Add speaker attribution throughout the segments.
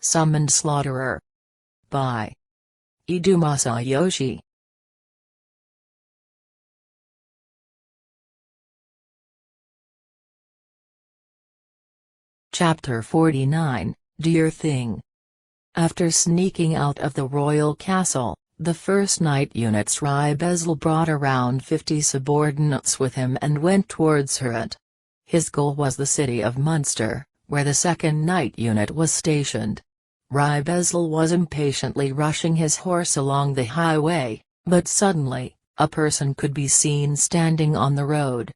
Speaker 1: Summoned Slaughterer. By Ido Masayoshi. Chapter 49, Dear Thing. After sneaking out of the royal castle, the first night unit's Bezel brought around 50 subordinates with him and went towards Herat. His goal was the city of Munster, where the second night unit was stationed. Bezel was impatiently rushing his horse along the highway, but suddenly, a person could be seen standing on the road.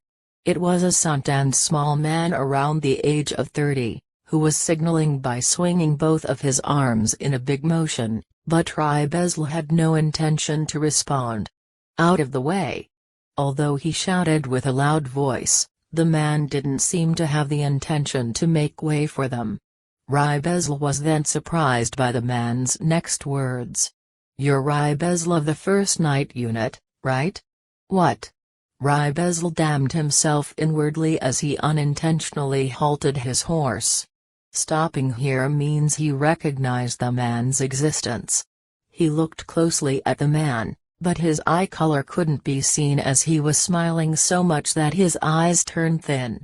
Speaker 1: It was a sunt and small man around the age of 30, who was signaling by swinging both of his arms in a big motion, but Bezel had no intention to respond. Out of the way! Although he shouted with a loud voice, the man didn't seem to have the intention to make way for them. Bezel was then surprised by the man's next words. "You're Bezel of the first night unit, right?" "What?" Bezel damned himself inwardly as he unintentionally halted his horse. Stopping here means he recognized the man's existence. He looked closely at the man, but his eye color couldn't be seen as he was smiling so much that his eyes turned thin.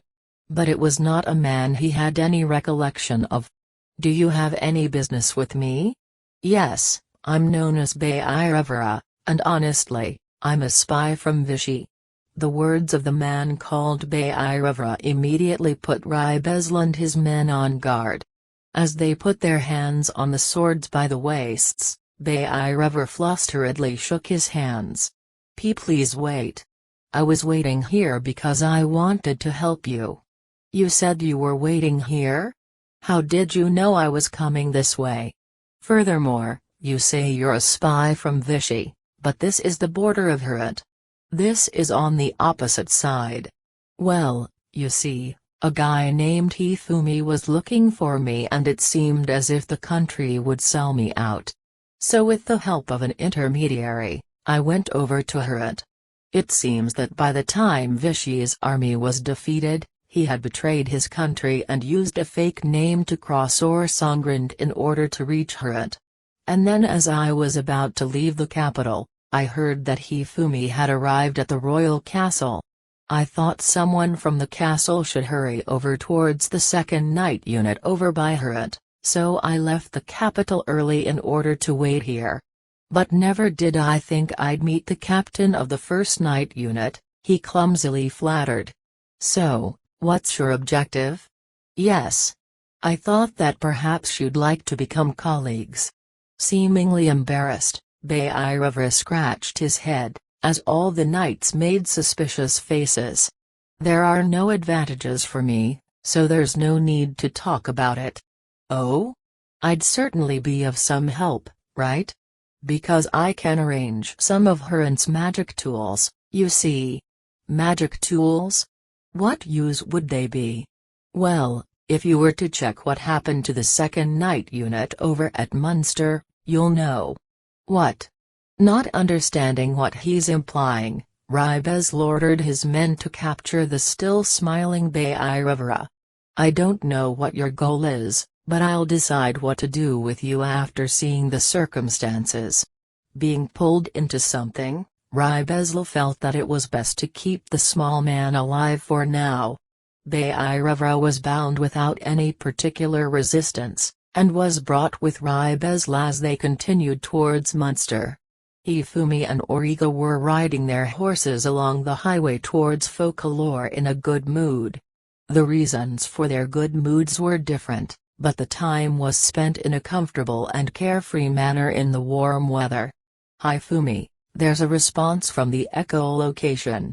Speaker 1: But it was not a man he had any recollection of. "Do you have any business with me?" "Yes, I'm known as Bayirevara, and honestly, I'm a spy from Vichy." The words of the man called Bayirevara immediately put Bezel and his men on guard. As they put their hands on the swords by the waists, Bayirevara flusteredly shook his hands. Please wait. I was waiting here because I wanted to help you." "You said you were waiting here? How did you know I was coming this way? Furthermore, you say you're a spy from Vichy, but this is the border of Herat. This is on the opposite side." "Well, you see, a guy named Hifumi was looking for me and it seemed as if the country would sell me out. So with the help of an intermediary, I went over to Herat. It seems that by the time Vichy's army was defeated, he had betrayed his country and used a fake name to cross Songrind in order to reach Herat. And then as I was about to leave the capital, I heard that Hifumi had arrived at the royal castle. I thought someone from the castle should hurry over towards the second night unit over by Herat, so I left the capital early in order to wait here. But never did I think I'd meet the captain of the first night unit," he clumsily flattered. "So, what's your objective?" "Yes. I thought that perhaps you'd like to become colleagues." Seemingly embarrassed, Bayirevara scratched his head, as all the knights made suspicious faces. "There are no advantages for me, so there's no need to talk about it." "Oh? I'd certainly be of some help, right? Because I can arrange some of Herat's magic tools, you see." "Magic tools? What use would they be?" "Well, if you were to check what happened to the second night unit over at Munster, you'll know." "What?" Not understanding what he's implying, Bezel ordered his men to capture the still smiling Bayirevara. "I don't know what your goal is, but I'll decide what to do with you after seeing the circumstances." Being pulled into something, Bezel felt that it was best to keep the small man alive for now. Bayirevara was bound without any particular resistance, and was brought with Bezel as they continued towards Munster. Hifumi and Origa were riding their horses along the highway towards Folklore in a good mood. The reasons for their good moods were different, but the time was spent in a comfortable and carefree manner in the warm weather. "Hifumi, there's a response from the echolocation.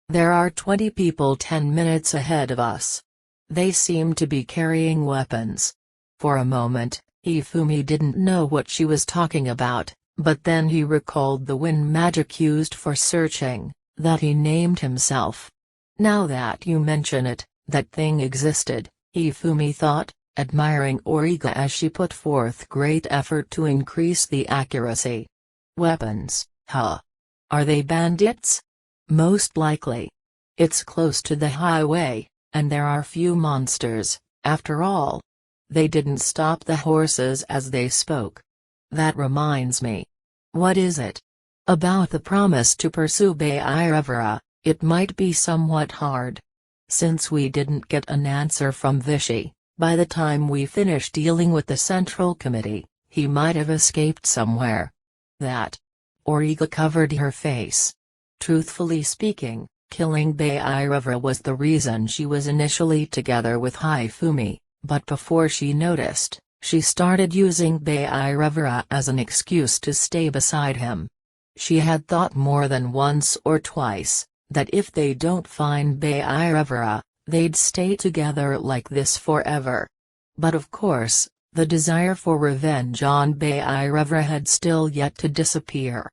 Speaker 1: There are 20 people 10 minutes ahead of us. They seem to be carrying weapons." For a moment, Hifumi didn't know what she was talking about, but then he recalled the wind magic used for searching, that he named himself. "Now that you mention it, that thing existed," Hifumi thought, admiring Origa as she put forth great effort to increase the accuracy. "Weapons, huh? Are they bandits?" "Most likely. It's close to the highway, and there are few monsters, after all." They didn't stop the horses as they spoke. That reminds me. What is it? About the promise to pursue Bhairava. It might be somewhat hard. Since we didn't get an answer from Vishy, by the time we finish dealing with the Central Committee, he might have escaped somewhere. That. Origa covered her face. Truthfully speaking, killing Bhairava was the reason she was initially together with Hifumi, but before she noticed, she started using Bhairava as an excuse to stay beside him. She had thought more than once or twice, that if they don't find Bhairava, they'd stay together like this forever. But of course, the desire for revenge on Bhairava had still yet to disappear.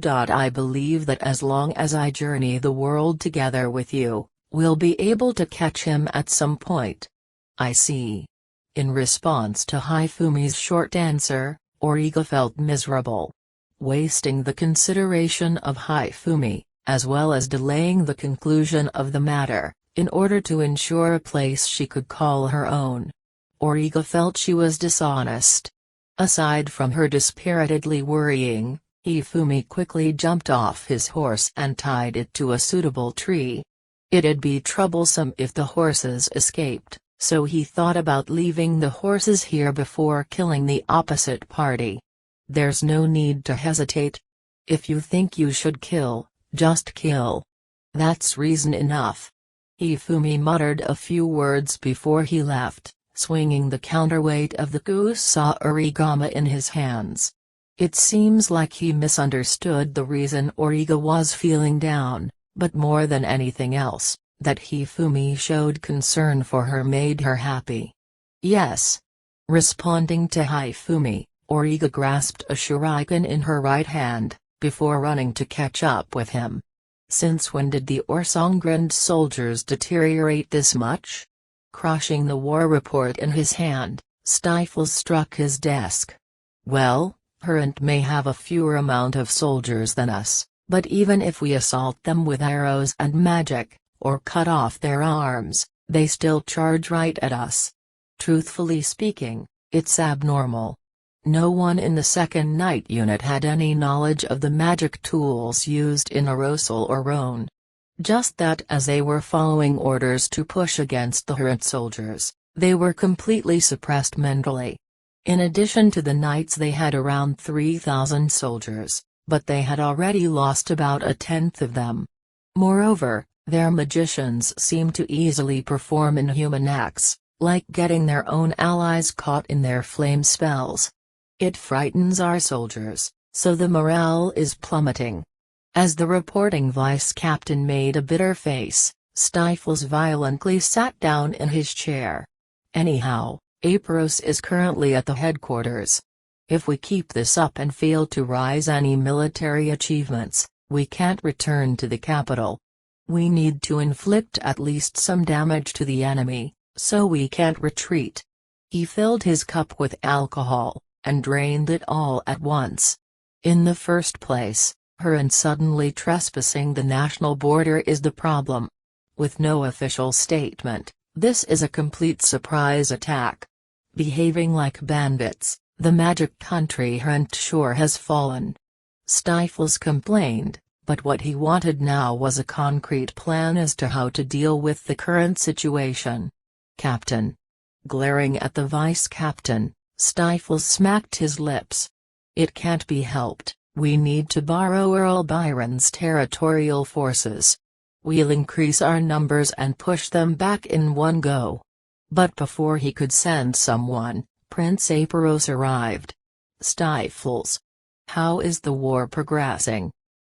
Speaker 1: I believe that as long as I journey the world together with you, we'll be able to catch him at some point. I see. In response to Hifumi's short answer, Origa felt miserable. Wasting the consideration of Hifumi, as well as delaying the conclusion of the matter, in order to ensure a place she could call her own. Origa felt she was dishonest. Aside from her dispiritedly worrying, Hifumi quickly jumped off his horse and tied it to a suitable tree. It'd be troublesome if the horses escaped, so he thought about leaving the horses here before killing the opposite party. There's no need to hesitate. If you think you should kill, just kill. That's reason enough. Hifumi muttered a few words before he left, swinging the counterweight of the kusa origami in his hands. It seems like he misunderstood the reason Origa was feeling down, but more than anything else, that Hifumi showed concern for her made her happy. Yes. Responding to Hifumi, Origa grasped a shuriken in her right hand, before running to catch up with him. Since when did the Orsongrand soldiers deteriorate this much? Crushing the war report in his hand, Stifles struck his desk. Well, Parent may have a fewer amount of soldiers than us, but even if we assault them with arrows and magic, or cut off their arms, they still charge right at us. Truthfully speaking, it's abnormal. No one in the 2nd Night Unit had any knowledge of the magic tools used in Arosal or Roan. Just that as they were following orders to push against the Hurrent soldiers, they were completely suppressed mentally. In addition to the knights they had around 3,000 soldiers, but they had already lost about a tenth of them. Moreover, their magicians seemed to easily perform inhuman acts, like getting their own allies caught in their flame spells. It frightens our soldiers, so the morale is plummeting. As the reporting vice captain made a bitter face, Stifles violently sat down in his chair. Anyhow, Apros is currently at the headquarters. If we keep this up and fail to rise any military achievements, we can't return to the capital. We need to inflict at least some damage to the enemy, so we can't retreat. He filled his cup with alcohol, and drained it all at once. In the first place, Hurrent suddenly trespassing the national border is the problem. With no official statement, this is a complete surprise attack. Behaving like bandits, the magic country Hurrent sure has fallen. Stifles complained, but what he wanted now was a concrete plan as to how to deal with the current situation. Captain. Glaring at the vice-captain, Stifles smacked his lips. It can't be helped, we need to borrow Earl Byron's territorial forces. We'll increase our numbers and push them back in one go. But before he could send someone, Prince Aparos arrived. Stifles. How is the war progressing?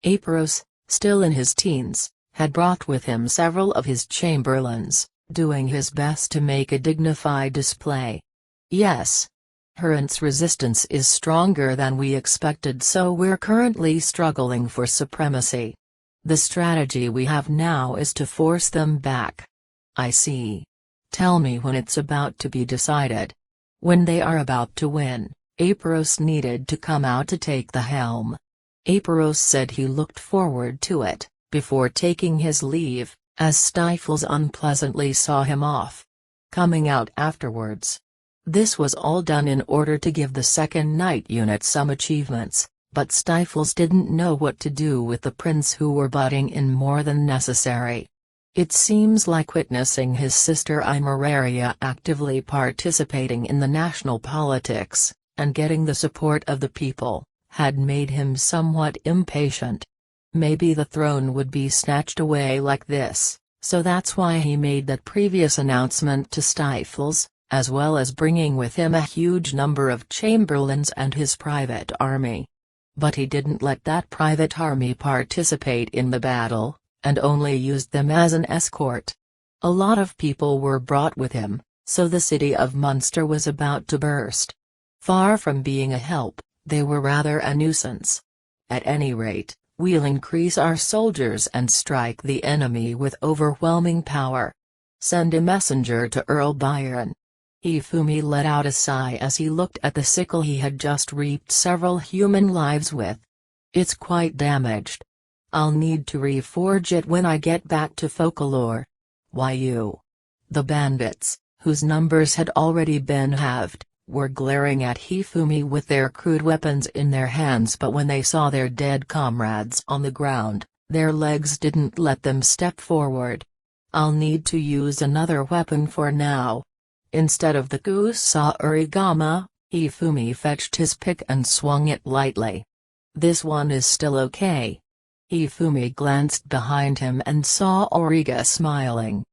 Speaker 1: Aparos, still in his teens, had brought with him several of his chamberlains, doing his best to make a dignified display. Yes. Hurrent's resistance is stronger than we expected, so we're currently struggling for supremacy. The strategy we have now is to force them back. I see. Tell me when it's about to be decided. When they are about to win, Aparos needed to come out to take the helm. Aparos said he looked forward to it, before taking his leave, as Stifles unpleasantly saw him off. Coming out afterwards. This was all done in order to give the second night unit some achievements, but Stifles didn't know what to do with the prince who were butting in more than necessary. It seems like witnessing his sister Imeraria actively participating in the national politics, and getting the support of the people, had made him somewhat impatient. Maybe the throne would be snatched away like this, so that's why he made that previous announcement to Stifles, as well as bringing with him a huge number of chamberlains and his private army. But he didn't let that private army participate in the battle, and only used them as an escort. A lot of people were brought with him, so the city of Munster was about to burst. Far from being a help, they were rather a nuisance. At any rate, we'll increase our soldiers and strike the enemy with overwhelming power. Send a messenger to Earl Byron. Hifumi let out a sigh as he looked at the sickle he had just reaped several human lives with. It's quite damaged. I'll need to reforge it when I get back to Folklore. Why you? The bandits, whose numbers had already been halved, were glaring at Hifumi with their crude weapons in their hands, but when they saw their dead comrades on the ground, their legs didn't let them step forward. I'll need to use another weapon for now. Instead of the Kusa Urigama, Hifumi fetched his pick and swung it lightly. This one is still okay. Hifumi glanced behind him and saw Origa smiling.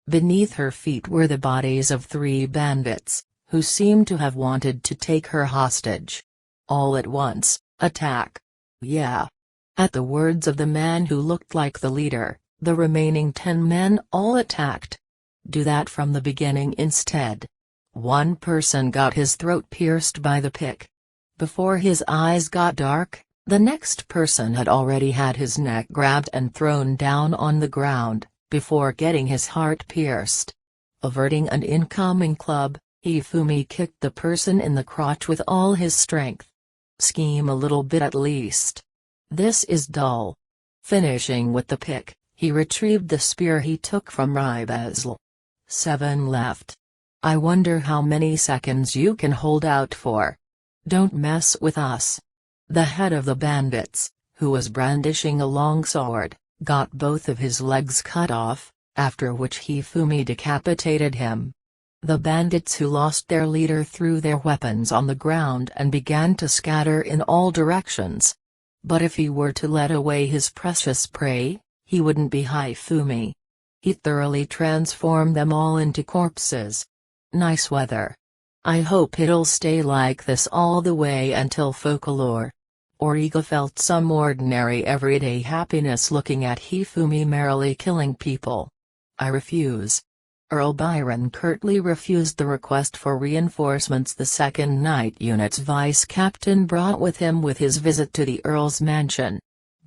Speaker 1: Beneath her feet were the bodies of 3 bandits, who seemed to have wanted to take her hostage. All at once, attack. Yeah. At the words of the man who looked like the leader, the remaining 10 men all attacked. Do that from the beginning instead. One person got his throat pierced by the pick. Before his eyes got dark, the next person had already had his neck grabbed and thrown down on the ground, before getting his heart pierced. Averting an incoming club, Hifumi kicked the person in the crotch with all his strength. Scheme a little bit at least. This is dull. Finishing with the pick, he retrieved the spear he took from Ribezl. 7 left. I wonder how many seconds you can hold out for. Don't mess with us. The head of the bandits, who was brandishing a long sword, got both of his legs cut off, after which Hifumi decapitated him. The bandits who lost their leader threw their weapons on the ground and began to scatter in all directions. But if he were to let away his precious prey, he wouldn't be Hifumi. He thoroughly transformed them all into corpses. Nice weather. I hope it'll stay like this all the way until Folklore. Origa felt some ordinary everyday happiness looking at Hifumi merrily killing people. I refuse. Earl Byron curtly refused the request for reinforcements the second night unit's vice-captain brought with him with his visit to the Earl's mansion.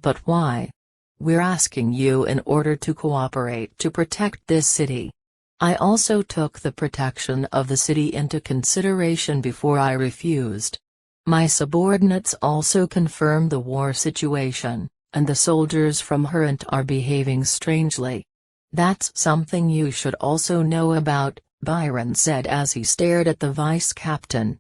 Speaker 1: But why? We're asking you in order to cooperate to protect this city. I also took the protection of the city into consideration before I refused. My subordinates also confirmed the war situation, and the soldiers from Hurrent are behaving strangely. That's something you should also know about, Byron said as he stared at the vice-captain.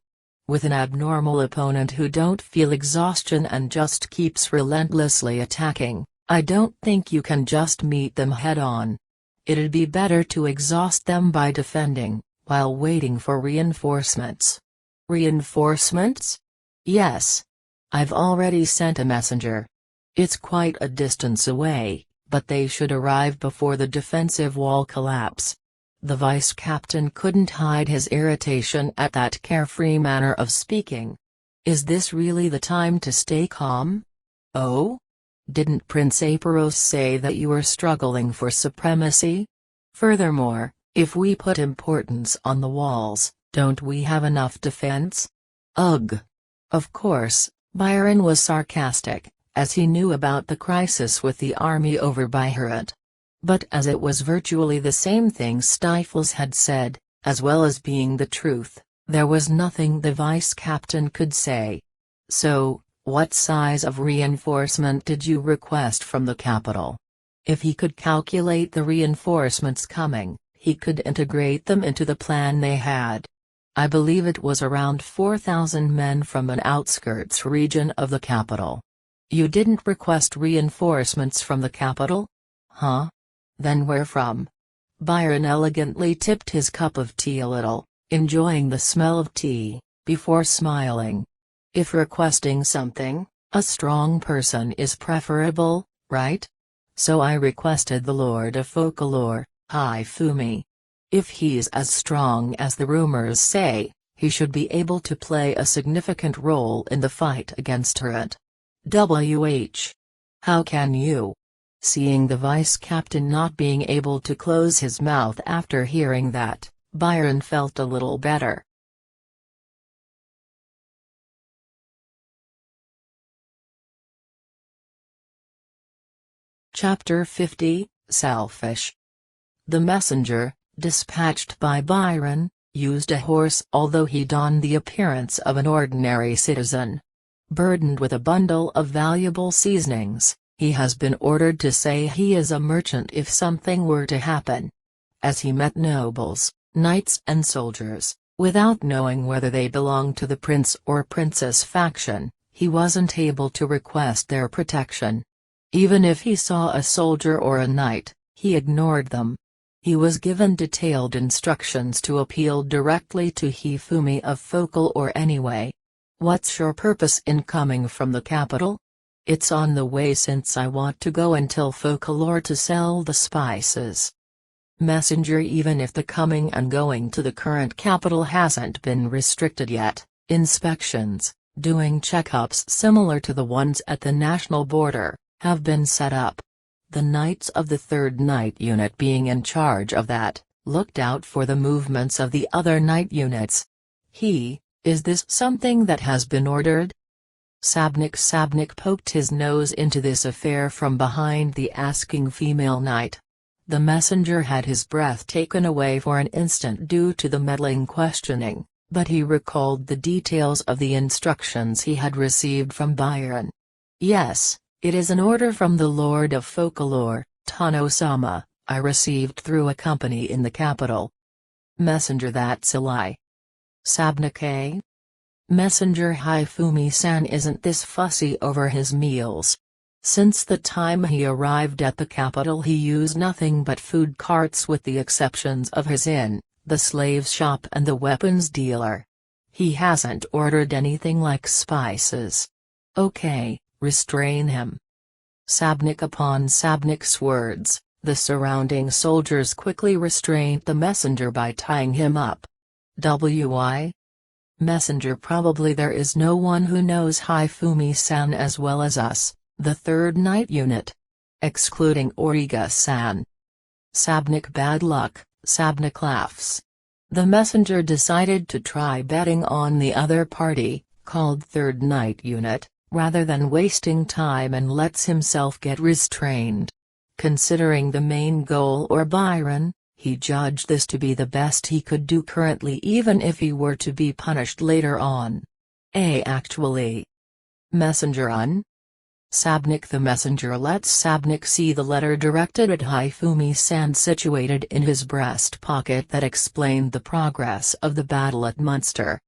Speaker 1: With an abnormal opponent who don't feel exhaustion and just keeps relentlessly attacking, I don't think you can just meet them head-on. It'd be better to exhaust them by defending, while waiting for reinforcements. Reinforcements? Yes. I've already sent a messenger. It's quite a distance away, but they should arrive before the defensive wall collapse. The vice-captain couldn't hide his irritation at that carefree manner of speaking. Is this really the time to stay calm? Oh? Didn't Prince Aparos say that you were struggling for supremacy? Furthermore, if we put importance on the walls, don't we have enough defense? Ugh. Of course, Byron was sarcastic, as he knew about the crisis with the army over by Hurrent. But as it was virtually the same thing Stifles had said, as well as being the truth, there was nothing the vice-captain could say. So, what size of reinforcement did you request from the capital? If he could calculate the reinforcements coming, he could integrate them into the plan they had. I believe it was around 4,000 men from an outskirts region of the capital. You didn't request reinforcements from the capital? Huh? Then where from? Byron elegantly tipped his cup of tea a little, enjoying the smell of tea, before smiling. If requesting something, a strong person is preferable, right? So I requested the Lord of Folklore, Hifumi. If he's as strong as the rumors say, he should be able to play a significant role in the fight against Turret. How can you? Seeing the vice captain not being able to close his mouth after hearing that, Byron felt a little better. Chapter 50, Selfish. The messenger, dispatched by Byron, used a horse although he donned the appearance of an ordinary citizen. Burdened with a bundle of valuable seasonings, he has been ordered to say he is a merchant if something were to happen. As he met nobles, knights and soldiers, without knowing whether they belonged to the prince or princess faction, he wasn't able to request their protection. Even if he saw a soldier or a knight, he ignored them. He was given detailed instructions to appeal directly to Hifumi of Folklore anyway. What's your purpose in coming from the capital? It's on the way since I want to go until Folklore to sell the spices. Messenger. Even if the coming and going to the current capital hasn't been restricted yet, inspections, doing checkups similar to the ones at the national border, have been set up. The Knights of the 3rd Night Unit, being in charge of that, looked out for the movements of the other night units. Is this something that has been ordered? Sabnik poked his nose into this affair from behind the asking female knight. The messenger had his breath taken away for an instant due to the meddling questioning, but he recalled the details of the instructions he had received from Byron. Yes. It is an order from the Lord of Folklore, Touno-sama, I received through a company in the capital. Messenger. That's a lie. Sabnik. Messenger. Hifumi-san isn't this fussy over his meals. Since the time he arrived at the capital he used nothing but food carts with the exceptions of his inn, the slaves' shop and the weapons dealer. He hasn't ordered anything like spices. Okay. Restrain him. Sabnik. Upon Sabnik's words, the surrounding soldiers quickly restrained the messenger by tying him up. Why? Messenger. Probably there is no one who knows Hifumi-san as well as us, the 3rd Night Unit. Excluding Origa-san. Sabnik. Bad luck. Sabnik laughs. The messenger decided to try betting on the other party, called 3rd Night Unit, rather than wasting time, and lets himself get restrained. Considering the main goal or Byron, he judged this to be the best he could do currently, even if he were to be punished later on. Actually. Messenger on? Sabnik. The messenger lets Sabnik see the letter directed at Hifumi-san situated in his breast pocket that explained the progress of the battle at Munster.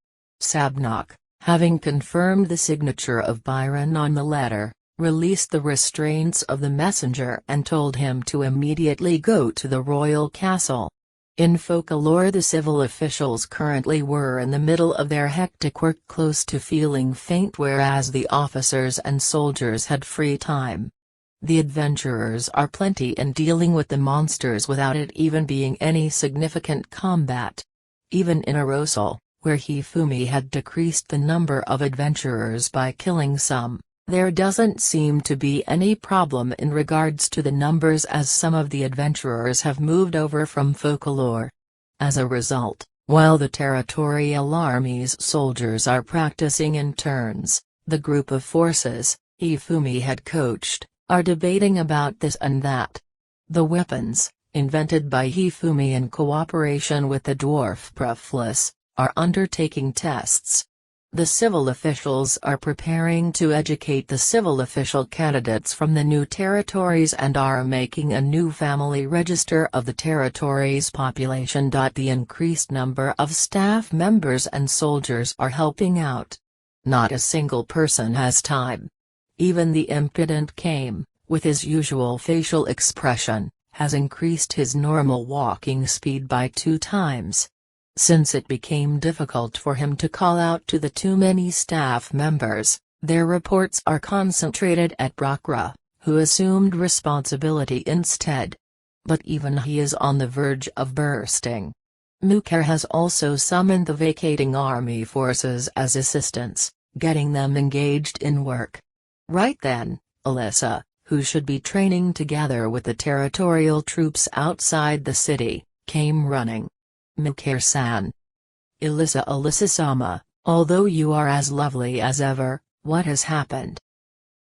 Speaker 1: Sabnik, having confirmed the signature of Byron on the letter, released the restraints of the messenger and told him to immediately go to the royal castle. In Folklore the civil officials currently were in the middle of their hectic work, close to feeling faint, whereas the officers and soldiers had free time. The adventurers are plenty in dealing with the monsters without it even being any significant combat. Even in Arosal, where Hifumi had decreased the number of adventurers by killing some, there doesn't seem to be any problem in regards to the numbers, as some of the adventurers have moved over from Folklore. As a result, while the territorial army's soldiers are practicing in turns, the group of forces Hifumi had coached are debating about this and that. The weapons, invented by Hifumi in cooperation with the dwarf Proflis, are undertaking tests. The civil officials are preparing to educate the civil official candidates from the new territories and are making a new family register of the territory's population. The increased number of staff members and soldiers are helping out. Not a single person has time. Even the impudent Kame, with his usual facial expression, has increased his normal walking speed by 2 times. Since it became difficult for him to call out to the too many staff members, their reports are concentrated at Brakra, who assumed responsibility instead. But even he is on the verge of bursting. Mukher has also summoned the vacating army forces as assistants, getting them engaged in work. Right then, Alyssa, who should be training together with the territorial troops outside the city, came running. Mukher-san. Alyssa-sama, although you are as lovely as ever, what has happened?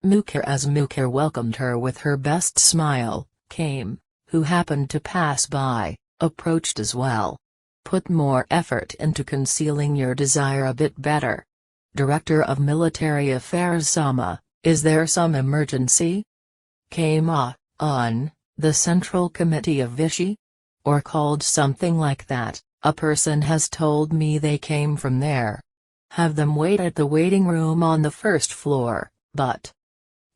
Speaker 1: Mukher welcomed her with her best smile, Kame, who happened to pass by, approached as well. Put more effort into concealing your desire a bit better. Director of Military Affairs Sama, is there some emergency? Kame on, the Central Committee of Vichy? Or called something like that, a person has told me they came from there. Have them wait at the waiting room on the first floor, but…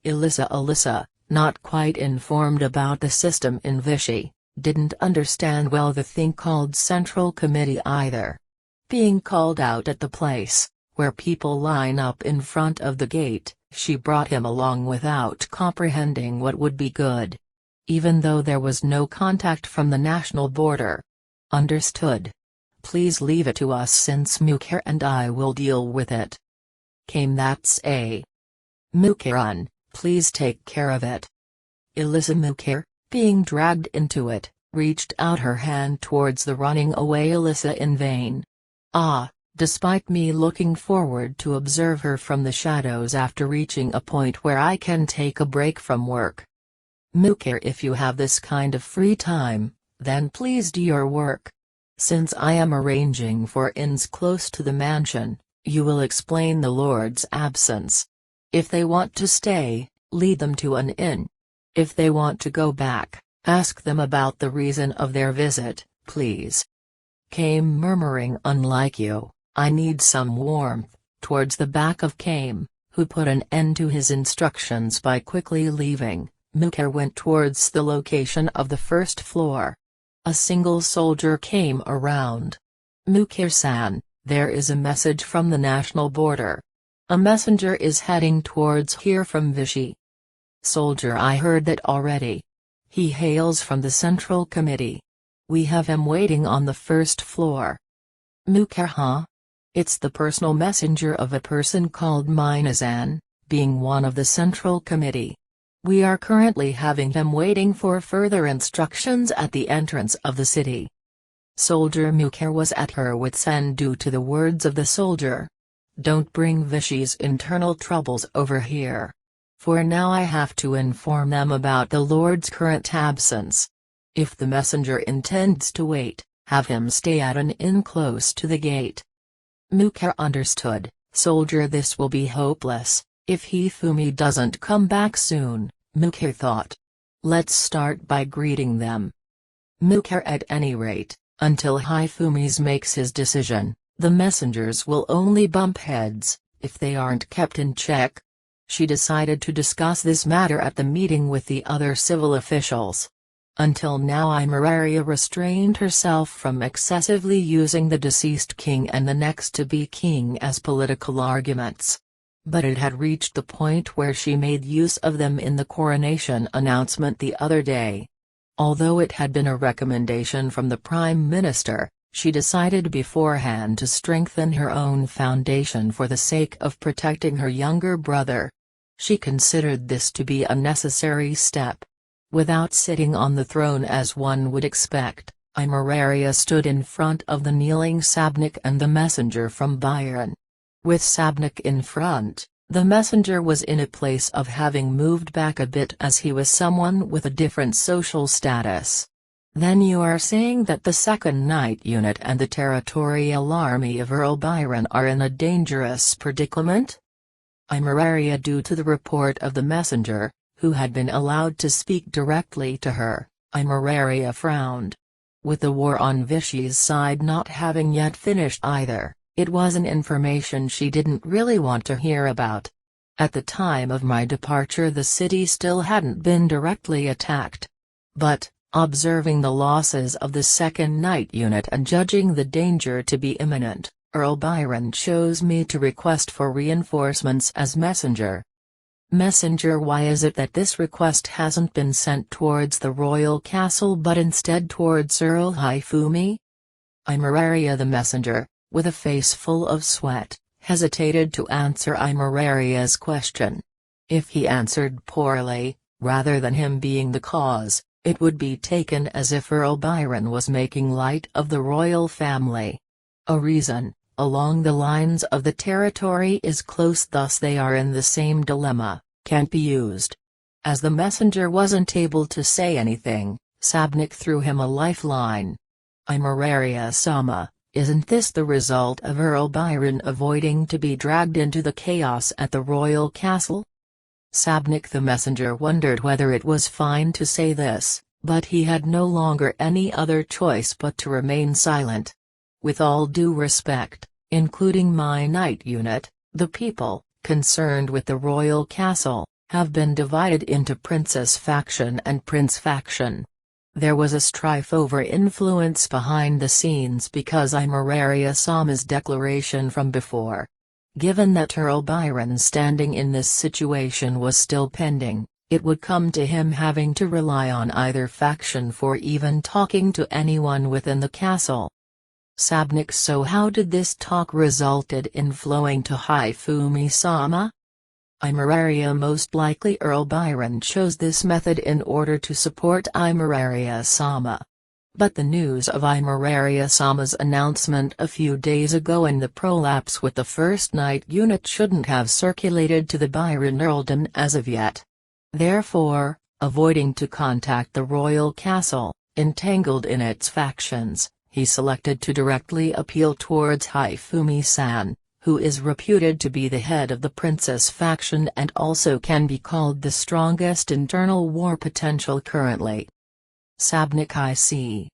Speaker 1: Alyssa, not quite informed about the system in Vichy, didn't understand well the thing called Central Committee either. Being called out at the place, where people line up in front of the gate, she brought him along without comprehending what would be good. Even though there was no contact from the national border. Understood. Please leave it to us since Mukher and I will deal with it. Kame, that's a… Mukher, please take care of it. Alyssa Mukher, being dragged into it, reached out her hand towards the running away Alyssa in vain. Despite me looking forward to observe her from the shadows after reaching a point where I can take a break from work. Mukher, if you have this kind of free time, then please do your work. Since I am arranging for inns close to the mansion, you will explain the Lord's absence. If they want to stay, lead them to an inn. If they want to go back, ask them about the reason of their visit, please. Kame murmuring, unlike you, I need some warmth, towards the back of Kame, who put an end to his instructions by quickly leaving. Mukher went towards the location of the first floor. A single soldier came around. Mukher-san, there is a message from the national border. A messenger is heading towards here from Vichy. Soldier, I heard that already. He hails from the Central Committee. We have him waiting on the first floor. Mukher, huh? It's the personal messenger of a person called Minazan, being one of the Central Committee. We are currently having him waiting for further instructions at the entrance of the city. Soldier Mukher was at her wit's end due to the words of the soldier. Don't bring Vichy's internal troubles over here. For now I have to inform them about the Lord's current absence. If the messenger intends to wait, have him stay at an inn close to the gate. Mukher understood. Soldier, this will be hopeless, if Hifumi doesn't come back soon. Mukher thought. Let's start by greeting them. Mukher, at any rate, until Hifumi makes his decision, the messengers will only bump heads, if they aren't kept in check. She decided to discuss this matter at the meeting with the other civil officials. Until now Imararia restrained herself from excessively using the deceased king and the next-to-be king as political arguments. But it had reached the point where she made use of them in the coronation announcement the other day. Although it had been a recommendation from the Prime Minister, she decided beforehand to strengthen her own foundation for the sake of protecting her younger brother. She considered this to be a necessary step. Without sitting on the throne as one would expect, Imararia stood in front of the kneeling Sabnik and the messenger from Bayern. With Sabnik in front, the messenger was in a place of having moved back a bit as he was someone with a different social status. Then you are saying that the 2nd Night Unit and the Territorial Army of Earl Byron are in a dangerous predicament? Imararia, due to the report of the messenger, who had been allowed to speak directly to her, Imararia frowned. With the war on Vichy's side not having yet finished either, it was an information she didn't really want to hear about. At the time of my departure the city still hadn't been directly attacked. But, observing the losses of the 2nd Night Unit and judging the danger to be imminent, Earl Byron chose me to request for reinforcements as messenger. Messenger, why is it that this request hasn't been sent towards the royal castle but instead towards Earl Hifumi? Imararia, the messenger, with a face full of sweat, hesitated to answer Imararia's question. If he answered poorly, rather than him being the cause, it would be taken as if Earl Byron was making light of the royal family. A reason, along the lines of the territory is close, thus they are in the same dilemma, can't be used. As the messenger wasn't able to say anything, Sabnik threw him a lifeline. Imararia-sama, isn't this the result of Earl Byron avoiding to be dragged into the chaos at the royal castle? Sabnik the messenger wondered whether it was fine to say this, but he had no longer any other choice but to remain silent. With all due respect, including my night unit, the people, concerned with the royal castle, have been divided into princess faction and prince faction. There was a strife over influence behind the scenes because Imararia-sama's declaration from before. Given that Earl Byron's standing in this situation was still pending, it would come to him having to rely on either faction for even talking to anyone within the castle. Sabnik, so how did this talk resulted in flowing to Hifumi-sama? Imararia, most likely Earl Byron chose this method in order to support Imararia-sama. But the news of Imararia-sama's announcement a few days ago and the prolapse with the 1st Night Unit shouldn't have circulated to the Byron earldom as of yet. Therefore, avoiding to contact the royal castle, entangled in its factions, he selected to directly appeal towards Hifumi-san, who is reputed to be the head of the princess faction and also can be called the strongest internal war potential currently. Sabnik, I see.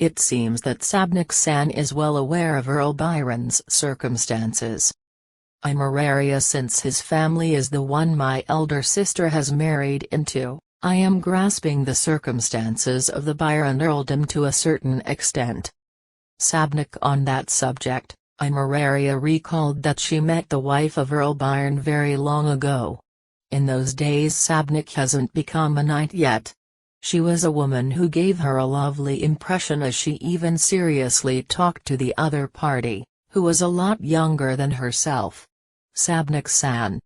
Speaker 1: It seems that Sabnik-san is well aware of Earl Byron's circumstances. Imararia, since his family is the one my elder sister has married into, I am grasping the circumstances of the Byron earldom to a certain extent. Sabnik, on that subject, Imararia recalled that she met the wife of Earl Byron very long ago. In those days Sabnik hasn't become a knight yet. She was a woman who gave her a lovely impression as she even seriously talked to the other party, who was a lot younger than herself. Sabnik-san.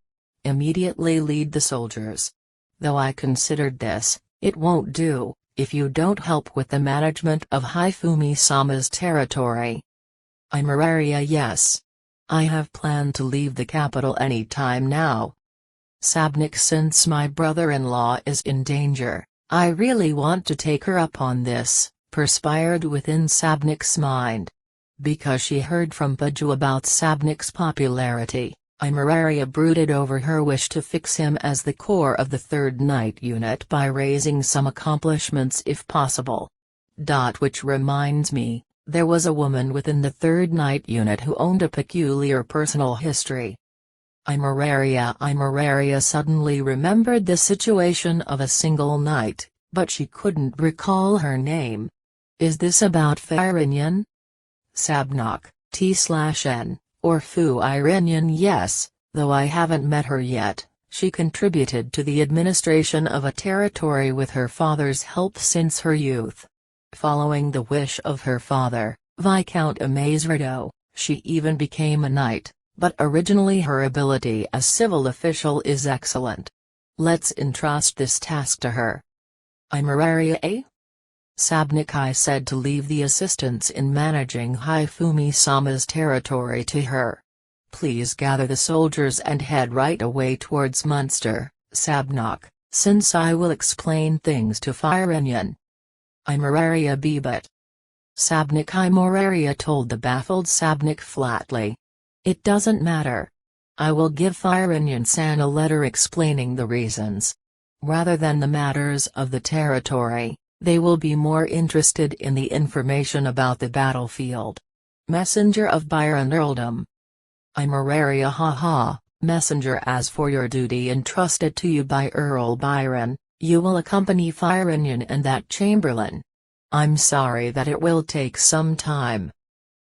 Speaker 1: Immediately lead the soldiers. Though I considered this, it won't do, if you don't help with the management of Hifumi-sama's territory. Imararia, yes. I have planned to leave the capital any time now. Sabnik, since my brother-in-law is in danger, I really want to take her up on this, perspired within Sabnik's mind. Because she heard from Baju about Sabnik's popularity, Imararia brooded over her wish to fix him as the core of the 3rd Night Unit by raising some accomplishments if possible. Which reminds me, there was a woman within the 3rd Night Unit who owned a peculiar personal history. Imararia suddenly remembered the situation of a single night, but she couldn't recall her name. Is this about Farinyan? Sabnak, T/N, or Fu Irinyan? Yes, though I haven't met her yet. She contributed to the administration of a territory with her father's help since her youth. Following the wish of her father, Viscount Amazrido, she even became a knight. But originally her ability as civil official is excellent. Let's entrust this task to her. Imararia, eh? Sabnik, I said to leave the assistance in managing Hifumi-sama's territory to her. Please gather the soldiers and head right away towards Munster, Sabnak, since I will explain things to Farinyan. Imararia Bebet. Sabnik Imararia told the baffled Sabnik flatly. It doesn't matter. I will give Firenyan-san a letter explaining the reasons. Rather than the matters of the territory, they will be more interested in the information about the battlefield. Messenger of Byron Earldom. Imararia haha, messenger. As for your duty entrusted to you by Earl Byron, you will accompany Firenyan and that chamberlain. I'm sorry that it will take some time.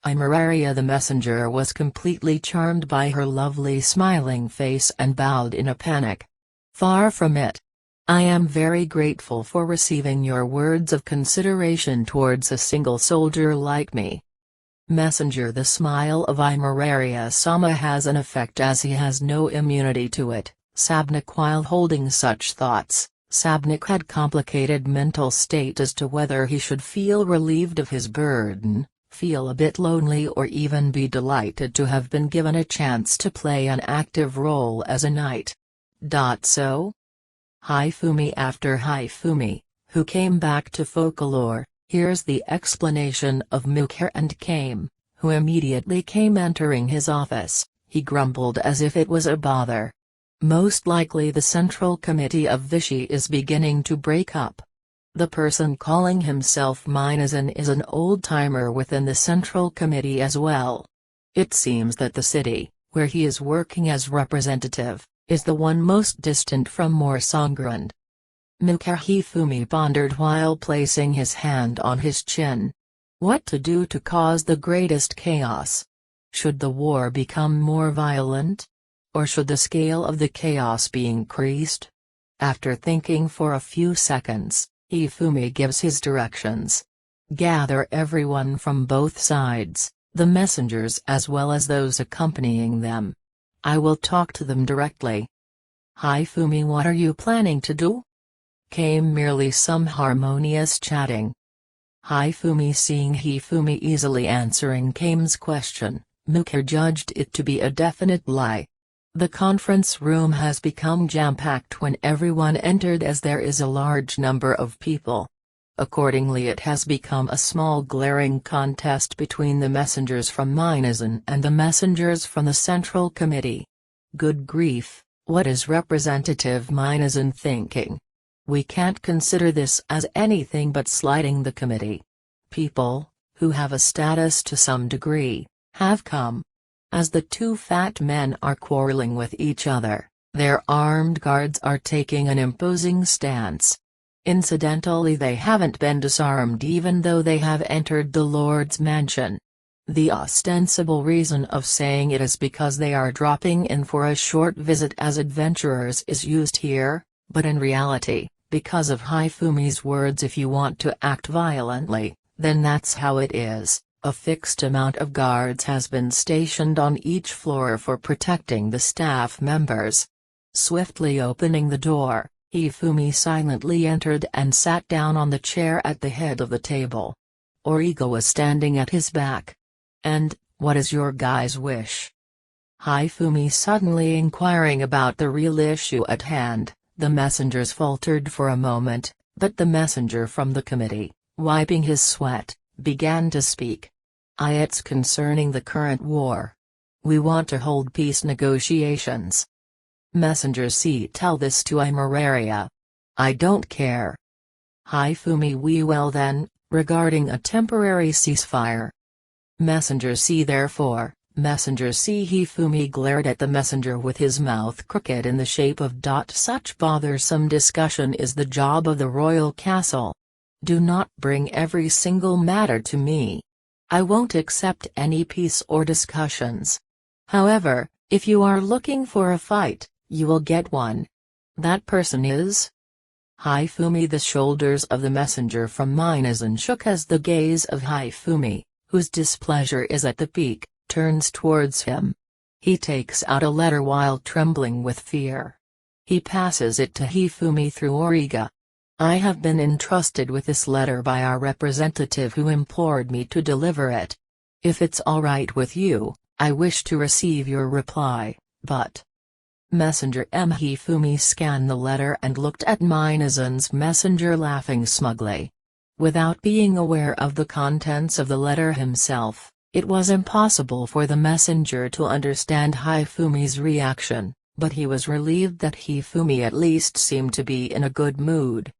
Speaker 1: Imararia the messenger was completely charmed by her lovely smiling face and bowed in a panic. Far from it. I am very grateful for receiving your words of consideration towards a single soldier like me. Messenger. The smile of Imararia-sama has an effect as he has no immunity to it. Sabnik. While holding such thoughts, Sabnik had complicated mental state as to whether he should feel relieved of his burden, feel a bit lonely, or even be delighted to have been given a chance to play an active role as a knight. So? Hifumi. After Hifumi, who came back to folklore, here's the explanation of Mukher and Kame, who immediately came entering his office. He grumbled as if it was a bother. Most likely the Central Committee of Vichy is beginning to break up. The person calling himself Minazan is an old-timer within the Central Committee as well. It seems that the city, where he is working as representative, is the one most distant from Morsongrand. Mukher Hifumi pondered while placing his hand on his chin. What to do to cause the greatest chaos? Should the war become more violent? Or should the scale of the chaos be increased? After thinking for a few seconds, Hifumi gives his directions. Gather everyone from both sides, the messengers as well as those accompanying them. I will talk to them directly. Hifumi. What are you planning to do? Came merely some harmonious chatting. Hifumi. Seeing Hifumi easily answering Kame's question, Mukher judged it to be a definite lie. The conference room has become jam-packed when everyone entered, as there is a large number of people. Accordingly it has become a small glaring contest between the messengers from Minazan and the messengers from the Central Committee. Good grief, what is Representative Minazan thinking? We can't consider this as anything but slighting the committee. People, who have a status to some degree, have come. As the two fat men are quarreling with each other, their armed guards are taking an imposing stance. Incidentally, they haven't been disarmed even though they have entered the Lord's mansion. The ostensible reason of saying it is because they are dropping in for a short visit as adventurers is used here, but in reality, because of Hifumi's words, if you want to act violently, then that's how it is. A fixed amount of guards has been stationed on each floor for protecting the staff members. Swiftly opening the door, Hifumi silently entered and sat down on the chair at the head of the table. Origo was standing at his back. And, what is your guy's wish? Hifumi suddenly inquiring about the real issue at hand. The messengers faltered for a moment, but the messenger from the committee, wiping his sweat, began to speak. It's concerning the current war. We want to hold peace negotiations. Messenger C. Tell this to Imararia. I don't care. Hifumi. Well then, regarding a temporary ceasefire. Messenger C. Therefore, Messenger C. Hifumi glared at the messenger with his mouth crooked in the shape of dot. Such bothersome discussion is the job of the royal castle. Do not bring every single matter to me. I won't accept any peace or discussions. However, if you are looking for a fight, you will get one. That person is? Hifumi. The shoulders of the messenger from Minazan shook as the gaze of Hifumi, whose displeasure is at the peak, turns towards him. He takes out a letter while trembling with fear. He passes it to Hifumi through Origa. I have been entrusted with this letter by our representative who implored me to deliver it. If it's all right with you, I wish to receive your reply, but... Messenger M. Hifumi scanned the letter and looked at Minazan's messenger laughing smugly. Without being aware of the contents of the letter himself, it was impossible for the messenger to understand Hifumi's reaction, but he was relieved that Hifumi at least seemed to be in a good mood.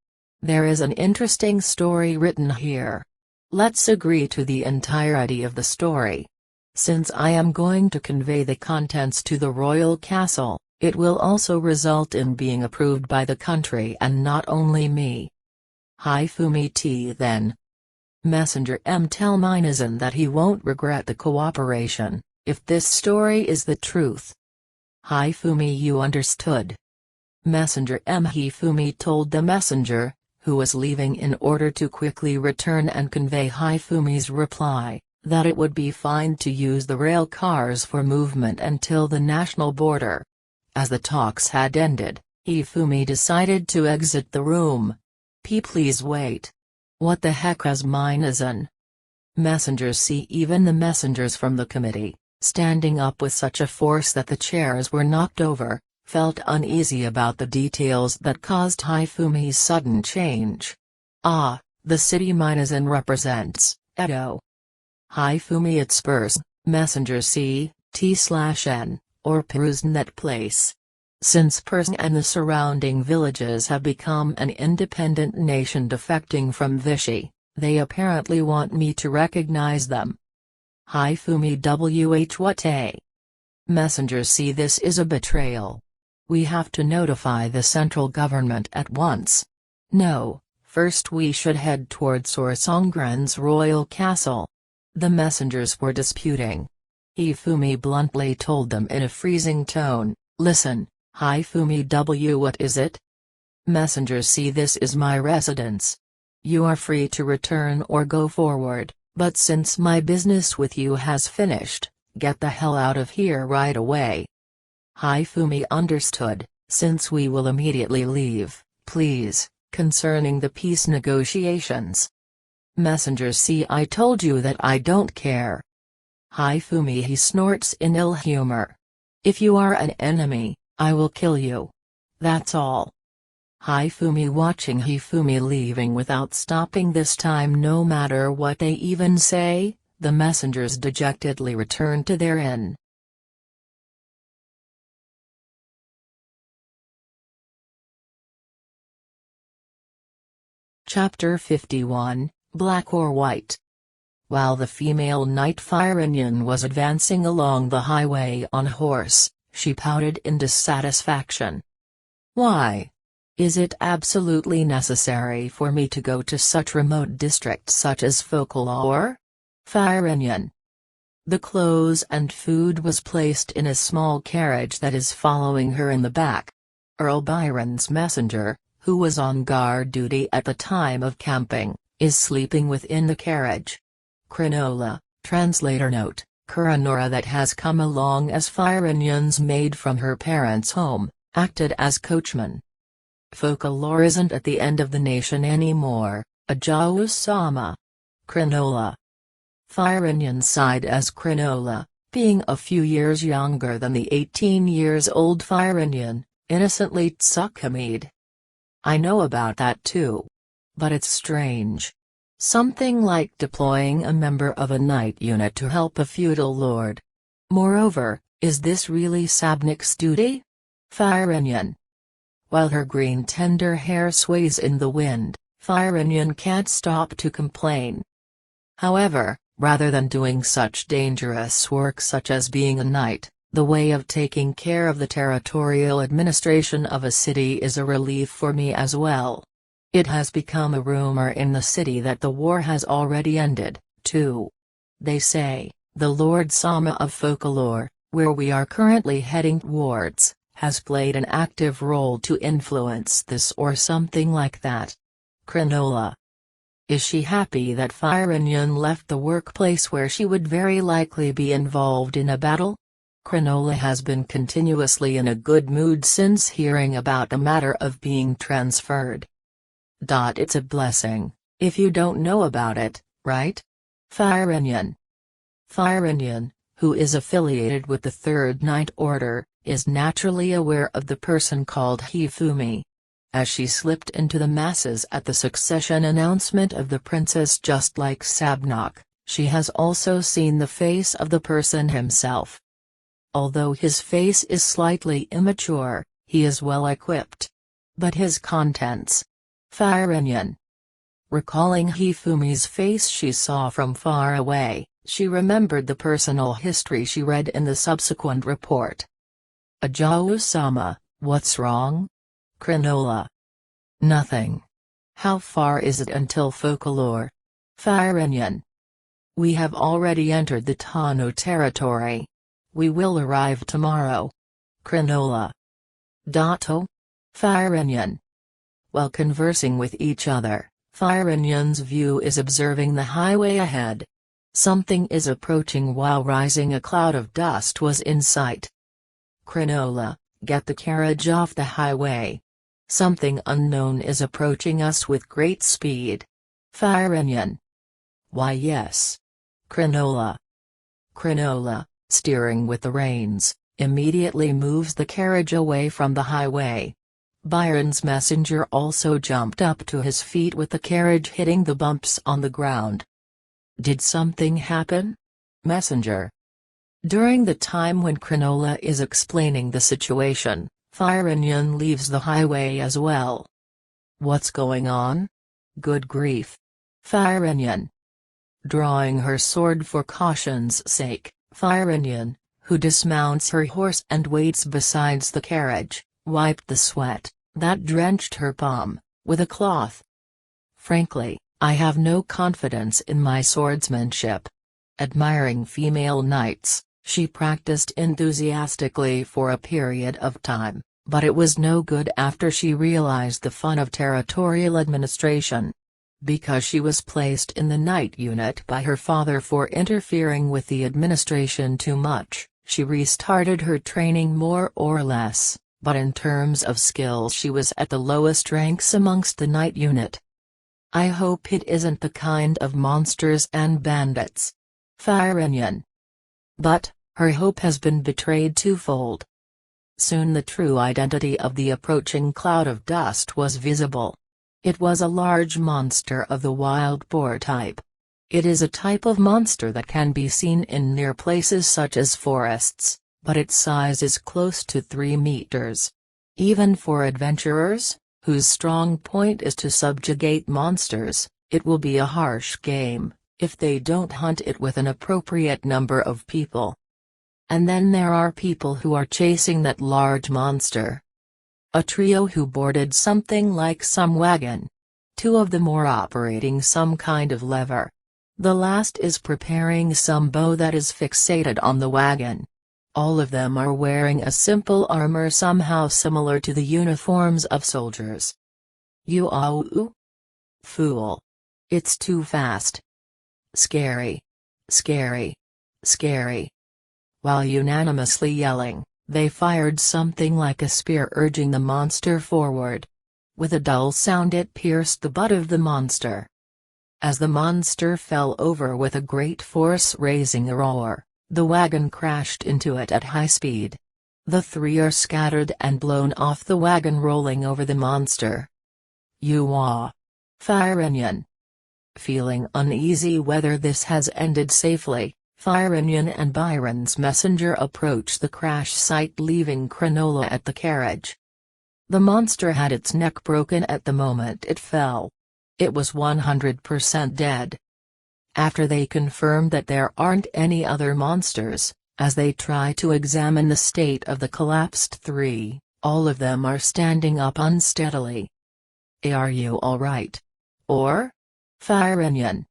Speaker 1: There is an interesting story written here. Let's agree to the entirety of the story. Since I am going to convey the contents to the royal castle, it will also result in being approved by the country and not only me. Hifumi T. Then. Messenger M. Tell Minasan that he won't regret the cooperation, if this story is the truth. Hifumi, you understood. Messenger M. Hifumi told the messenger, who was leaving in order to quickly return and convey Hifumi's reply, that it would be fine to use the rail cars for movement until the national border. As the talks had ended, Hifumi decided to exit the room. Please wait. What the heck is Minasan? Messengers see even the messengers from the committee, standing up with such a force that the chairs were knocked over, felt uneasy about the details that caused Hifumi's sudden change. Ah, the city Minasan represents, Edo. Hifumi at Spurs, Messenger C, T/N, or Perusnet Place. Since Persing and the surrounding villages have become an independent nation defecting from Vichy, they apparently want me to recognize them. Hifumi WH What a. Messenger C. This is a betrayal. We have to notify the central government at once. No, first we should head toward Sorsongren's royal castle. The messengers were disputing. Hifumi bluntly told them in a freezing tone, listen, Hifumi W. What is it? Messenger C. This is my residence. You are free to return or go forward, but since my business with you has finished, get the hell out of here right away. Hifumi understood, since we will immediately leave, please, concerning the peace negotiations. Messenger C. I told you that I don't care. Hifumi he snorts in ill humor. If you are an enemy, I will kill you. That's all. Hifumi watching Hifumi leaving without stopping this time no matter what they even say, the messengers dejectedly return to their inn. Chapter 51, Black or White. While the female night Firenian was advancing along the highway on horse, she pouted in dissatisfaction. Why? Is it absolutely necessary for me to go to such remote districts such as Folklore? Firenian. The clothes and food was placed in a small carriage that is following her in the back. Earl Byron's messenger, who was on guard duty at the time of camping, is sleeping within the carriage. Crinola, translator note, Kuranora that has come along as Firenian's maid from her parents' home, acted as coachman. Folklore isn't at the end of the nation anymore, Ajawu Sama. Crinola. Firenian sighed as Crinola, being a few years younger than the 18 years old Firenian, innocently Tsukamid. I know about that too. But it's strange. Something like deploying a member of a knight unit to help a feudal lord. Moreover, is this really Sabnik's duty? Firenian. While her green tender hair sways in the wind, Firenian can't stop to complain. However, rather than doing such dangerous work such as being a knight, the way of taking care of the territorial administration of a city is a relief for me as well. It has become a rumor in the city that the war has already ended, too. They say, the Lord Sama of Folklore, where we are currently heading towards, has played an active role to influence this or something like that. Crinola. Is she happy that Firenian left the workplace where she would very likely be involved in a battle? Crinola has been continuously in a good mood since hearing about a matter of being transferred. It's a blessing, if you don't know about it, right? Firenian. Firenian, who is affiliated with the Third Knight Order, is naturally aware of the person called Hifumi. as she slipped into the masses at the succession announcement of the princess. Just like Sabnok, she has also seen the face of the person himself. Although his face is slightly immature, he is well equipped. But his contents. Firenyan. Recalling Hifumi's face she saw from far away, she remembered the personal history she read in the subsequent report. Ajao-sama, what's wrong? Krinola. Nothing. How far is it until Folklore? Firenyan. We have already entered the Touno territory. We will arrive tomorrow. Krinola. Dato? Firenyan. While conversing with each other, Firenyan's view is observing the highway ahead. Something is approaching while rising a cloud of dust was in sight. Krinola, get the carriage off the highway. Something unknown is approaching us with great speed. Firenyan. Why yes. Krinola. Krinola, steering with the reins, immediately moves the carriage away from the highway. Byron's messenger also jumped up to his feet with the carriage hitting the bumps on the ground. Did something happen? Messenger. During the time when Krinola is explaining the situation, Firenyan leaves the highway as well. What's going on? Good grief. Firenyan. Drawing her sword for caution's sake, Firenyan, who dismounts her horse and waits beside the carriage, wiped the sweat that drenched her palm with a cloth. Frankly, I have no confidence in my swordsmanship. Admiring female knights, she practiced enthusiastically for a period of time, but it was no good after she realized the fun of territorial administration. Because she was placed in the knight unit by her father for interfering with the administration too much, she restarted her training more or less, but in terms of skills she was at the lowest ranks amongst the knight unit. I hope it isn't the kind of monsters and bandits. Firenyan. But, her hope has been betrayed twofold. Soon the true identity of the approaching cloud of dust was visible. It was a large monster of the wild boar type. It is a type of monster that can be seen in near places such as forests, but its size is close to 3 meters. Even for adventurers, whose strong point is to subjugate monsters, it will be a harsh game, if they don't hunt it with an appropriate number of people. And then there are people who are chasing that large monster. A trio who boarded something like some wagon. 2 of them are operating some kind of lever. The last is preparing some bow that is fixated on the wagon. All of them are wearing a simple armor somehow similar to the uniforms of soldiers. You fool. It's too fast. Scary. Scary. Scary. While unanimously yelling, they fired something like a spear urging the monster forward. With a dull sound it pierced the butt of the monster. As the monster fell over with a great force raising a roar, the wagon crashed into it at high speed. The 3 are scattered and blown off the wagon rolling over the monster. Firenyan. Feeling uneasy whether this has ended safely, Firenyan and Byron's messenger approached the crash site leaving Krinola at the carriage. The monster had its neck broken at the moment it fell. It was 100% dead. After they confirmed that there aren't any other monsters, as they try to examine the state of the collapsed 3, all of them are standing up unsteadily. Are you alright? Or? Firenyan.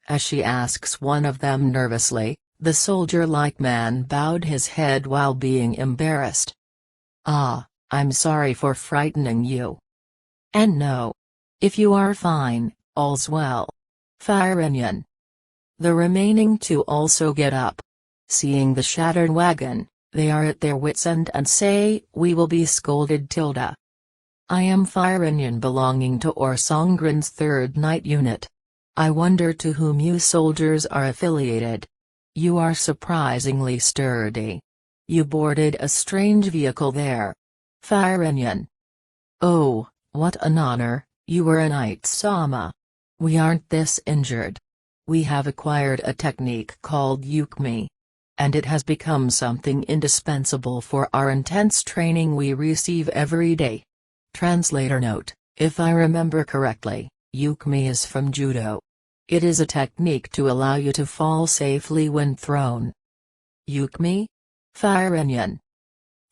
Speaker 1: As she asks one of them nervously, the soldier-like man bowed his head while being embarrassed. I'm sorry for frightening you. And no. If you are fine, all's well. Firenyan. The remaining 2 also get up. Seeing the shattered wagon, they are at their wits' end and say, we will be scolded. I am Firenyan belonging to Orsongren's 3rd Night Unit. I wonder to whom you soldiers are affiliated. You are surprisingly sturdy. You boarded a strange vehicle there. Firenyan. Oh, What an honor, you were a knight-sama. We aren't this injured. We have acquired a technique called Hifumi. And it has become something indispensable for our intense training we receive every day. Translator note: if I remember correctly, Hifumi is from Judo. It is a technique to allow you to fall safely when thrown. Hifumi? Firenyan.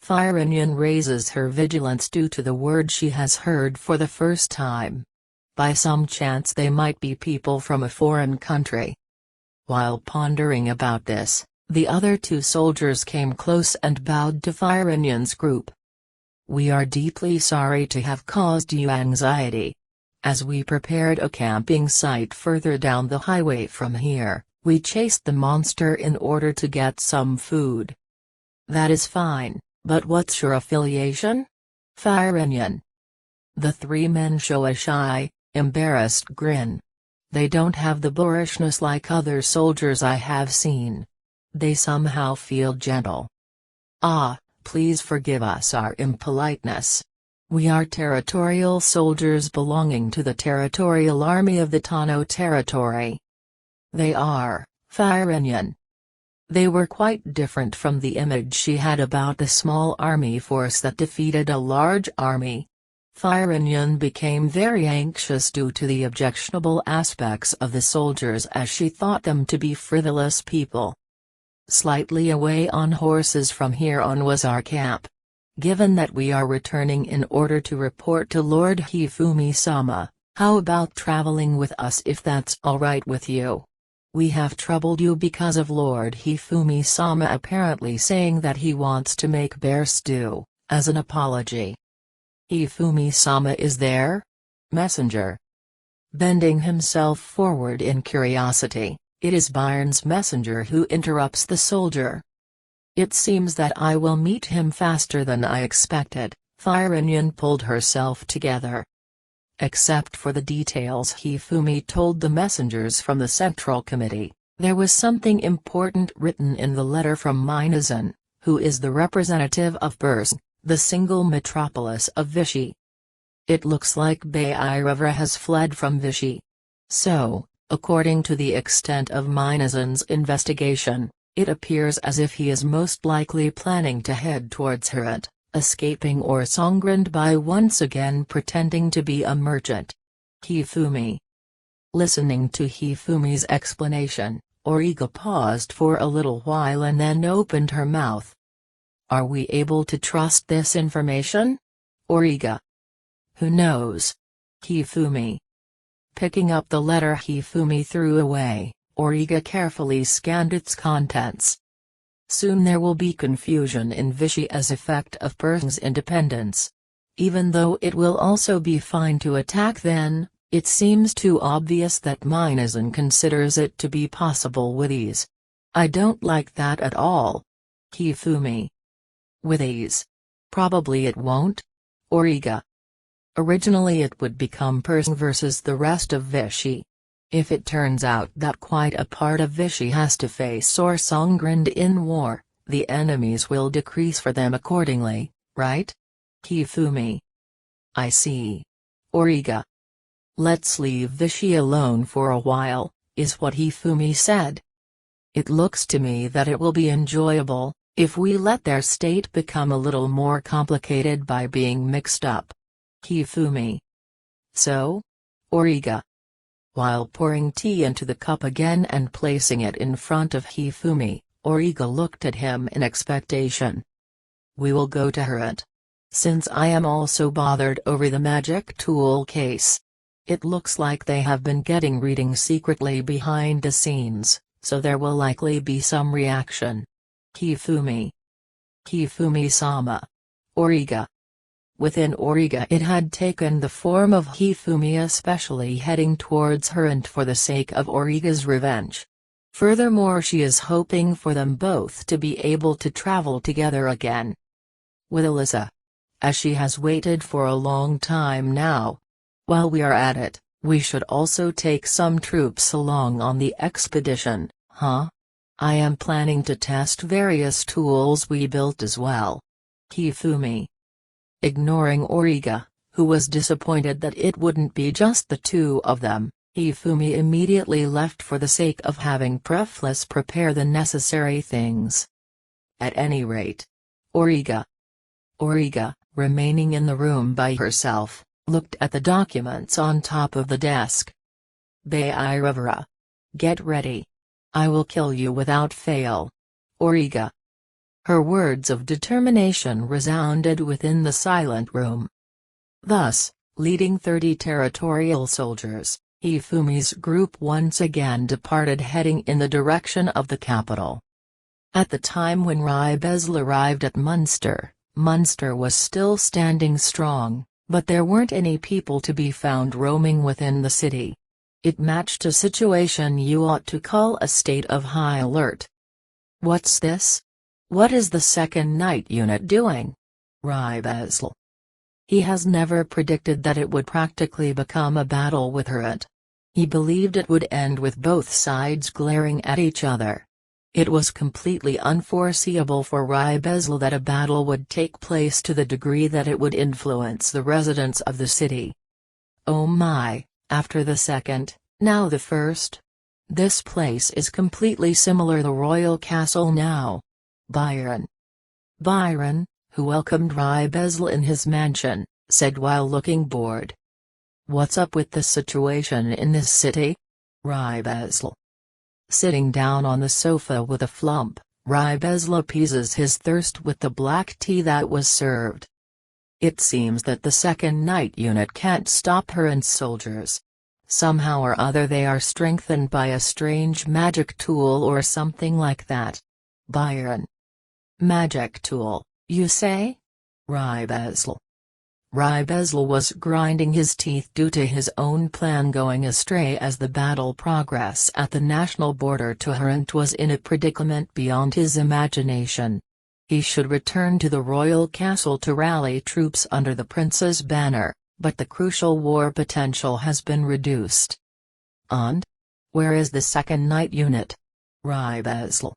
Speaker 1: Firenyan raises her vigilance due to the word she has heard for the first time. By some chance they might be people from a foreign country. While pondering about this, the other two soldiers came close and bowed to Firenyan's group. We are deeply sorry to have caused you anxiety. As we prepared a camping site further down the highway from here, we chased the monster in order to get some food. That is fine, but what's your affiliation? Firenyan. The three men show a shy, embarrassed grin. They don't have the boorishness like other soldiers I have seen. They somehow feel gentle. Ah, please forgive us our impoliteness. We are territorial soldiers belonging to the territorial army of the Touno territory. They are, Firenyan. They were quite different from the image she had about the small army force that defeated a large army. Firenyan became very anxious due to the objectionable aspects of the soldiers as she thought them to be frivolous people. Slightly away on horses from here on was our camp. Given that we are returning in order to report to Lord Hifumi-sama, how about traveling with us if that's alright with you? We have troubled you because of Lord Hifumi-sama apparently saying that he wants to make bear stew, as an apology. Hifumi-sama is there? Messenger. Bending himself forward in curiosity, it is Byron's messenger who interrupts the soldier. It seems that I will meet him faster than I expected. Firenyan pulled herself together. Except for the details Hifumi told the messengers from the Central Committee, there was something important written in the letter from Minazan, who is the representative of Bursk, the single metropolis of Vichy. It looks like Bayirevra has fled from Vichy. So, according to the extent of Minazan's investigation, it appears as if he is most likely planning to head towards Herat, escaping or Songrind by once again pretending to be a merchant. Hifumi. Listening to Hifumi's explanation, Origa paused for a little while and then opened her mouth. Are we able to trust this information? Origa. Who knows? Hifumi. Picking up the letter Hifumi threw away, Origa carefully scanned its contents. Soon there will be confusion in Vichy as effect of Bursk's independence. Even though it will also be fine to attack then, it seems too obvious that Minazan considers it to be possible with ease. I don't like that at all. Hifumi. With ease. Probably it won't? Origa. Originally it would become Bursk versus the rest of Vichy. If it turns out that quite a part of Vichy has to face Songrind in war, the enemies will decrease for them accordingly, right? Hifumi. I see. Origa. Let's leave Vichy alone for a while, is what Hifumi said. It looks to me that it will be enjoyable, if we let their state become a little more complicated by being mixed up. Hifumi. So? Origa. While pouring tea into the cup again and placing it in front of Hifumi, Origa looked at him in expectation. We will go to Herat. Since I am also bothered over the magic tool case. It looks like they have been getting readings secretly behind the scenes, so there will likely be some reaction. Hifumi. Hifumi-sama. Origa. Within Origa it had taken the form of Hifumi especially heading towards Herat for the sake of Origa's revenge. Furthermore, she is hoping for them both to be able to travel together again. With Alyssa. As she has waited for a long time now. While we are at it, we should also take some troops along on the expedition, huh? I am planning to test various tools we built as well. Hifumi. Ignoring Origa, who was disappointed that it wouldn't be just the two of them. Hifumi immediately left for the sake of having Prefless prepare the necessary things. At any rate, Origa, remaining in the room by herself, looked at the documents on top of the desk. Bairivara. Get ready. I will kill you without fail. Origa. Her words of determination resounded within the silent room. Thus, leading 30 territorial soldiers, Hifumi's group once again departed, heading in the direction of the capital. At the time when Rybezl arrived at Munster, Munster was still standing strong, but there weren't any people to be found roaming within the city. It matched a situation you ought to call a state of high alert. What's this? What is the second night unit doing? Rybezl. He has never predicted that it would practically become a battle with Harut. He believed it would end with both sides glaring at each other. It was completely unforeseeable for Rybezl that a battle would take place to the degree that it would influence the residents of the city. Oh my, after the second, now the first? This place is completely similar to the royal castle now. Byron, who welcomed Rybezl in his mansion, said while looking bored. What's up with the situation in this city? Rybezl. Sitting down on the sofa with a flump, Rybezl appeases his thirst with the black tea that was served. It seems that the second night unit can't stop Harut's soldiers. Somehow or other they are strengthened by a strange magic tool or something like that. Byron. Magic tool, you say? Rybezl. Rybezl was grinding his teeth due to his own plan going astray as the battle progress at the national border to Harut was in a predicament beyond his imagination. He should return to the royal castle to rally troops under the prince's banner, but the crucial war potential has been reduced. And? Where is the second night unit? Rybezl.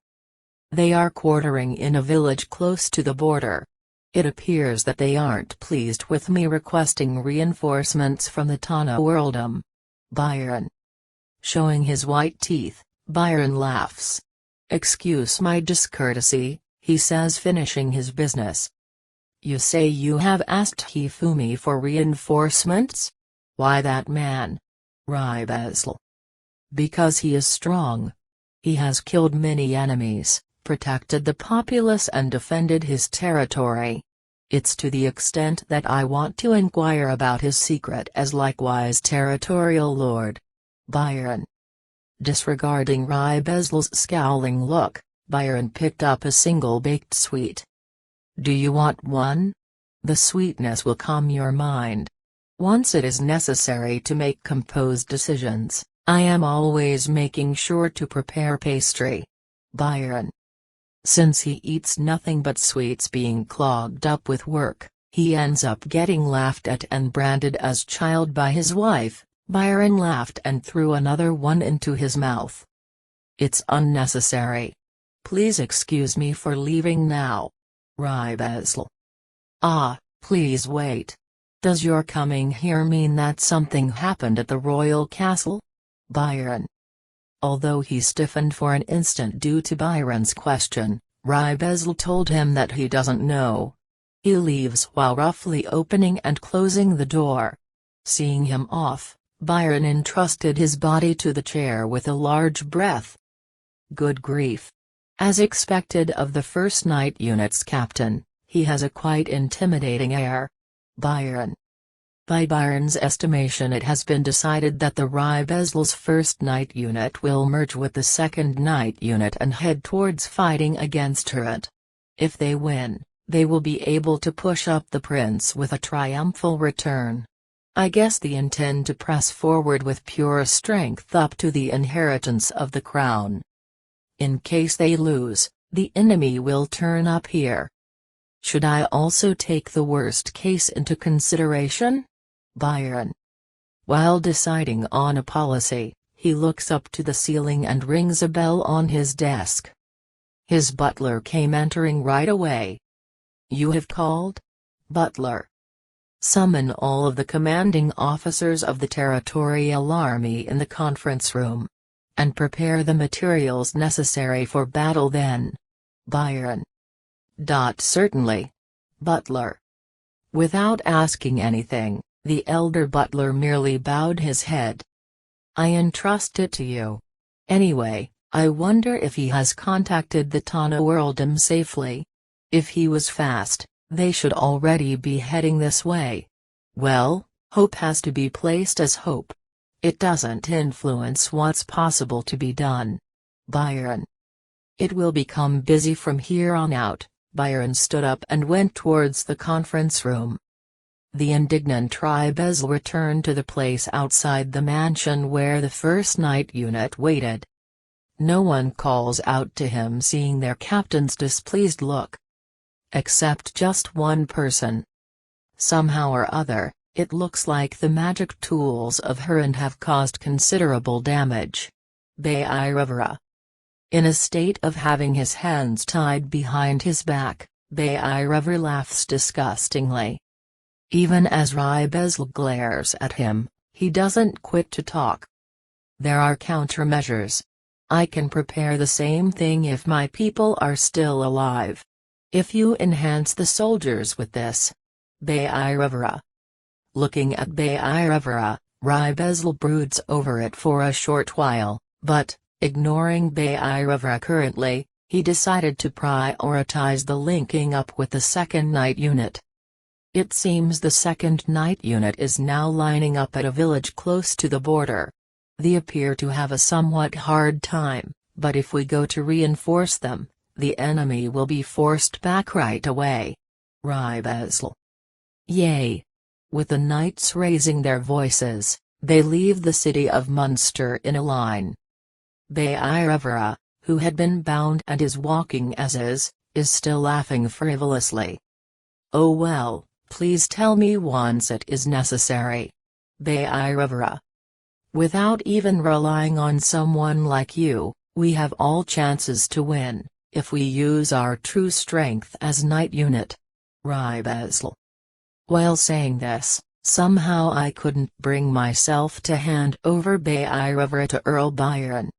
Speaker 1: They are quartering in a village close to the border. It appears that they aren't pleased with me requesting reinforcements from the Touno worldom. Byron. Showing his white teeth, Byron laughs. Excuse my discourtesy, he says, finishing his business. You say you have asked Hifumi for reinforcements? Why that man? Rybezl. Because he is strong. He has killed many enemies, protected the populace and defended his territory. It's to the extent that I want to inquire about his secret as likewise territorial lord. Byron. Disregarding Rybezl's scowling look, Byron picked up a single baked sweet. Do you want one? The sweetness will calm your mind. Once it is necessary to make composed decisions, I am always making sure to prepare pastry. Byron. Since he eats nothing but sweets, being clogged up with work, he ends up getting laughed at and branded as child by his wife. Byron laughed and threw another one into his mouth. It's unnecessary. Please excuse me for leaving now. Rybezl. Ah, please wait. Does your coming here mean that something happened at the royal castle? Byron. Although he stiffened for an instant due to Byron's question, Rybezl told him that he doesn't know. He leaves while roughly opening and closing the door. Seeing him off, Byron entrusted his body to the chair with a large breath. Good grief. As expected of the first night unit's captain, he has a quite intimidating air. Byron. By Byron's estimation, it has been decided that the Rybezl's first night unit will merge with the second night unit and head towards fighting against Harut. If they win, they will be able to push up the prince with a triumphal return. I guess they intend to press forward with pure strength up to the inheritance of the crown. In case they lose, the enemy will turn up here. Should I also take the worst case into consideration? Byron. While deciding on a policy, he looks up to the ceiling and rings a bell on his desk. His butler came entering right away. You have called? Butler. Summon all of the commanding officers of the Territorial Army in the conference room. And prepare the materials necessary for battle then. Byron. Certainly. Butler. Without asking anything, the elder Butler merely bowed his head. I entrust it to you. Anyway, I wonder if he has contacted the Touno worldom safely. If he was fast, they should already be heading this way. Well, hope has to be placed as hope. It doesn't influence what's possible to be done. Byron. It will become busy from here on out. Byron stood up and went towards the conference room. The indignant Tribezl returned to the place outside the mansion where the first night unit waited. No one calls out to him seeing their captain's displeased look. Except just one person. Somehow or other, it looks like the magic tools of Hurand have caused considerable damage. Bayirevara. In a state of having his hands tied behind his back, Bayirevara laughs disgustingly. Even as Tribezl glares at him, he doesn't quit to talk. There are countermeasures. I can prepare the same thing if my people are still alive. If you enhance the soldiers with this. Bayirevara. Looking at Bayirevara, Tribezl broods over it for a short while, but, ignoring Bayirevara currently, he decided to prioritize the linking up with the second night unit. It seems the second night unit is now lining up at a village close to the border. They appear to have a somewhat hard time, but if we go to reinforce them, the enemy will be forced back right away. Tribezl. Yay! With the knights raising their voices, they leave the city of Munster in a line. Bayirevara, who had been bound and is walking as is still laughing frivolously. Oh well, please tell me once it is necessary. Bayirevara. Without even relying on someone like you, we have all chances to win, if we use our true strength as night unit. Tribezl. While saying this, somehow I couldn't bring myself to hand over Bayirevara to Earl Byron.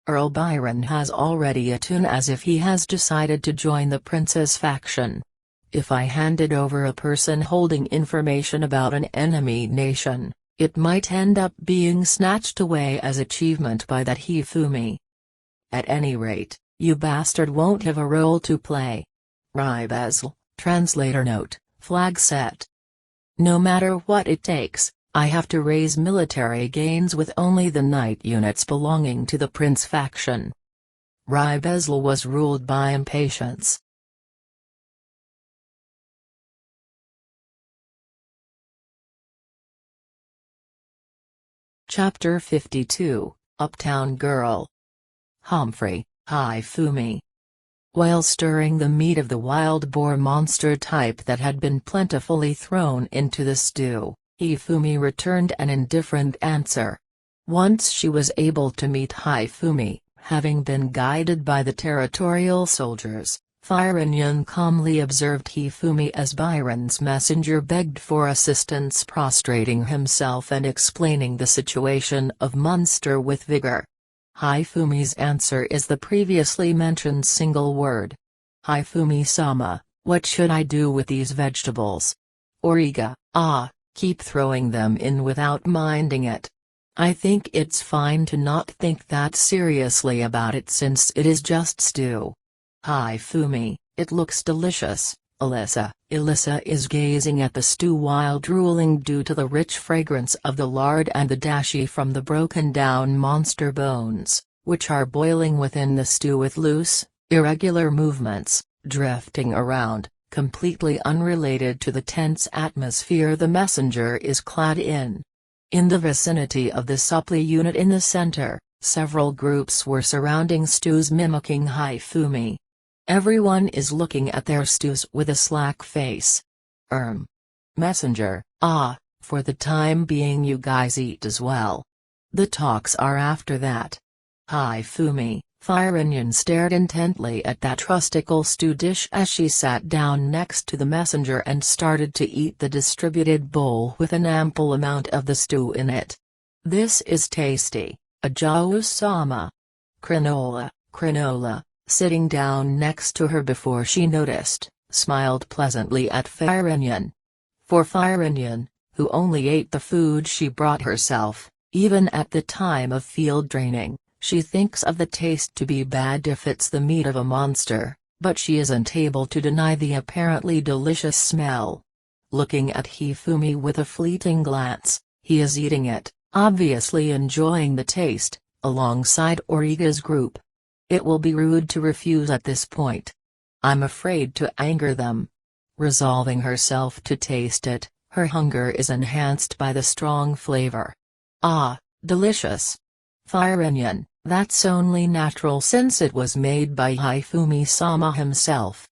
Speaker 1: Earl Byron has already a tune as if he has decided to join the Prince's faction. If I handed over a person holding information about an enemy nation, it might end up being snatched away as achievement by that Hifumi. At any rate, you bastard won't have a role to play. Tribezl, translator note, flag set. No matter what it takes, I have to raise military gains with only the night units belonging to the Prince faction. Tribezl was ruled by impatience. Chapter 52, Uptown Girl. Humphrey, Hifumi. While stirring the meat of the wild boar monster type that had been plentifully thrown into the stew, Hifumi returned an indifferent answer. Once she was able to meet Hifumi, having been guided by the territorial soldiers, Firenyan calmly observed Hifumi as Byron's messenger begged for assistance, prostrating himself and explaining the situation of Munster with vigor. Hifumi's answer is the previously mentioned single word. Hifumi-sama, what should I do with these vegetables? Origa, keep throwing them in without minding it. I think it's fine to not think that seriously about it since it is just stew. Hifumi, it looks delicious. Elissa is gazing at the stew while drooling due to the rich fragrance of the lard and the dashi from the broken-down monster bones, which are boiling within the stew with loose, irregular movements, drifting around, completely unrelated to the tense atmosphere the messenger is clad in. In the vicinity of the supply unit in the center, several groups were surrounding stews mimicking Hifumi. Everyone is looking at their stews with a slack face. Messenger, for the time being you guys eat as well. The talks are after that. Hifumi, Fire Onion stared intently at that rustical stew dish as she sat down next to the messenger and started to eat the distributed bowl with an ample amount of the stew in it. "This is tasty, Ajawu-sama." Crinola, sitting down next to her before she noticed, smiled pleasantly at Fire Onion. For Fire Onion, who only ate the food she brought herself, even at the time of field training, she thinks of the taste to be bad if it's the meat of a monster, but she isn't able to deny the apparently delicious smell. Looking at Hifumi with a fleeting glance, he is eating it, obviously enjoying the taste, alongside Origa's group. It will be rude to refuse at this point. I'm afraid to anger them. Resolving herself to taste it, her hunger is enhanced by the strong flavor. Ah, delicious. Fire Onion, that's only natural since it was made by Hifumi-sama himself.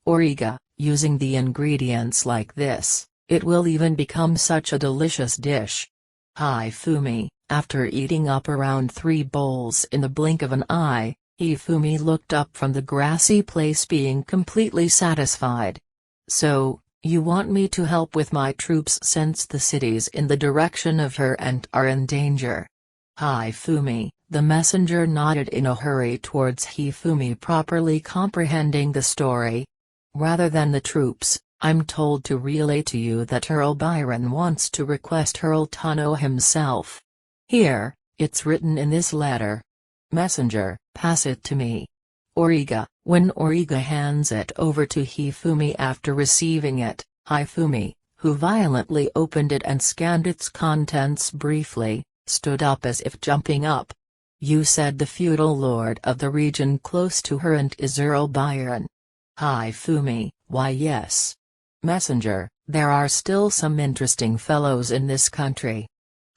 Speaker 1: Origa, using the ingredients like this, it will even become such a delicious dish. Hifumi, after eating up around 3 bowls in the blink of an eye, Hifumi looked up from the grassy place being completely satisfied. "So, you want me to help with my troops since the cities in the direction of her and are in danger?" Hifumi, the messenger nodded in a hurry towards Hifumi, properly comprehending the story. "Rather than the troops, I'm told to relay to you that Earl Byron wants to request Earl Touno himself. Here, it's written in this letter. Messenger, pass it to me." Origa, when Origa hands it over to Hifumi after receiving it, Hifumi, who violently opened it and scanned its contents briefly, stood up as if jumping up. "You said the feudal lord of the region close to her and is Earl Byron." Hifumi, "Why yes. Messenger, there are still some interesting fellows in this country."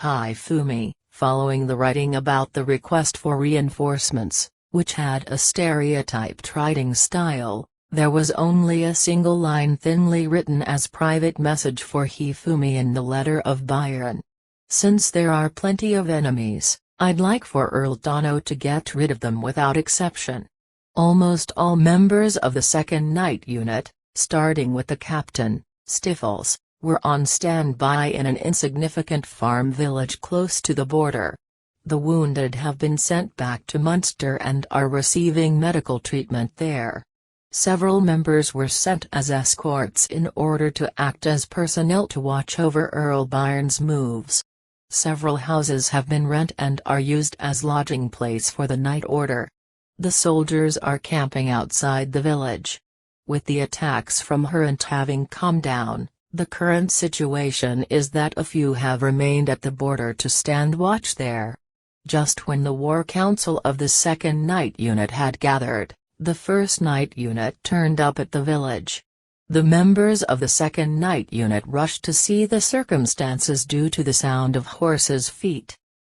Speaker 1: Hifumi, following the writing about the request for reinforcements, which had a stereotyped writing style, there was only a single line thinly written as private message for Hifumi in the letter of Byron. "Since there are plenty of enemies, I'd like for Earl Touno to get rid of them without exception." Almost all members of the 2nd Night Unit, starting with the captain, Stiffles, were on standby in an insignificant farm village close to the border. The wounded have been sent back to Munster and are receiving medical treatment there. Several members were sent as escorts in order to act as personnel to watch over Earl Byron's moves. Several houses have been rent and are used as lodging place for the night order. The soldiers are camping outside the village. With the attacks from Herent having calmed down, the current situation is that a few have remained at the border to stand watch there. Just when the War Council of the 2nd Night Unit had gathered, the 1st Night Unit turned up at the village. The members of the 2nd Night Unit rushed to see the circumstances due to the sound of horses' feet.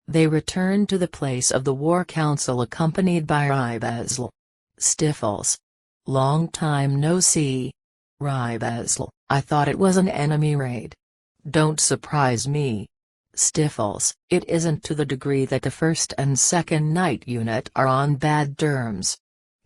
Speaker 1: They returned to the place of the War Council accompanied by Rybezl. Stiffles. "Long time no see. Rybezl, I thought it was an enemy raid." "Don't surprise me. Stiffles, it isn't to the degree that the 1st and 2nd Night Unit are on bad terms.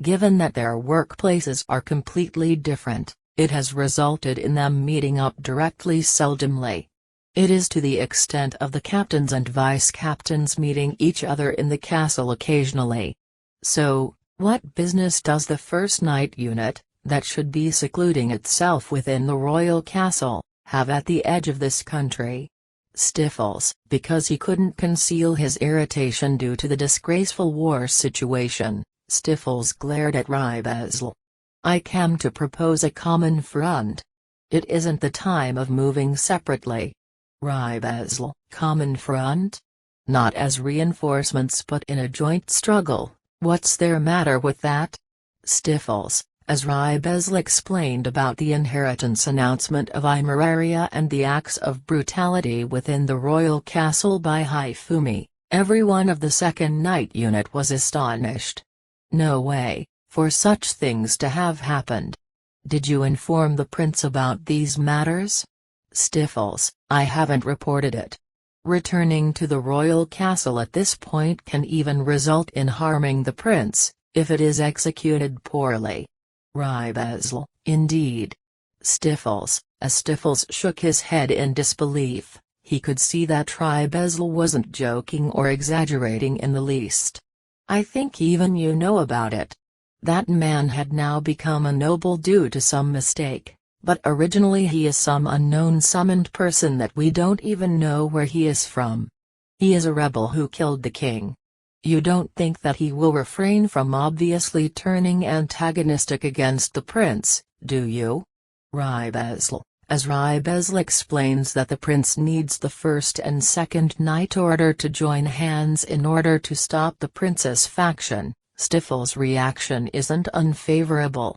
Speaker 1: Given that their workplaces are completely different, it has resulted in them meeting up directly seldomly. It is to the extent of the captains and vice-captains meeting each other in the castle occasionally. So, what business does the 1st Night Unit, that should be secluding itself within the royal castle, have at the edge of this country?" Stiffles, because he couldn't conceal his irritation due to the disgraceful war situation, Stiffles glared at Rybezl. "I came to propose a common front. It isn't the time of moving separately." Rybezl, "Common front? Not as reinforcements but in a joint struggle, what's their matter with that?" Stiffles, as Rybezl explained about the inheritance announcement of Imeraria and the acts of brutality within the royal castle by Hifumi, everyone of the 2nd Night Unit was astonished. No way, for such things to have happened. "Did you inform the prince about these matters?" Stiffles, "I haven't reported it. Returning to the royal castle at this point can even result in harming the prince, if it is executed poorly. Rybezl, indeed. Stifles, as Stifles shook his head in disbelief, he could see that Rybezl wasn't joking or exaggerating in the least. I think even you know about it. That man had now become a noble due to some mistake, but originally he is some unknown summoned person that we don't even know where he is from. He is a rebel who killed the king. You don't think that he will refrain from obviously turning antagonistic against the prince, do you? Rybezl, as Rybezl explains that the prince needs the first and second Night Order to join hands in order to stop the prince's faction. Stifles' reaction isn't unfavorable.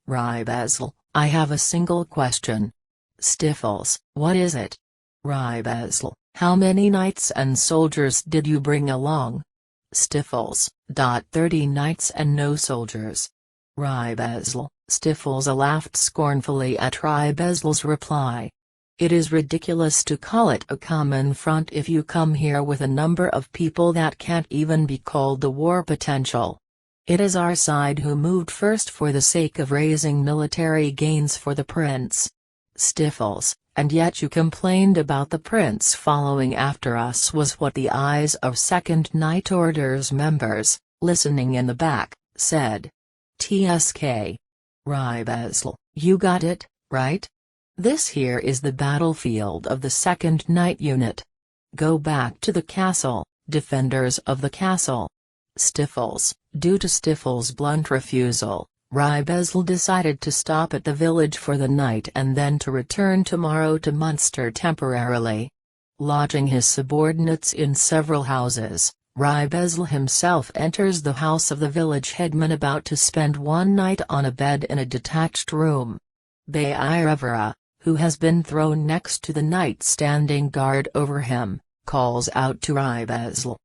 Speaker 1: Rybezl, I have a single question. Stifles, what is it? Rybezl, how many knights and soldiers did you bring along? Stifles, 30 knights and no soldiers. Rybezl, Stifles laughed scornfully at Rybezl's reply. It is ridiculous to call it a common front if you come here with a number of people that can't even be called the war potential. It is our side who moved first for the sake of raising military gains for the prince. Stifles, and yet you complained about the prince following after us was what the eyes of Second Night Order's members, listening in the back, said. TSK. Rybezl, you got it, right? This here is the battlefield of the Second Night Unit. Go back to the castle, defenders of the castle. Stifles, due to Stifles' blunt refusal, Rybezl decided to stop at the village for the night and then to return tomorrow to Munster temporarily. Lodging his subordinates in several houses, Rybezl himself enters the house of the village headman about to spend one night on a bed in a detached room. Bayirevara, who has been thrown next to the knight standing guard over him, calls out to Rybezl.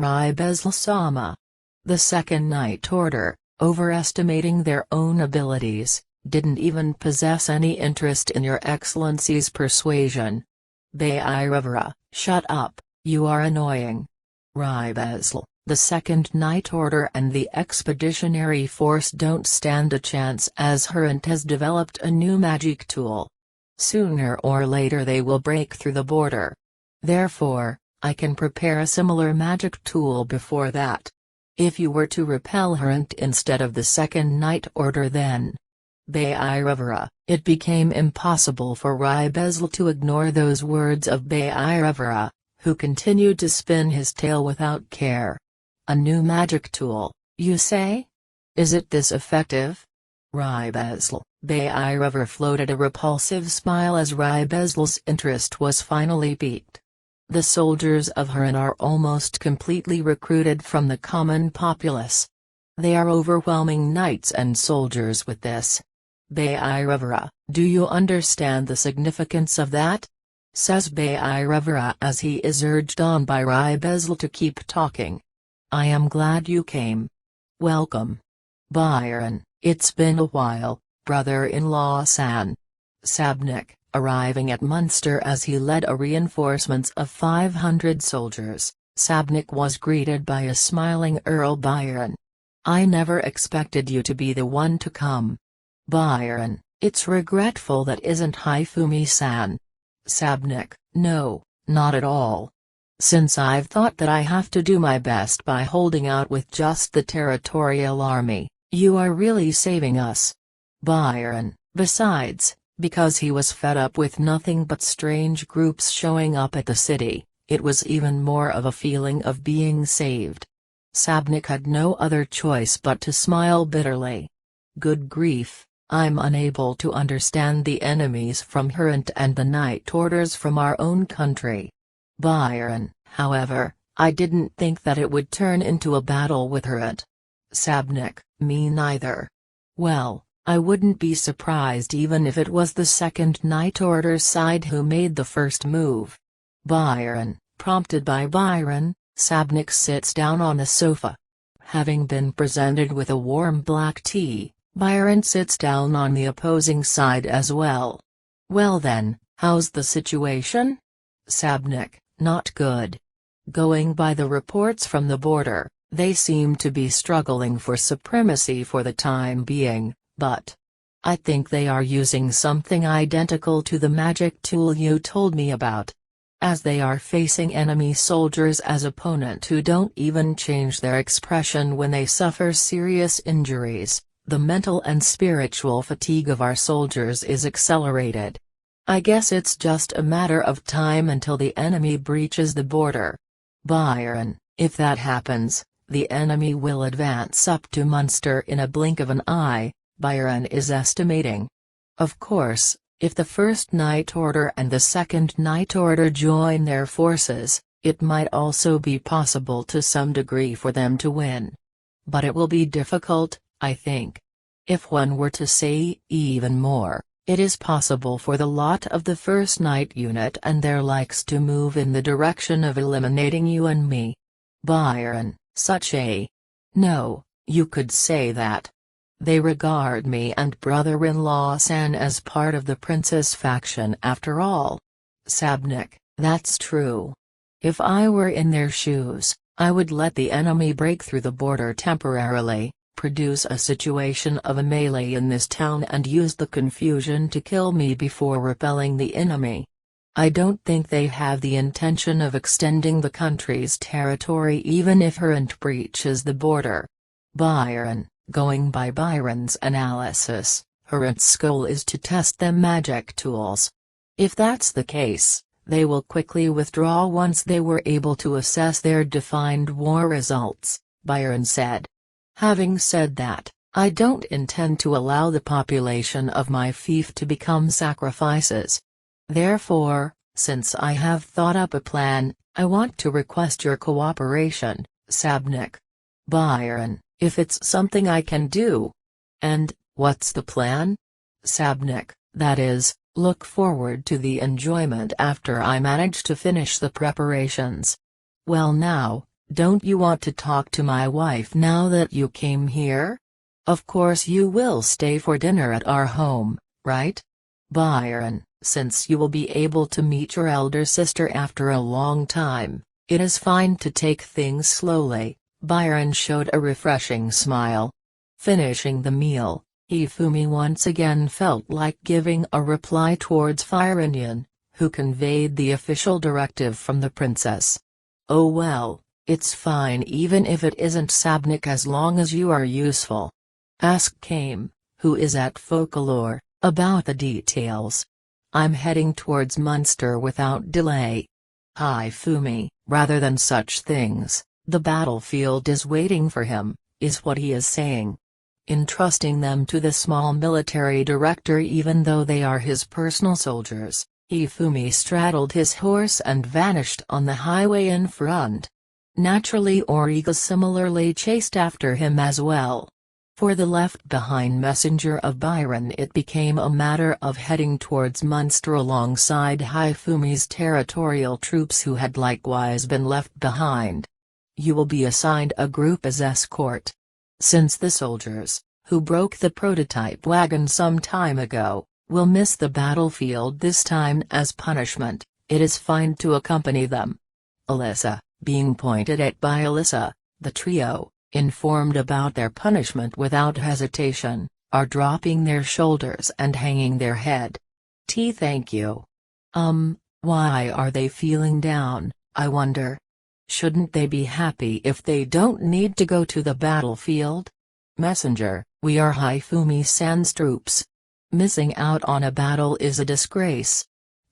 Speaker 1: Rybezl-sama. The Second Night Order, overestimating their own abilities, didn't even possess any interest in your excellency's persuasion. Bayirevara, shut up, you are annoying. Rybezl, the Second Night Order and the Expeditionary Force don't stand a chance as Hrant has developed a new magic tool. Sooner or later they will break through the border. Therefore, I can prepare a similar magic tool before that. If you were to repel Hrant instead of the Second Night Order then. Bayirevara, it became impossible for Rybezl to ignore those words of Bayirevara, who continued to spin his tale without care. A new magic tool, you say? Is it this effective? Rybezl, Bayirevara floated a repulsive smile as Rybezl's interest was finally piqued. The soldiers of Hrant are almost completely recruited from the common populace. They are overwhelming knights and soldiers with this. Bayirevara, do you understand the significance of that? Says Bayirevara as he is urged on by Rybezl to keep talking. I am glad you came. Welcome. Byron, it's been a while, brother-in-law San. Sabnik, arriving at Munster as he led a reinforcement of 500 soldiers, Sabnik was greeted by a smiling Earl Byron. I never expected you to be the one to come. Byron, it's regretful that isn't Hifumi-san. Sabnik, no, not at all. Since I've thought that I have to do my best by holding out with just the territorial army, you are really saving us. Byron, besides, because he was fed up with nothing but strange groups showing up at the city, it was even more of a feeling of being saved. Sabnik had no other choice but to smile bitterly. Good grief, I'm unable to understand the enemies from Hrant and the Night Orders from our own country. Byron, however, I didn't think that it would turn into a battle with Hrant. Sabnik, me neither. Well, I wouldn't be surprised even if it was the Second Night Order side who made the first move. Byron, prompted by Byron, Sabnik sits down on a sofa. Having been presented with a warm black tea, Byron sits down on the opposing side as well. Well then, how's the situation? Sabnik, not good. Going by the reports from the border, They seem to be struggling for supremacy for the time being, but I think they are using something identical to the magic tool you told me about. As they are facing enemy soldiers as opponent who don't even change their expression when they suffer serious injuries, the mental and spiritual fatigue of our soldiers is accelerated. I guess it's just a matter of time until the enemy breaches the border. Byron, if that happens, the enemy will advance up to Munster in a blink of an eye, Byron is estimating. Of course, if the First Night Order and the Second Night Order join their forces, it might also be possible to some degree for them to win. But it will be difficult, I think. If one were to say even more, it is possible for the lot of the First Night Unit and their likes to move in the direction of eliminating you and me. Byron, such a... No, you could say that. They regard me and brother-in-law San as part of the Princess faction after all. Sabnik, that's true. If I were in their shoes, I would let the enemy break through the border temporarily, produce a situation of a melee in this town and use the confusion to kill me before repelling the enemy. I don't think they have the intention of extending the country's territory even if Harant breaches the border. Byron, going by Byron's analysis, Harant's goal is to test them magic tools. If that's the case, they will quickly withdraw once they were able to assess their defined war results, Byron said. Having said that, I don't intend to allow the population of my fief to become sacrifices. Therefore, since I have thought up a plan, I want to request your cooperation, Sabnik. Byron, if it's something I can do. And, what's the plan? Sabnik, that is, look forward to the enjoyment after I manage to finish the preparations. Well now, don't you want to talk to my wife now that you came here? Of course you will stay for dinner at our home, right? Byron, since you will be able to meet your elder sister after a long time, it is fine to take things slowly. Byron showed a refreshing smile. Finishing the meal, Hifumi once again felt like giving a reply towards Firenian, who conveyed the official directive from the princess. Oh well, it's fine even if it isn't Sabnik as long as you are useful. Ask Kame, who is at Folklore, about the details. I'm heading towards Munster without delay. Hifumi, rather than such things, the battlefield is waiting for him, is what he is saying. Entrusting them to the small military director even though they are his personal soldiers, Hifumi straddled his horse and vanished on the highway in front. Naturally Origa similarly chased after him as well. For the left-behind messenger of Byron it became a matter of heading towards Munster alongside Hifumi's territorial troops who had likewise been left behind. You will be assigned a group as escort. Since the soldiers, who broke the prototype wagon some time ago, will miss the battlefield this time as punishment, it is fine to accompany them. Alyssa, being pointed at by Alyssa, the trio, informed about their punishment without hesitation, are dropping their shoulders and hanging their head. Thank you. Why are they feeling down, I wonder? Shouldn't they be happy if they don't need to go to the battlefield? Messenger, we are Hifumi-san's troops. Missing out on a battle is a disgrace.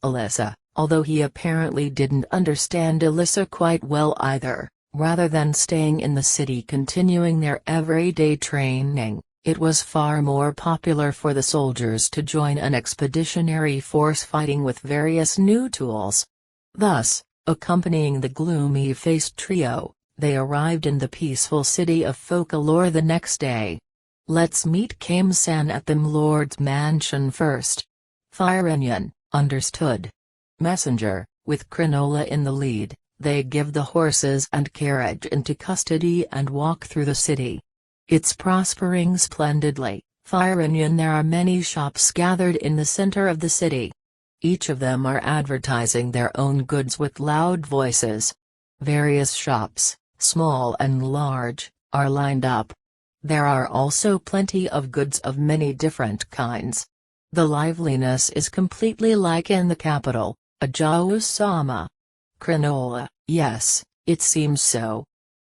Speaker 1: Alyssa, although he apparently didn't understand Alyssa quite well either, rather than staying in the city continuing their everyday training, it was far more popular for the soldiers to join an expeditionary force fighting with various new tools. Thus, accompanying the gloomy-faced trio, they arrived in the peaceful city of Folklore the next day. Let's meet Kame-san at the Lord's mansion first. Firenian, understood. Messenger, with Crinola in the lead, they give the horses and carriage into custody and walk through the city. It's prospering splendidly, Firenian. There are many shops gathered in the center of the city. Each of them are advertising their own goods with loud voices. Various shops, small and large, are lined up. There are also plenty of goods of many different kinds. The liveliness is completely like in the capital, Ajausama. Crinola, yes, it seems so.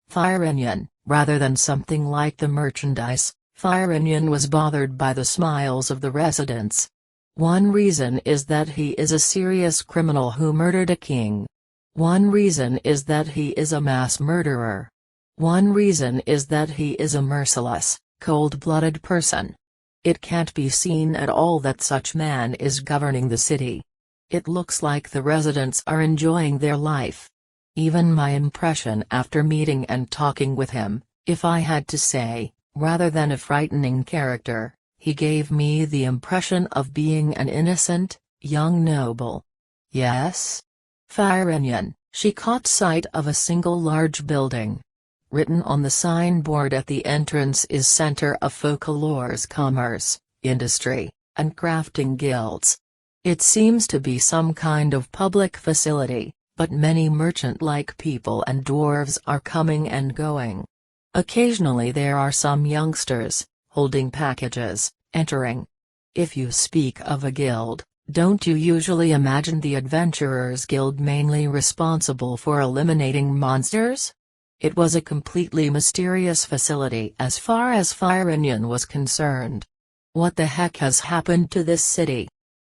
Speaker 1: Firenian, rather than something like the merchandise, Firenian was bothered by the smiles of the residents. One reason is that he is a serious criminal who murdered a king. One reason is that he is a mass murderer. One reason is that he is a merciless, cold-blooded person. It can't be seen at all that such man is governing the city. It looks like the residents are enjoying their life. Even my impression after meeting and talking with him, if I had to say, rather than a frightening character, he gave me the impression of being an innocent, young noble. Yes? Firenian, she caught sight of a single large building. Written on the signboard at the entrance is Center of Folklore's Commerce, Industry, and Crafting Guilds. It seems to be some kind of public facility, but many merchant-like people and dwarves are coming and going. Occasionally there are some youngsters, holding packages, entering. If you speak of a guild, don't you usually imagine the Adventurers Guild mainly responsible for eliminating monsters? It was a completely mysterious facility as far as Firenian was concerned. What the heck has happened to this city?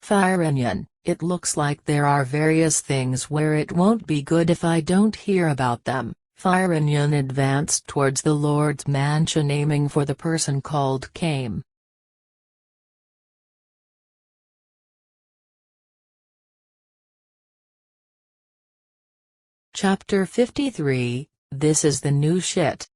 Speaker 1: Firenian, it looks like there are various things where it won't be good if I don't hear about them. Firenian advanced towards the Lord's mansion aiming for the person called Kame. Chapter 53, This is the New Shit.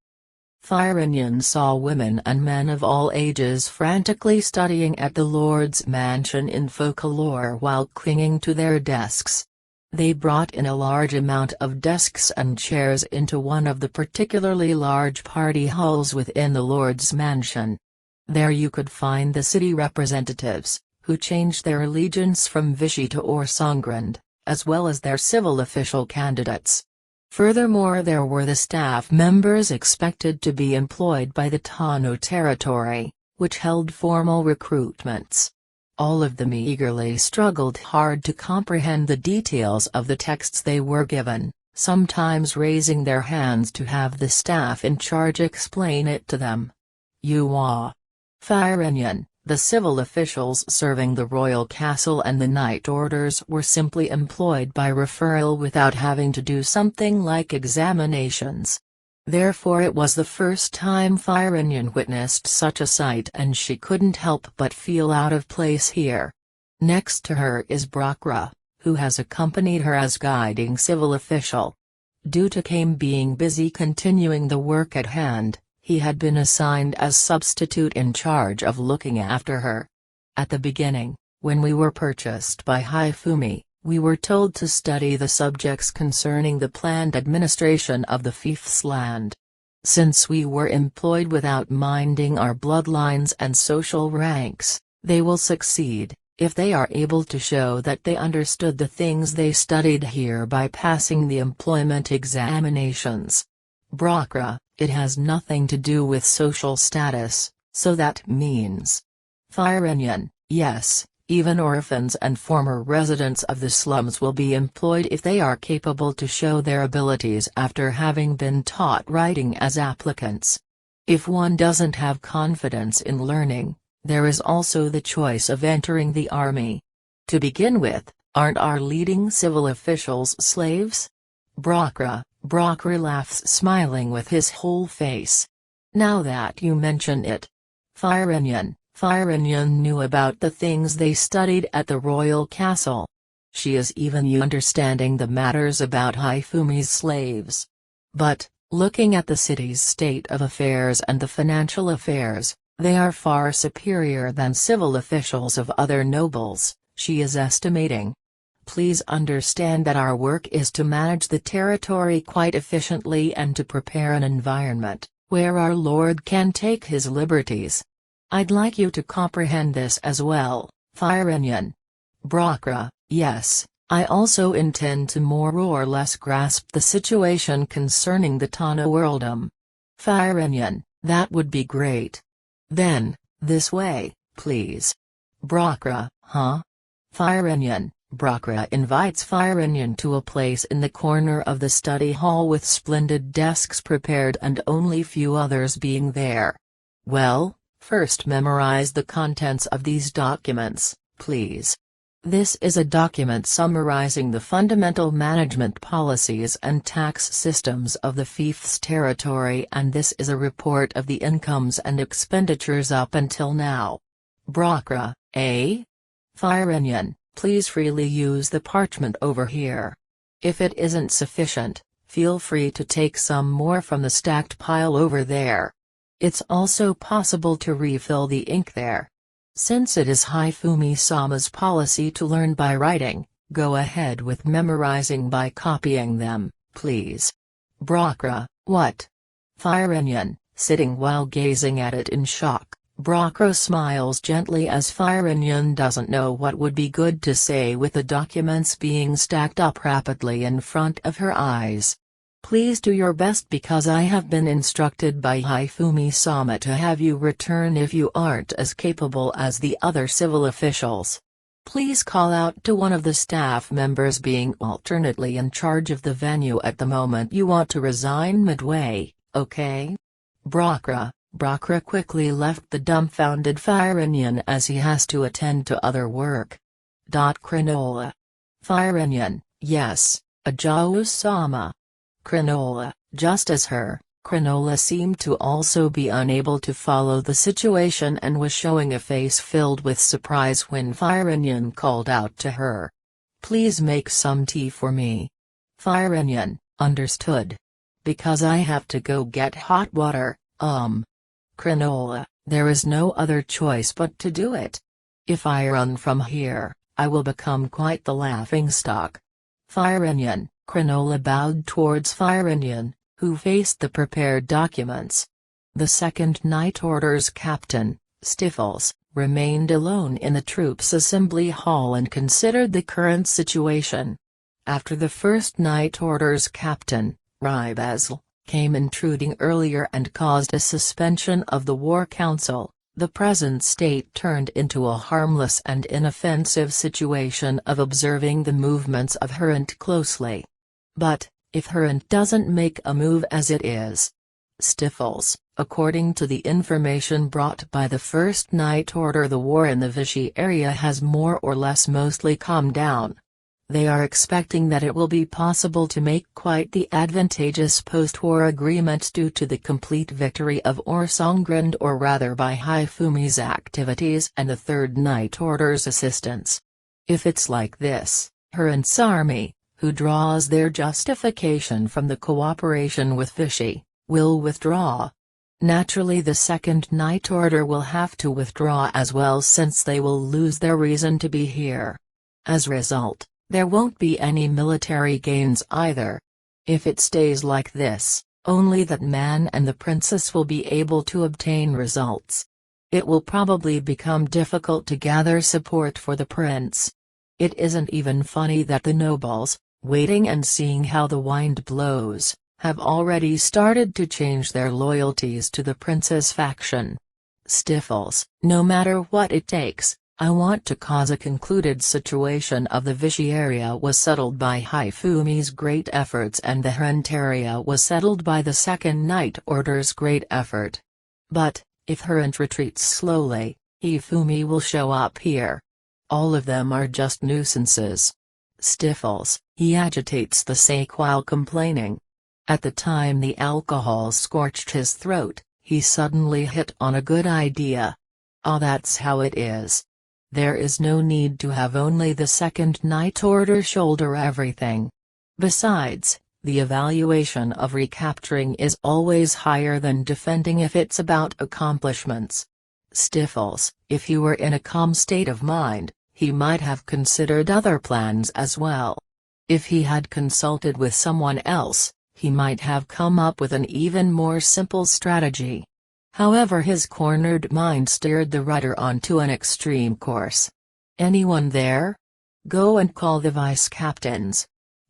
Speaker 1: Firenian saw women and men of all ages frantically studying at the Lord's mansion in Folklore while clinging to their desks. They brought in a large amount of desks and chairs into one of the particularly large party halls within the Lord's mansion. There you could find the city representatives, who changed their allegiance from Vichy to Orsangrand, as well as their civil official candidates. Furthermore, there were the staff members expected to be employed by the Touno territory, which held formal recruitments. All of them eagerly struggled hard to comprehend the details of the texts they were given, sometimes raising their hands to have the staff in charge explain it to them. Firenian, the civil officials serving the royal castle and the night orders were simply employed by referral without having to do something like examinations. Therefore it was the first time Firenian witnessed such a sight and she couldn't help but feel out of place here. Next to her is Brakra, who has accompanied her as guiding civil official. Due to Kame being busy continuing the work at hand, he had been assigned as substitute in charge of looking after her. At the beginning, when we were purchased by Hifumi, we were told to study the subjects concerning the planned administration of the fief's land. Since we were employed without minding our bloodlines and social ranks, they will succeed, if they are able to show that they understood the things they studied here by passing the employment examinations. Brakra, it has nothing to do with social status, so that means. Firenian, yes. Even orphans and former residents of the slums will be employed if they are capable to show their abilities after having been taught writing as applicants. If one doesn't have confidence in learning, there is also the choice of entering the army. To begin with, aren't our leading civil officials slaves? Brakra laughs, smiling with his whole face. Now that you mention it. Firenian knew about the things they studied at the royal castle. She is even understanding the matters about Hifumi's slaves. But, looking at the city's state of affairs and the financial affairs, they are far superior than civil officials of other nobles, she is estimating. Please understand that our work is to manage the territory quite efficiently and to prepare an environment where our lord can take his liberties. I'd like you to comprehend this as well, Firenian. Brakra, yes, I also intend to more or less grasp the situation concerning the Touno worldom. Fireinian, that would be great. Then, this way, please. Brakra, huh? Fireinian, Brakra invites Fireinian to a place in the corner of the study hall with splendid desks prepared and only few others being there. Well, first memorize the contents of these documents, please. This is a document summarizing the fundamental management policies and tax systems of the fief's territory, and this is a report of the incomes and expenditures up until now. Brakra, eh? Fireinian, please freely use the parchment over here. If it isn't sufficient, feel free to take some more from the stacked pile over there. It's also possible to refill the ink there. Since it is Hifumi-sama's policy to learn by writing, go ahead with memorizing by copying them, please. Brakra, what? Fireinian, sitting while gazing at it in shock, Brakra smiles gently as Fireinian doesn't know what would be good to say with the documents being stacked up rapidly in front of her eyes. Please do your best because I have been instructed by Hifumi-sama to have you return if you aren't as capable as the other civil officials. Please call out to one of the staff members being alternately in charge of the venue at the moment you want to resign midway, okay? Brakra quickly left the dumbfounded Fireinian as he has to attend to other work. Crinola. Fireinian, yes, Ajao-sama. Crinola, just as her, Crinola seemed to also be unable to follow the situation and was showing a face filled with surprise when Fireinian called out to her. Please make some tea for me. Fireinian, understood. Because I have to go get hot water, Crinola, there is no other choice but to do it. If I run from here, I will become quite the laughingstock. Fireinian, Crinola bowed towards Fireinian, who faced the prepared documents. The second night order's captain, Stifles, remained alone in the troops' assembly hall and considered the current situation. After the first night order's captain, Rybazl, came intruding earlier and caused a suspension of the war council, the present state turned into a harmless and inoffensive situation of observing the movements of Hurrent closely. But, if Hurrent doesn't make a move as it is, Stifles, according to the information brought by the first night order, the war in the Vichy area has more or less mostly calmed down. They are expecting that it will be possible to make quite the advantageous post-war agreement due to the complete victory of Orsongrand, or rather by Hifumi's activities and the Third Night Order's assistance. If it's like this, Hurrent's army, who draws their justification from the cooperation with Vichy, will withdraw. Naturally, the Second Night Order will have to withdraw as well, since they will lose their reason to be here. As a result, there won't be any military gains either. If it stays like this, only that man and the princess will be able to obtain results. It will probably become difficult to gather support for the prince. It isn't even funny that the nobles, waiting and seeing how the wind blows, have already started to change their loyalties to the prince's faction. Stifles, no matter what it takes, I want to cause a concluded situation of the Vichy area was settled by Hifumi's great efforts, and the Hurrent area was settled by the Second Night Order's great effort. But, if Hurrent retreats slowly, Hifumi will show up here. All of them are just nuisances. Stifles, he agitates the sake while complaining. At the time the alcohol scorched his throat, he suddenly hit on a good idea. Ah, that's how it is. There is no need to have only the Second Night Order shoulder everything. Besides, the evaluation of recapturing is always higher than defending if it's about accomplishments. Stifles, if he were in a calm state of mind, he might have considered other plans as well. If he had consulted with someone else, he might have come up with an even more simple strategy. However, his cornered mind steered the rudder onto an extreme course. Anyone there? Go and call the vice-captains.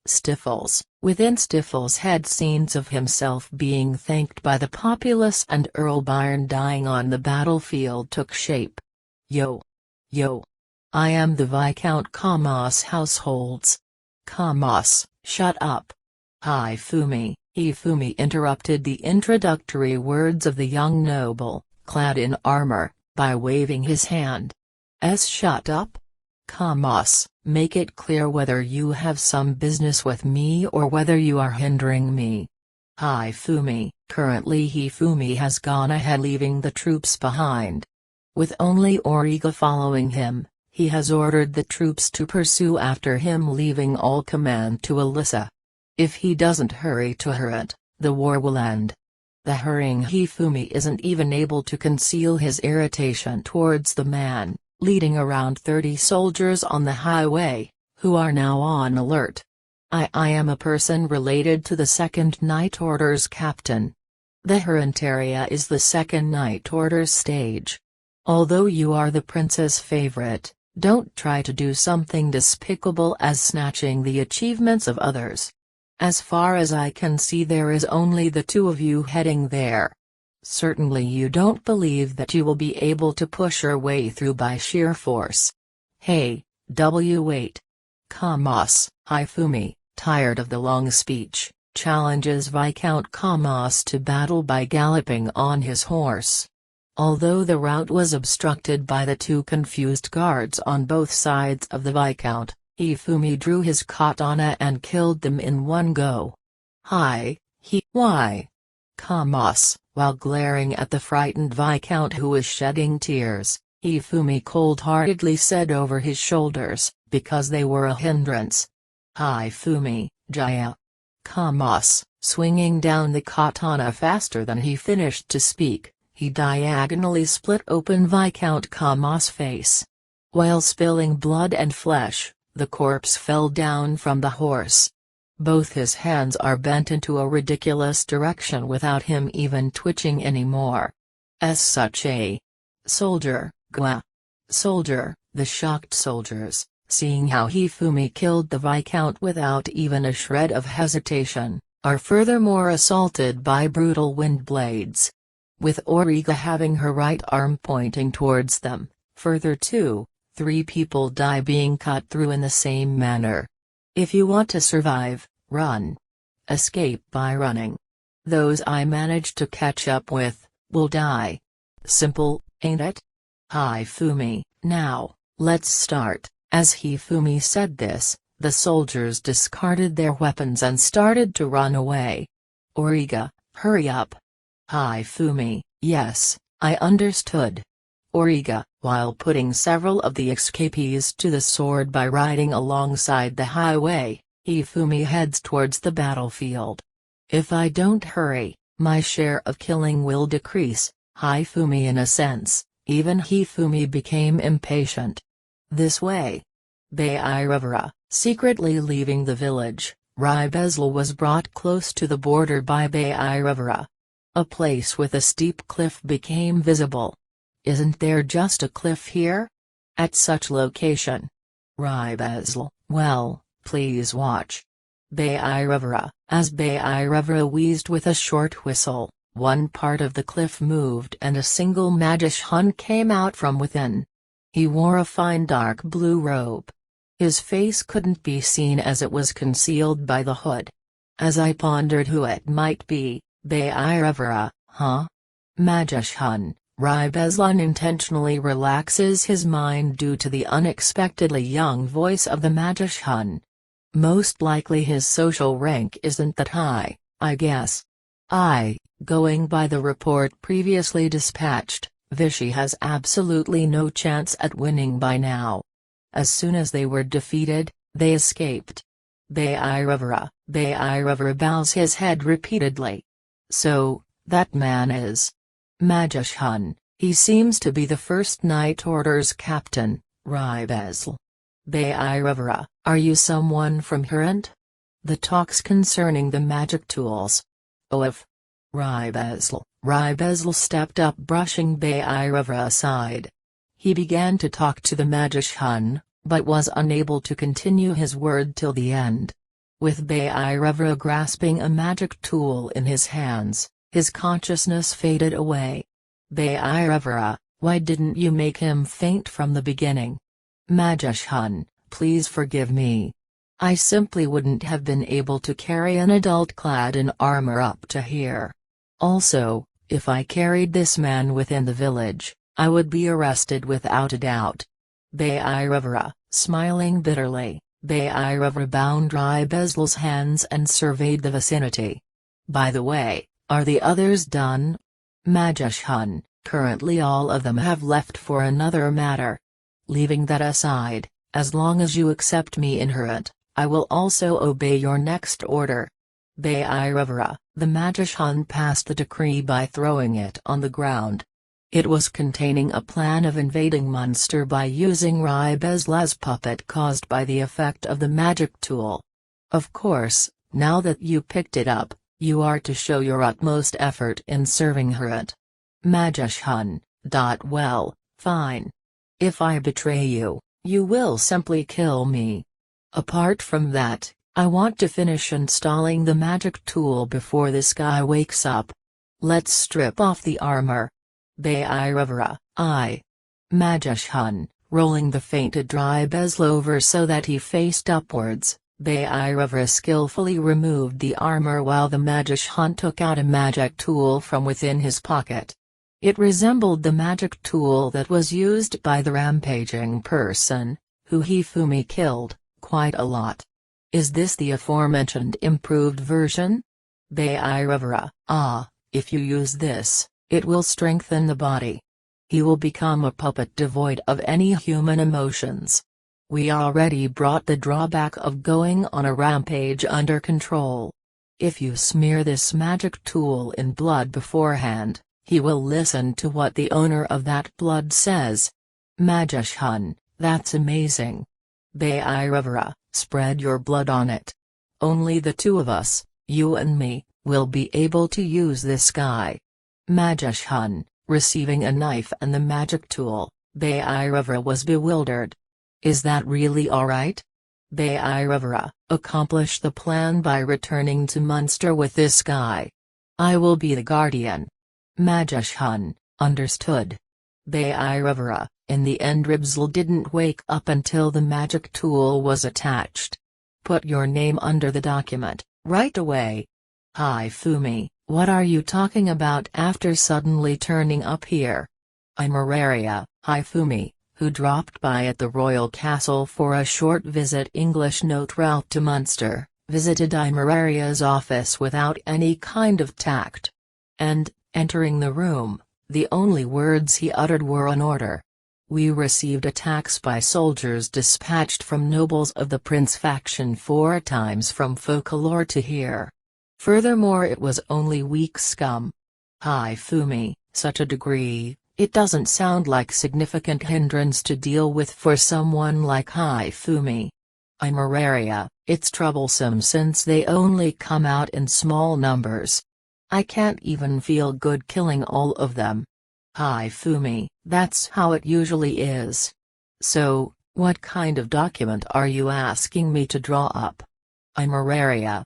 Speaker 1: Stifles. Within Stifles' head, scenes of himself being thanked by the populace and Earl Byrne dying on the battlefield took shape. Yo. Yo. I am the Viscount Kamos households. Kamos, shut up. Hifumi. Hifumi interrupted the introductory words of the young noble, clad in armor, by waving his hand. Shut up? Kamos, make it clear whether you have some business with me or whether you are hindering me. Hifumi. Currently Hifumi has gone ahead, leaving the troops behind. With only Origa following him, he has ordered the troops to pursue after him, leaving all command to Alyssa. If he doesn't hurry to her it, the war will end. The hurrying Hifumi isn't even able to conceal his irritation towards the man, leading around 30 soldiers on the highway, who are now on alert. I am a person related to the 2nd Night Order's captain. The Herentaria is the 2nd Night Order's stage. Although you are the prince's favorite, don't try to do something despicable as snatching the achievements of others. As far as I can see, there is only the two of you heading there. Certainly you don't believe that you will be able to push your way through by sheer force. Hey, wait. Kamos. Hifumi, tired of the long speech, challenges Viscount Kamos to battle by galloping on his horse. Although the route was obstructed by the two confused guards on both sides of the Viscount, Hifumi drew his katana and killed them in one go. Why? Kamos, while glaring at the frightened Viscount who was shedding tears, Hifumi cold-heartedly said over his shoulders, because they were a hindrance. Hifumi, Jaya. Kamos, swinging down the katana faster than he finished to speak, he diagonally split open Viscount Kamos' face. While spilling blood and flesh, the corpse fell down from the horse. Both his hands are bent into a ridiculous direction without him even twitching anymore. As such a soldier, soldier, the shocked soldiers, seeing how Hifumi killed the Viscount without even a shred of hesitation, are furthermore assaulted by brutal wind blades. With Origa having her right arm pointing towards them, further 3 people die being cut through in the same manner. If you want to survive, run. Escape by running. Those I managed to catch up with, will die. Simple, ain't it? Hifumi, now, let's start. As Hifumi said this, the soldiers discarded their weapons and started to run away. Origa, hurry up. Hifumi, yes, I understood. Origa, while putting several of the escapees to the sword by riding alongside the highway, Hifumi heads towards the battlefield. If I don't hurry, my share of killing will decrease. Hifumi, in a sense, even Hifumi became impatient. This way. Bayirivara, secretly leaving the village, Rybezl was brought close to the border by Bayirivara. A place with a steep cliff became visible. Isn't there just a cliff here? At such location. Rybezl, well, please watch. Bayirivara. As Bayirivara wheezed with a short whistle, one part of the cliff moved and a single magician came out from within. He wore a fine dark blue robe. His face couldn't be seen as it was concealed by the hood. As I pondered who it might be, Bayirivara, huh? Magician. Rybezl unintentionally relaxes his mind due to the unexpectedly young voice of the magician. Most likely his social rank isn't that high, I guess. Going by the report previously dispatched, Vichy has absolutely no chance at winning by now. As soon as they were defeated, they escaped. Bayirivara bows his head repeatedly. So, that man is magician. He seems to be the First Night Order's captain, Rybezl. Bayirivara, are you someone from Herent? The talks concerning the magic tools. If Rybezl stepped up, brushing Bayirivara aside. He began to talk to the magician, but was unable to continue his word till the end. With Bhairava grasping a magic tool in his hands, his consciousness faded away. Bhairava, why didn't you make him faint from the beginning? Magician, please forgive me. I simply wouldn't have been able to carry an adult clad in armor up to here. Also, if I carried this man within the village, I would be arrested without a doubt. Bhairava, smiling bitterly, Bhairava bound Ribesl's hands and surveyed the vicinity. By the way, are the others done? Magician, currently all of them have left for another matter. Leaving that aside, as long as you accept me in Herat, I will also obey your next order. Bhairava, the magician passed the decree by throwing it on the ground. It was containing a plan of invading Munster by using Ribesla's puppet caused by the effect of the magic tool. Of course, now that you picked it up, you are to show your utmost effort in serving Herat. Magician, well, fine. If I betray you, you will simply kill me. Apart from that, I want to finish installing the magic tool before this guy wakes up. Let's strip off the armor. Bhairava, Magician, rolling the fainted Ribesl over so that he faced upwards, Bhairava skillfully removed the armor while the magician took out a magic tool from within his pocket. It resembled the magic tool that was used by the rampaging person, who Hifumi killed, quite a lot. Is this the aforementioned improved version? Bhairava, if you use this, it will strengthen the body. He will become a puppet devoid of any human emotions. We already brought the drawback of going on a rampage under control. If you smear this magic tool in blood beforehand, he will listen to what the owner of that blood says. Magician, that's amazing. Bhairava, spread your blood on it. Only the two of us, you and me, will be able to use this guy. Magician, receiving a knife and the magic tool, Bhairava was bewildered. Is that really alright? Bhairava, accomplish the plan by returning to Munster with this guy. I will be the guardian. Magician, understood. Bhairava, in the end Ribesl didn't wake up until the magic tool was attached. Put your name under the document, right away. Hifumi, what are you talking about after suddenly turning up here? I'm Araria, Hifumi, who dropped by at the royal castle for a short visit. English note: route to Munster, visited Imeraria's office without any kind of tact. And, entering the room, the only words he uttered were an order. We received attacks by soldiers dispatched from nobles of the Prince faction 4 times from folklore to here. Furthermore, it was only weak scum. Hifumi, such a degree, it doesn't sound like significant hindrance to deal with for someone like Hifumi. Imeraria, it's troublesome since they only come out in small numbers. I can't even feel good killing all of them. Hifumi, that's how it usually is. So, what kind of document are you asking me to draw up? Imeraria,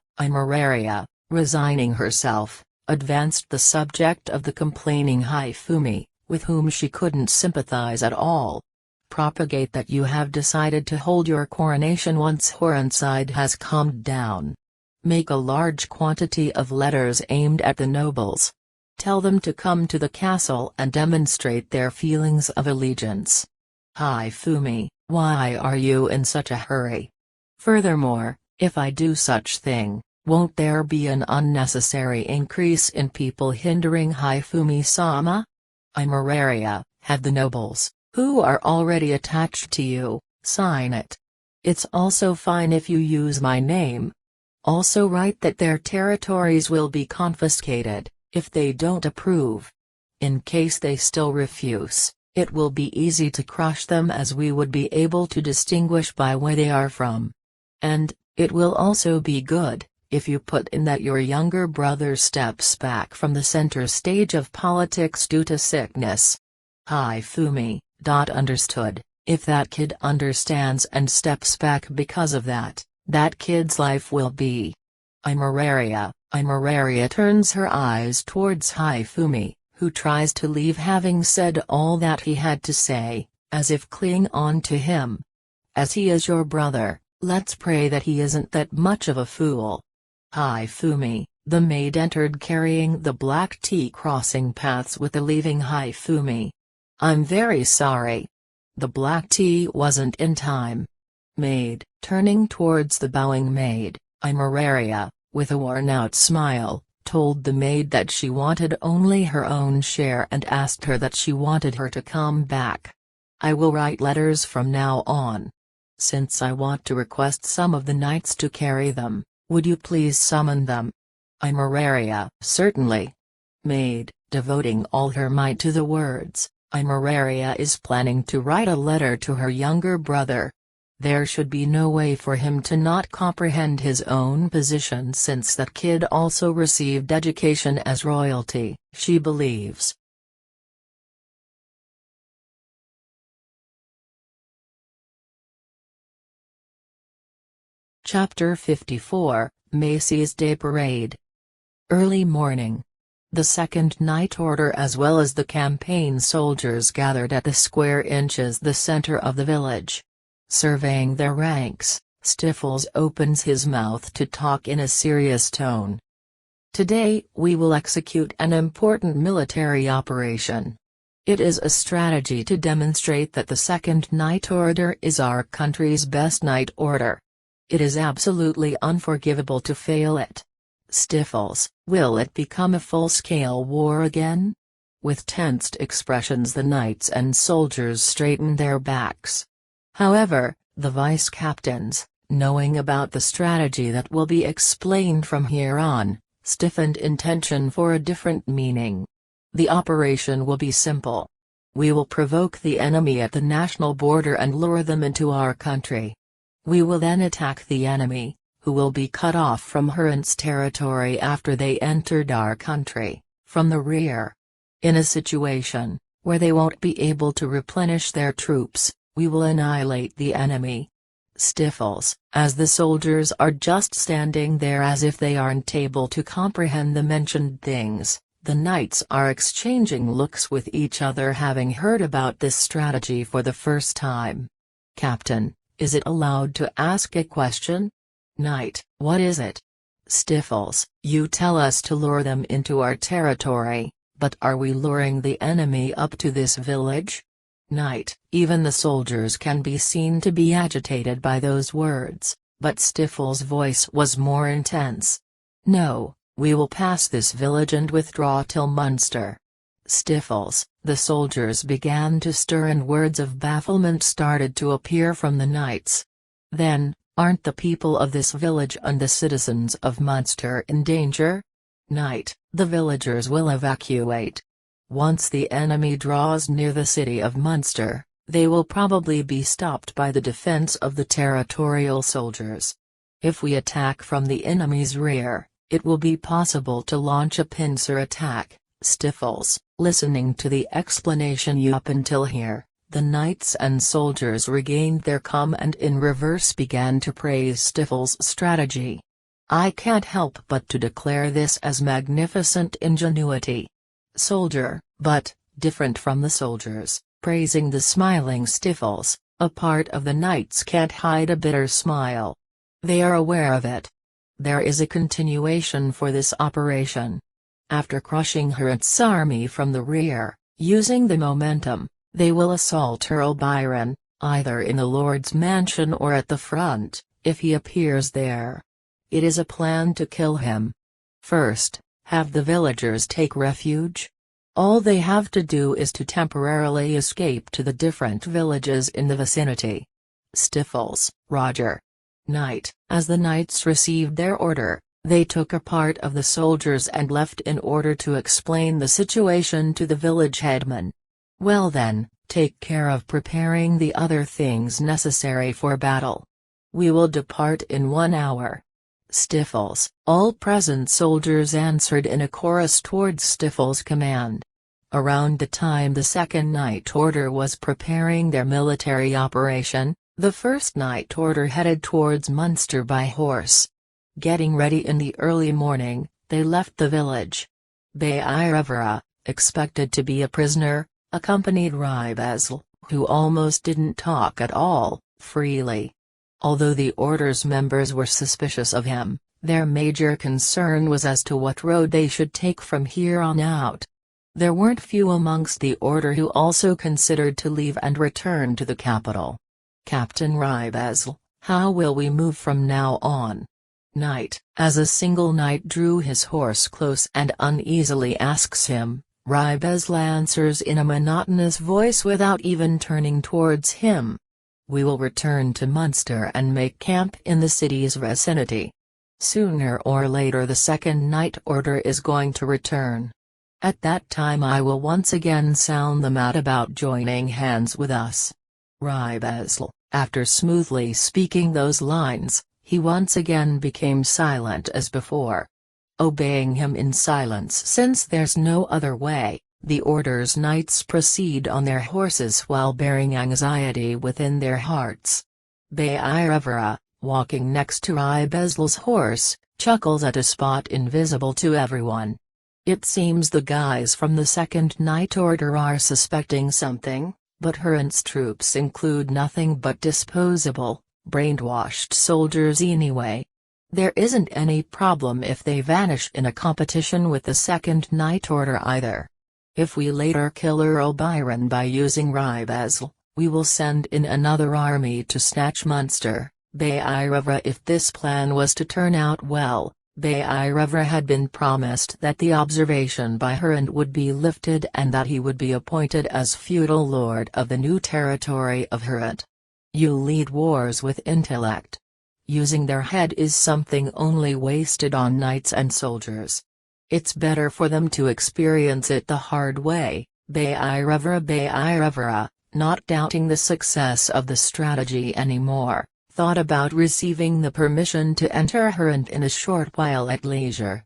Speaker 1: resigning herself, advanced the subject of the complaining Hifumi, with whom she couldn't sympathize at all. Propagate that you have decided to hold your coronation once Hornside has calmed down. Make a large quantity of letters aimed at the nobles. Tell them to come to the castle and demonstrate their feelings of allegiance. Hifumi, why are you in such a hurry? Furthermore, if I do such thing, won't there be an unnecessary increase in people hindering Hifumi-sama? Imeraria, have the nobles, who are already attached to you, sign it. It's also fine if you use my name. Also write that their territories will be confiscated, if they don't approve. In case they still refuse, it will be easy to crush them as we would be able to distinguish by where they are from. And, it will also be good, if you put in that your younger brother steps back from the center stage of politics due to sickness. Hifumi, understood. If that kid understands and steps back because of that, that kid's life will be. Imararia turns her eyes towards Hifumi, who tries to leave having said all that he had to say, as if clinging on to him. As he is your brother, let's pray that he isn't that much of a fool. Hifumi, the maid entered carrying the black tea, crossing paths with the leaving Hifumi. I'm very sorry. The black tea wasn't in time. Maid, turning towards the bowing maid, Imararia, with a worn-out smile, told the maid that she wanted only her own share and asked her that she wanted her to come back. I will write letters from now on. Since I want to request some of the knights to carry them, would you please summon them? Imararia, certainly. Maid, devoting all her might to the words, Imararia is planning to write a letter to her younger brother. There should be no way for him to not comprehend his own position, since that kid also received education as royalty, she believes. Chapter 54, Macy's Day Parade. Early morning. The Second Night Order as well as the campaign soldiers gathered at the square inches the center of the village. Surveying their ranks, Stiffles opens his mouth to talk in a serious tone. Today we will execute an important military operation. It is a strategy to demonstrate that the Second Night Order is our country's best night order. It is absolutely unforgivable to fail it. Stiffles, will it become a full-scale war again? With tensed expressions the knights and soldiers straightened their backs. However, the vice-captains, knowing about the strategy that will be explained from here on, stiffened intention for a different meaning. The operation will be simple. We will provoke the enemy at the national border and lure them into our country. We will then attack the enemy, who will be cut off from Huron's territory after they entered our country, from the rear. In a situation where they won't be able to replenish their troops, we will annihilate the enemy. Stiffles, as the soldiers are just standing there as if they aren't able to comprehend the mentioned things, the knights are exchanging looks with each other, having heard about this strategy for the first time. Captain, is it allowed to ask a question? Knight, what is it? Stiffles, you tell us to lure them into our territory, but are we luring the enemy up to this village? Knight, even the soldiers can be seen to be agitated by those words, but Stiffles' voice was more intense. No, we will pass this village and withdraw till Munster. Stiffles, the soldiers began to stir and words of bafflement started to appear from the knights. Then, aren't the people of this village and the citizens of Munster in danger? Knight, the villagers will evacuate. Once the enemy draws near the city of Munster, they will probably be stopped by the defense of the territorial soldiers. If we attack from the enemy's rear, it will be possible to launch a pincer attack. Stiffles, listening to the explanation up until here, the knights and soldiers regained their calm and in reverse began to praise Stiffles' strategy. I can't help but to declare this as magnificent ingenuity. Soldier, but, different from the soldiers, praising the smiling Stiffles, a part of the knights can't hide a bitter smile. They are aware of it. There is a continuation for this operation. After crushing Huron's army from the rear, using the momentum, they will assault Earl Byron, either in the Lord's mansion or at the front, if he appears there. It is a plan to kill him. First, have the villagers take refuge. All they have to do is to temporarily escape to the different villages in the vicinity. Stiffles, Roger. Knight, as the knights received their order, they took a part of the soldiers and left in order to explain the situation to the village headman. Well then, take care of preparing the other things necessary for battle. We will depart in 1 hour. Stiffles, all present soldiers answered in a chorus towards Stiffles' command. Around the time the Second Night Order was preparing their military operation, the First Night Order headed towards Munster by horse. Getting ready in the early morning, they left the village. Bayirevara, expected to be a prisoner, accompanied Rybezl, who almost didn't talk at all, freely. Although the Order's members were suspicious of him, their major concern was as to what road they should take from here on out. There weren't few amongst the Order who also considered to leave and return to the capital. Captain Rybezl, how will we move from now on? Knight, as a single knight drew his horse close and uneasily asks him, Rybezl answers in a monotonous voice without even turning towards him. We will return to Munster and make camp in the city's vicinity. Sooner or later the Second Night Order is going to return. At that time I will once again sound them out about joining hands with us. Rybezl, after smoothly speaking those lines, he once again became silent as before. Obeying him in silence since there's no other way, the Order's knights proceed on their horses while bearing anxiety within their hearts. Bayirevara, walking next to Rybezl's horse, chuckles at a spot invisible to everyone. It seems the guys from the Second Night Order are suspecting something, but Hrant's troops include nothing but disposable, brainwashed soldiers anyway. There isn't any problem if they vanish in a competition with the Second Night Order either. If we later kill Earl Byron by using Rybezl, we will send in another army to snatch Munster. Bayirevara. If this plan was to turn out well, Bayirevara had been promised that the observation by Hrant would be lifted and that he would be appointed as feudal lord of the new territory of Hrant. You lead wars with intellect. Using their head is something only wasted on knights and soldiers. It's better for them to experience it the hard way. Bayirevara, not doubting the success of the strategy anymore, thought about receiving the permission to enter Hrant in a short while at leisure.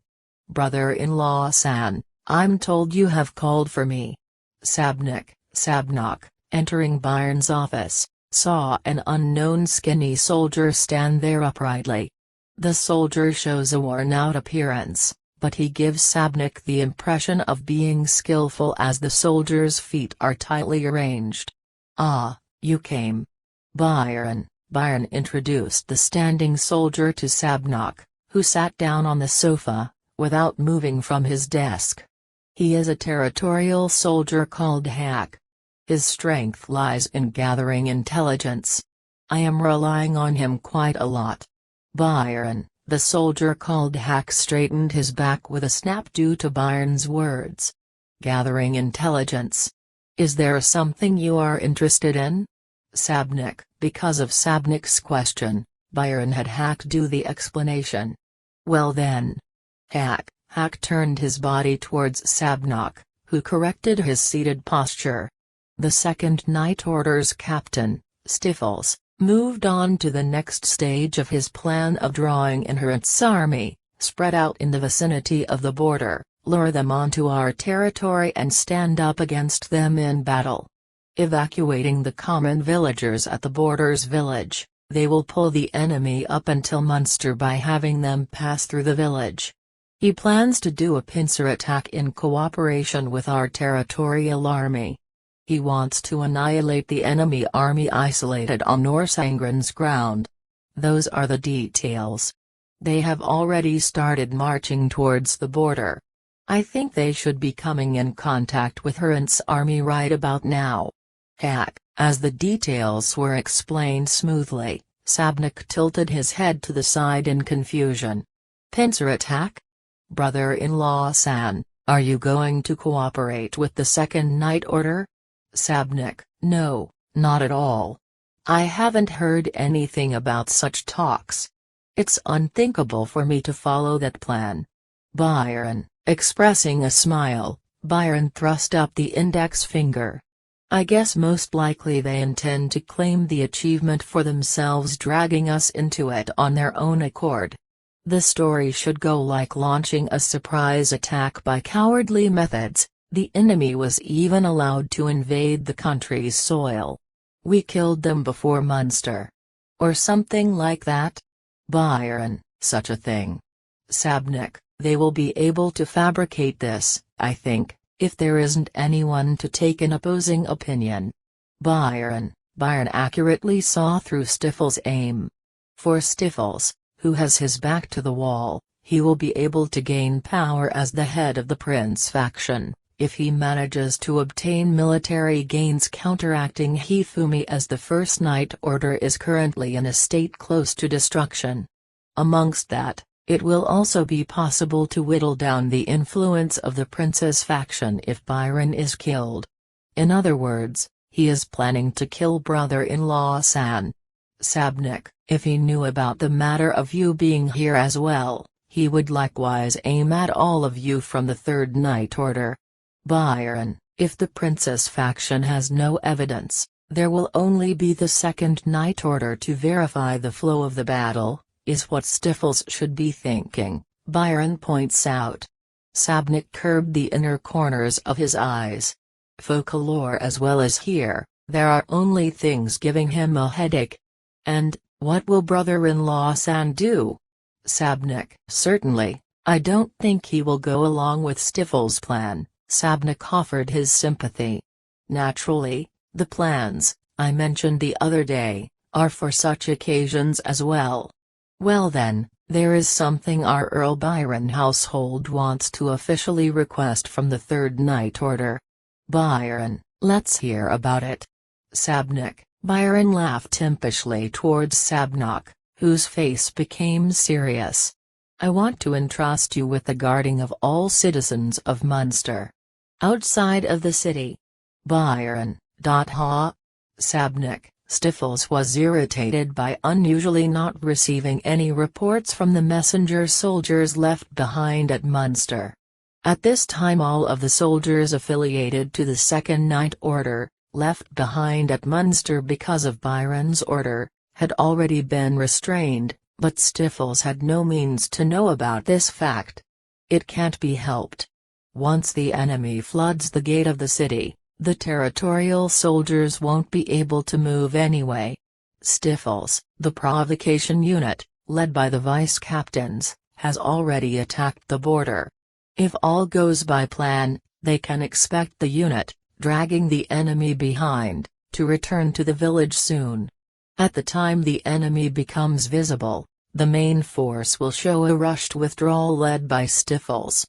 Speaker 1: Brother-in-law San, I'm told you have called for me. Sabnok, entering Byron's office, saw an unknown skinny soldier stand there uprightly. The soldier shows a worn-out appearance, but he gives Sabnok the impression of being skillful as the soldier's feet are tightly arranged. Ah, you came. Byron introduced the standing soldier to Sabnok, who sat down on the sofa, without moving from his desk. He is a territorial soldier called Hack. His strength lies in gathering intelligence. I am relying on him quite a lot. Byron, the soldier called Hack, straightened his back with a snap due to Byron's words. Gathering intelligence. Is there something you are interested in? Sabnok. Because of Sabnok's question, Byron had Hack do the explanation. Well then. Hack turned his body towards Sabnok, who corrected his seated posture. The Second Night Order's captain, Stifles, moved on to the next stage of his plan of drawing in Hrant's army, spread out in the vicinity of the border, lure them onto our territory and stand up against them in battle. Evacuating the common villagers at the border's village, they will pull the enemy up until Munster by having them pass through the village. He plans to do a pincer attack in cooperation with our territorial army. He wants to annihilate the enemy army isolated on Norsangren's ground. Those are the details. They have already started marching towards the border. I think they should be coming in contact with Hrant's army right about now. Hack, as the details were explained smoothly, Sabnok tilted his head to the side in confusion. Pincer attack? Brother-in-law San, are you going to cooperate with the Second Night Order? Sabnok, no, not at all. I haven't heard anything about such talks. It's unthinkable for me to follow that plan. Byron, expressing a smile, Byron thrust up the index finger. I guess most likely they intend to claim the achievement for themselves, dragging us into it on their own accord. The story should go like launching a surprise attack by cowardly methods. The enemy was even allowed to invade the country's soil. We killed them before Munster. Or something like that? Byron, such a thing. Sabnik, they will be able to fabricate this, I think, if there isn't anyone to take an opposing opinion. Byron accurately saw through Stiffel's aim. For Stiffles, who has his back to the wall, he will be able to gain power as the head of the Prince faction, if he manages to obtain military gains counteracting Hifumi, as the First Night Order is currently in a state close to destruction. Amongst that, it will also be possible to whittle down the influence of the Prince's faction if Byron is killed. In other words, he is planning to kill brother-in-law San. Sabnik, if he knew about the matter of you being here as well, he would likewise aim at all of you from the Third Night Order. Byron, if the Princess faction has no evidence, there will only be the Second Night Order to verify the flow of the battle, is what Stiffles should be thinking, Byron points out. Sabnik curbed the inner corners of his eyes. Folklore as well as here, there are only things giving him a headache. And, what will brother-in-law San do? Sabnik, certainly, I don't think he will go along with Stiffles' plan. Sabnik offered his sympathy. Naturally, the plans, I mentioned the other day, are for such occasions as well. Well then, there is something our Earl Byron household wants to officially request from the Third Night Order. Byron, let's hear about it. Sabnik. Byron laughed impishly towards Sabnik, whose face became serious. I want to entrust you with the guarding of all citizens of Munster. Outside of the city. Byron, ha? Sabnik, Stiffles was irritated by unusually not receiving any reports from the messenger soldiers left behind at Munster. At this time all of the soldiers affiliated to the Second Night Order, left behind at Munster because of Byron's order, had already been restrained, but Stiffles had no means to know about this fact. It can't be helped. Once the enemy floods the gate of the city, the territorial soldiers won't be able to move anyway. Stiffles, the provocation unit, led by the vice-captains, has already attacked the border. If all goes by plan, they can expect the unit, dragging the enemy behind, to return to the village soon. At the time the enemy becomes visible, the main force will show a rushed withdrawal led by Stiffles.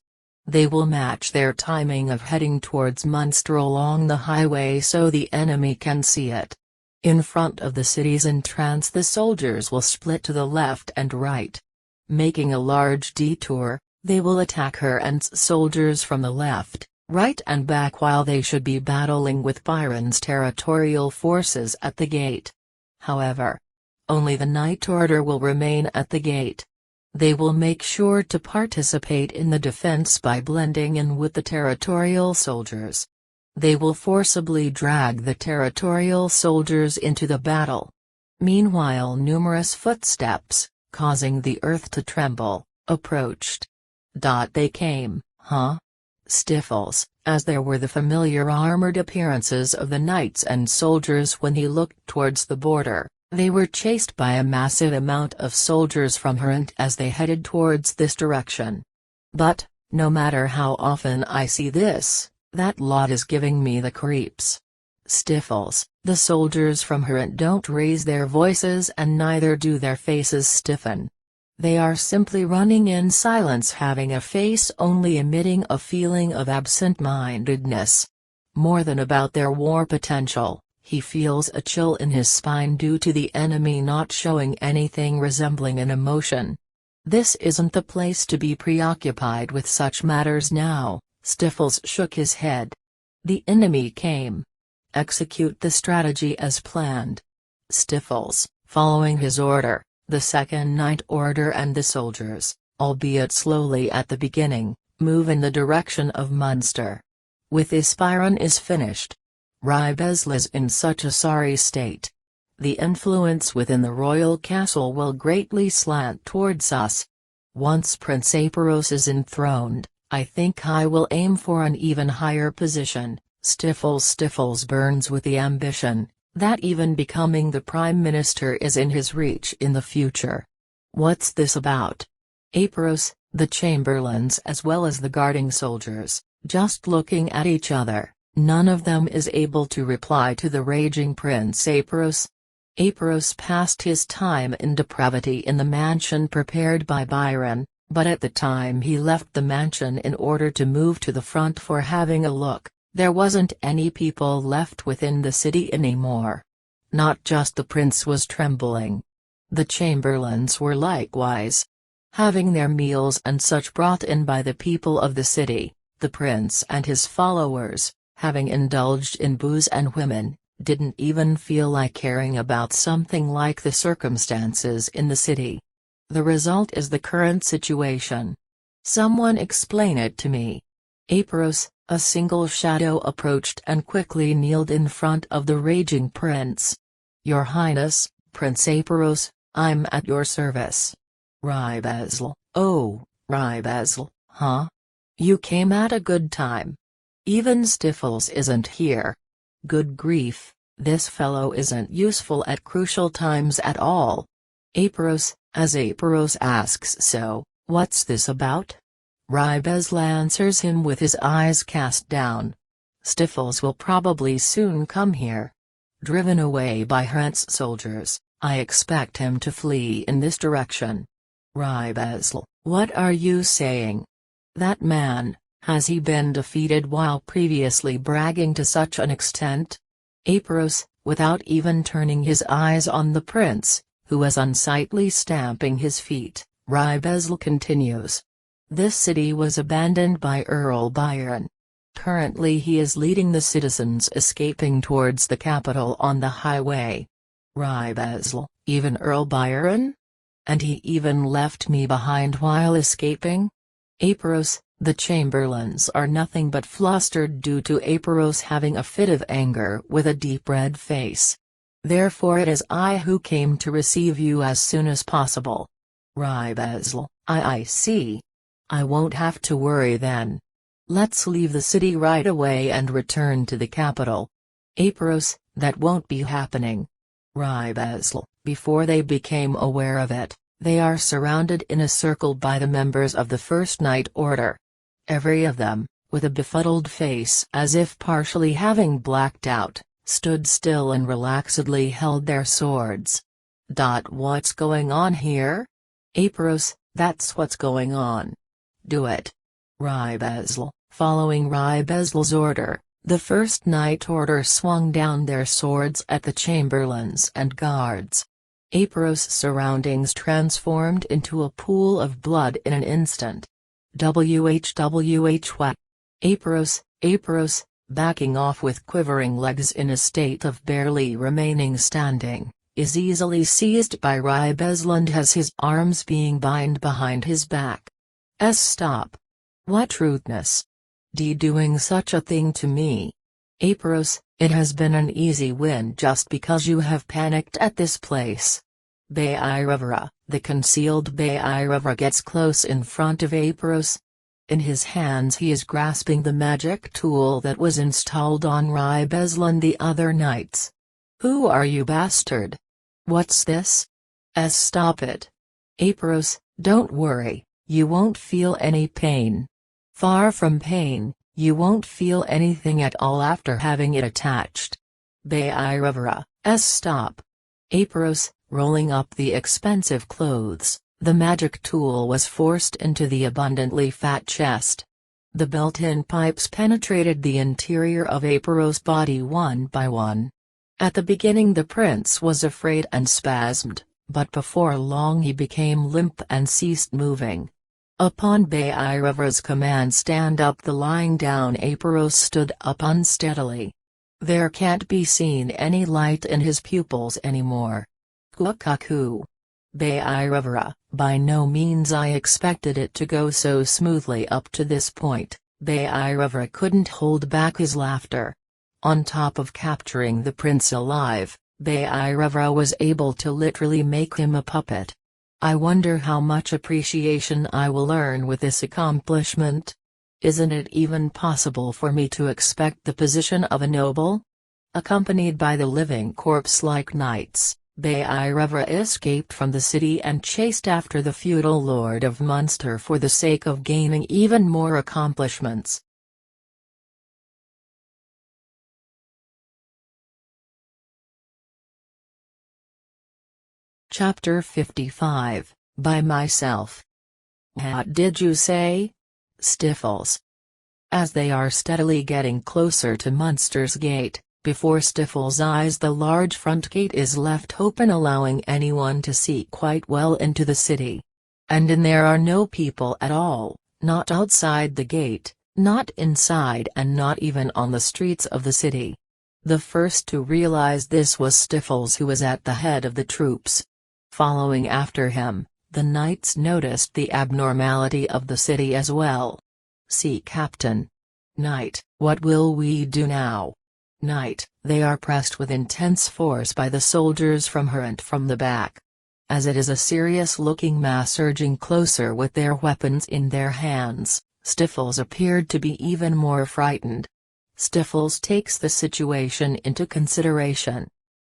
Speaker 1: They will match their timing of heading towards Munster along the highway so the enemy can see it. In front of the city's entrance the soldiers will split to the left and right. Making a large detour, they will attack her and soldiers from the left, right and back while they should be battling with Byron's territorial forces at the gate. However, only the Night Order will remain at the gate. They will make sure to participate in the defense by blending in with the territorial soldiers. They will forcibly drag the territorial soldiers into the battle. Meanwhile numerous footsteps, causing the earth to tremble, approached. They came, huh? Stiffles, as there were the familiar armored appearances of the knights and soldiers when he looked towards the border. They were chased by a massive amount of soldiers from Harant as they headed towards this direction. But, no matter how often I see this, that lot is giving me the creeps. Stiffles, the soldiers from Harant don't raise their voices and neither do their faces stiffen. They are simply running in silence, having a face only emitting a feeling of absent-mindedness. More than about their war potential. He feels a chill in his spine due to the enemy not showing anything resembling an emotion. This isn't the place to be preoccupied with such matters now, Stiffles shook his head. The enemy came. Execute the strategy as planned. Stiffles, following his order, the Second Night Order and the soldiers, albeit slowly at the beginning, move in the direction of Munster. With this Byron is finished. Rybezla's in such a sorry state. The influence within the royal castle will greatly slant towards us. Once Prince Aparos is enthroned, I think I will aim for an even higher position. Stiffles burns with the ambition that even becoming the Prime Minister is in his reach in the future. What's this about? Apros, the chamberlains as well as the guarding soldiers, just looking at each other, none of them is able to reply to the raging Prince Apros. Apros passed his time in depravity in the mansion prepared by Byron, but at the time he left the mansion in order to move to the front for having a look, there wasn't any people left within the city anymore. Not just the prince was trembling. The chamberlains were likewise. Having their meals and such brought in by the people of the city, the prince and his followers, having indulged in booze and women, didn't even feel like caring about something like the circumstances in the city. The result is the current situation. Someone explain it to me. Apros, a single shadow approached and quickly kneeled in front of the raging prince. Your Highness, Prince Apros, I'm at your service. Rybezl, oh, Rybezl, huh? You came at a good time. Even Stiffles isn't here. Good grief, this fellow isn't useful at crucial times at all. Apros, as Apros asks so, what's this about? Rybezl answers him with his eyes cast down. Stiffles will probably soon come here. Driven away by Hunt's soldiers, I expect him to flee in this direction. Rybezl, what are you saying? That man, has he been defeated while previously bragging to such an extent? Apros, without even turning his eyes on the prince, who was unsightly stamping his feet, Rybezl continues. This city was abandoned by Earl Byron. Currently he is leading the citizens escaping towards the capital on the highway. Rybezl, even Earl Byron? And he even left me behind while escaping? Apros, the chamberlains are nothing but flustered due to Apros having a fit of anger with a deep red face. Therefore it is I who came to receive you as soon as possible. Rybezl, I see. I won't have to worry then. Let's leave the city right away and return to the capital. Apros, that won't be happening. Rybezl, before they became aware of it, they are surrounded in a circle by the members of the First Night Order. Every of them, with a befuddled face as if partially having blacked out, stood still and relaxedly held their swords. What's going on here? Apros, that's what's going on. Do it. Rybezl, following Rybezl's order, the First Night Order swung down their swords at the chamberlains and guards. Apros' surroundings transformed into a pool of blood in an instant. What? Apros, backing off with quivering legs in a state of barely remaining standing, is easily seized by Rybezl and has his arms being bound behind his back. Stop. What rudeness. Doing such a thing to me. Apros, it has been an easy win just because you have panicked at this place. Bayravra, the concealed Bayravra gets close in front of Apros. In his hands he is grasping the magic tool that was installed on Rybezl and the other knights. Who are you, bastard? What's this? Stop it. Apros, don't worry, you won't feel any pain. Far from pain, you won't feel anything at all after having it attached. Bayravra, stop. Apros, rolling up the expensive clothes, the magic tool was forced into the abundantly fat chest. The built-in pipes penetrated the interior of Apros' body one by one. At the beginning the prince was afraid and spasmed, but before long he became limp and ceased moving. Upon Bayravra's command, stand up, the lying down Apros stood up unsteadily. There can't be seen any light in his pupils anymore. Kukaku. Bayravra, by no means I expected it to go so smoothly up to this point. Bayravra couldn't hold back his laughter. On top of capturing the prince alive, Bayravra was able to literally make him a puppet. I wonder how much appreciation I will earn with this accomplishment. Isn't it even possible for me to expect the position of a noble? Accompanied by the living corpse-like knights, Bairevra escaped from the city and chased after the feudal lord of Munster for the sake of gaining even more accomplishments. Chapter 55, By Myself. What did you say? Stifles. As they are steadily getting closer to Munster's gate, before Stifles' eyes the large front gate is left open, allowing anyone to see quite well into the city. And in there are no people at all, not outside the gate, not inside, and not even on the streets of the city. The first to realize this was Stifles, who was at the head of the troops. Following after him, the knights noticed the abnormality of the city as well. "See, Captain." "Knight, what will we do now?" "Knight, they are pressed with intense force by the soldiers from her and from the back." As it is a serious-looking mass urging closer with their weapons in their hands, Stifles appeared to be even more frightened. Stifles takes the situation into consideration.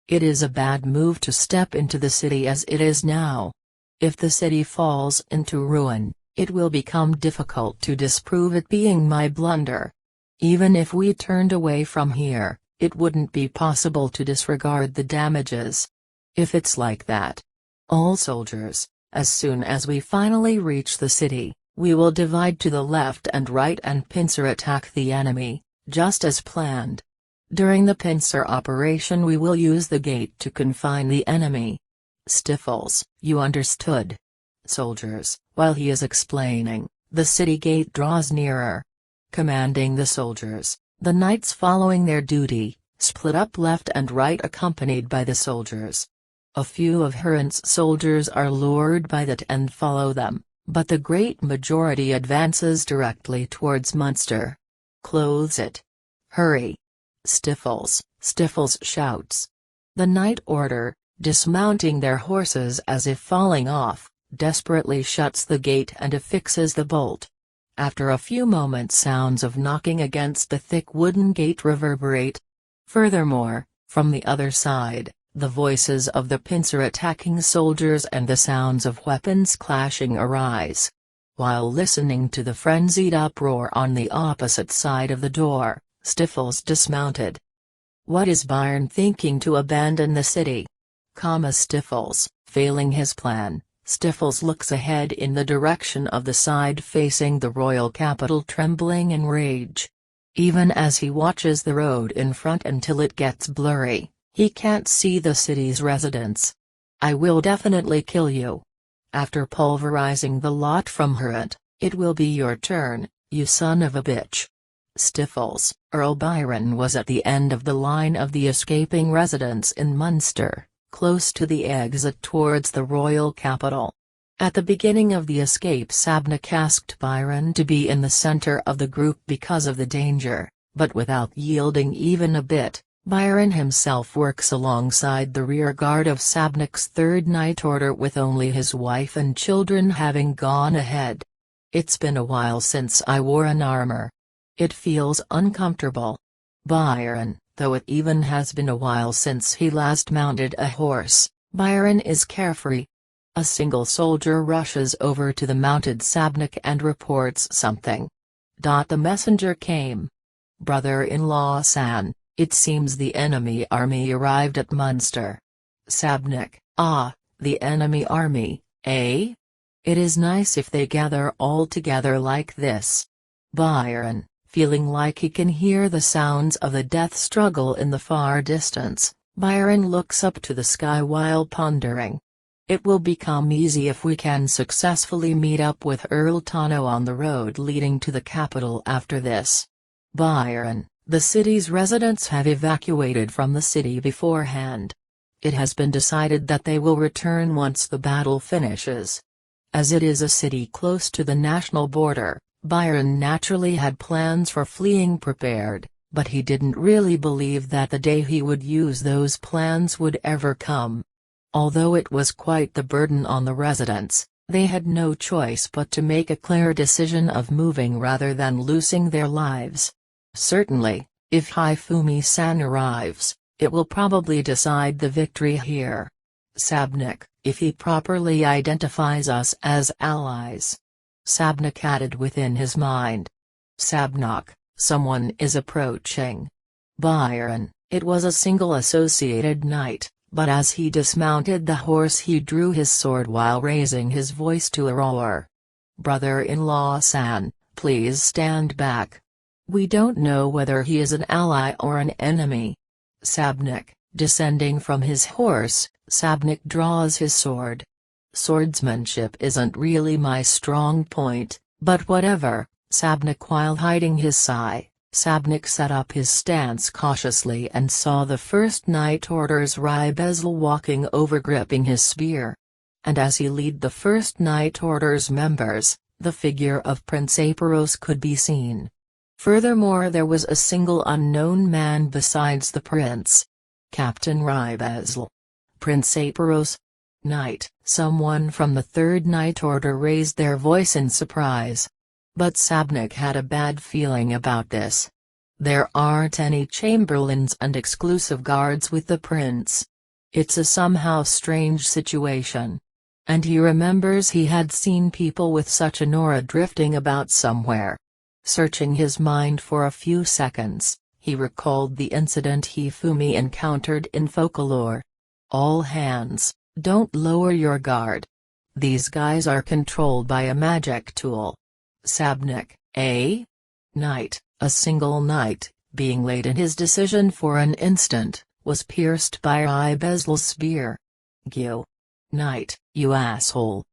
Speaker 1: It is a bad move to step into the city as it is now. If the city falls into ruin, it will become difficult to disprove it being my blunder. Even if we turned away from here, it wouldn't be possible to disregard the damages. If it's like that, all soldiers, as soon as we finally reach the city, we will divide to the left and right and pincer attack the enemy, just as planned. During the pincer operation we will use the gate to confine the enemy. Stifles, you understood? Soldiers, while he is explaining, the city gate draws nearer. Commanding the soldiers, the knights following their duty, split up left and right accompanied by the soldiers. A few of Hrant's soldiers are lured by that and follow them, but the great majority advances directly towards Munster. "Close it. Hurry!" Stifles shouts. The knight order, dismounting their horses as if falling off, desperately shuts the gate and affixes the bolt. After a few moments sounds of knocking against the thick wooden gate reverberate. Furthermore, from the other side, the voices of the pincer attacking soldiers and the sounds of weapons clashing arise. While listening to the frenzied uproar on the opposite side of the door, Stifles dismounted. What is Byron thinking to abandon the city? Stifles, failing his plan, Stifles looks ahead in the direction of the side facing the royal capital, trembling in rage. Even as he watches the road in front until it gets blurry, he can't see the city's residents. "I will definitely kill you. After pulverizing the lot from Hrant, it will be your turn, you son of a bitch." Stifles, Earl Byron was at the end of the line of the escaping residents in Munster, close to the exit towards the royal capital. At the beginning of the escape Sabnik asked Byron to be in the center of the group because of the danger, but without yielding even a bit, Byron himself works alongside the rear guard of Sabnik's Third Night Order, with only his wife and children having gone ahead. "It's been a while since I wore an armor. It feels uncomfortable." Byron, though it even has been a while since he last mounted a horse, Byron is carefree. A single soldier rushes over to the mounted Sabnik and reports something. The messenger came. "Brother-in-law San, it seems the enemy army arrived at Munster." Sabnik, "Ah, the enemy army, eh? It is nice if they gather all together like this." Byron, feeling like he can hear the sounds of the death struggle in the far distance, Byron looks up to the sky while pondering. "It will become easy if we can successfully meet up with Earl Touno on the road leading to the capital after this." Byron, the city's residents have evacuated from the city beforehand. It has been decided that they will return once the battle finishes. As it is a city close to the national border, Byron naturally had plans for fleeing prepared, but he didn't really believe that the day he would use those plans would ever come. Although it was quite the burden on the residents, They had no choice but to make a clear decision of moving rather than losing their lives. Certainly, if Hifumi-san arrives, it will probably decide the victory here. Sabnik, if he properly identifies us as allies. Sabnik added within his mind. Sabnok, someone is approaching. Byron, it was a single associated knight, but as he dismounted the horse he drew his sword while raising his voice to a roar. Brother-in-law San, please stand back. We don't know whether he is an ally or an enemy. Sabnik, descending from his horse, Sabnik draws his sword. Swordsmanship isn't really my strong point, but whatever, Sabnik. While hiding his sigh, Sabnik set up his stance cautiously and saw the First Knight Order's Rybezel walking over gripping his spear. And as he led the First Knight Order's members, the figure of Prince Aparos could be seen. Furthermore, there was a single unknown man besides the prince. Captain Rybezel. Prince Aparos? Knight. Someone from the Third Knight Order raised their voice in surprise. But Sabnik had a bad feeling about this. There aren't any chamberlains and exclusive guards with the prince. It's a somehow strange situation. And he remembers he had seen people with such an aura drifting about somewhere. Searching his mind for a few seconds, he recalled the incident Hifumi encountered in folklore. All hands, don't lower your guard. These guys are controlled by a magic tool. Sabnik, eh? Knight, a single knight, being late in his decision for an instant, was pierced by Rybezel's spear. Gyu. Knight, you asshole.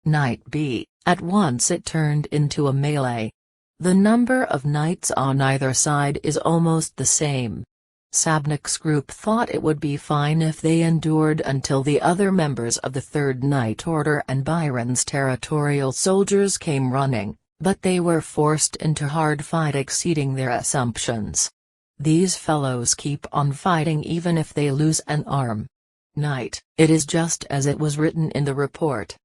Speaker 1: Knight B, at once it turned into a melee. The number of knights on either side is almost the same. Sabnik's group thought it would be fine if they endured until the other members of the Third Knight Order and Byron's territorial soldiers came running, but they were forced into hard fight exceeding their assumptions. These fellows keep on fighting even if they lose an arm. Knight, it is just as it was written in the report.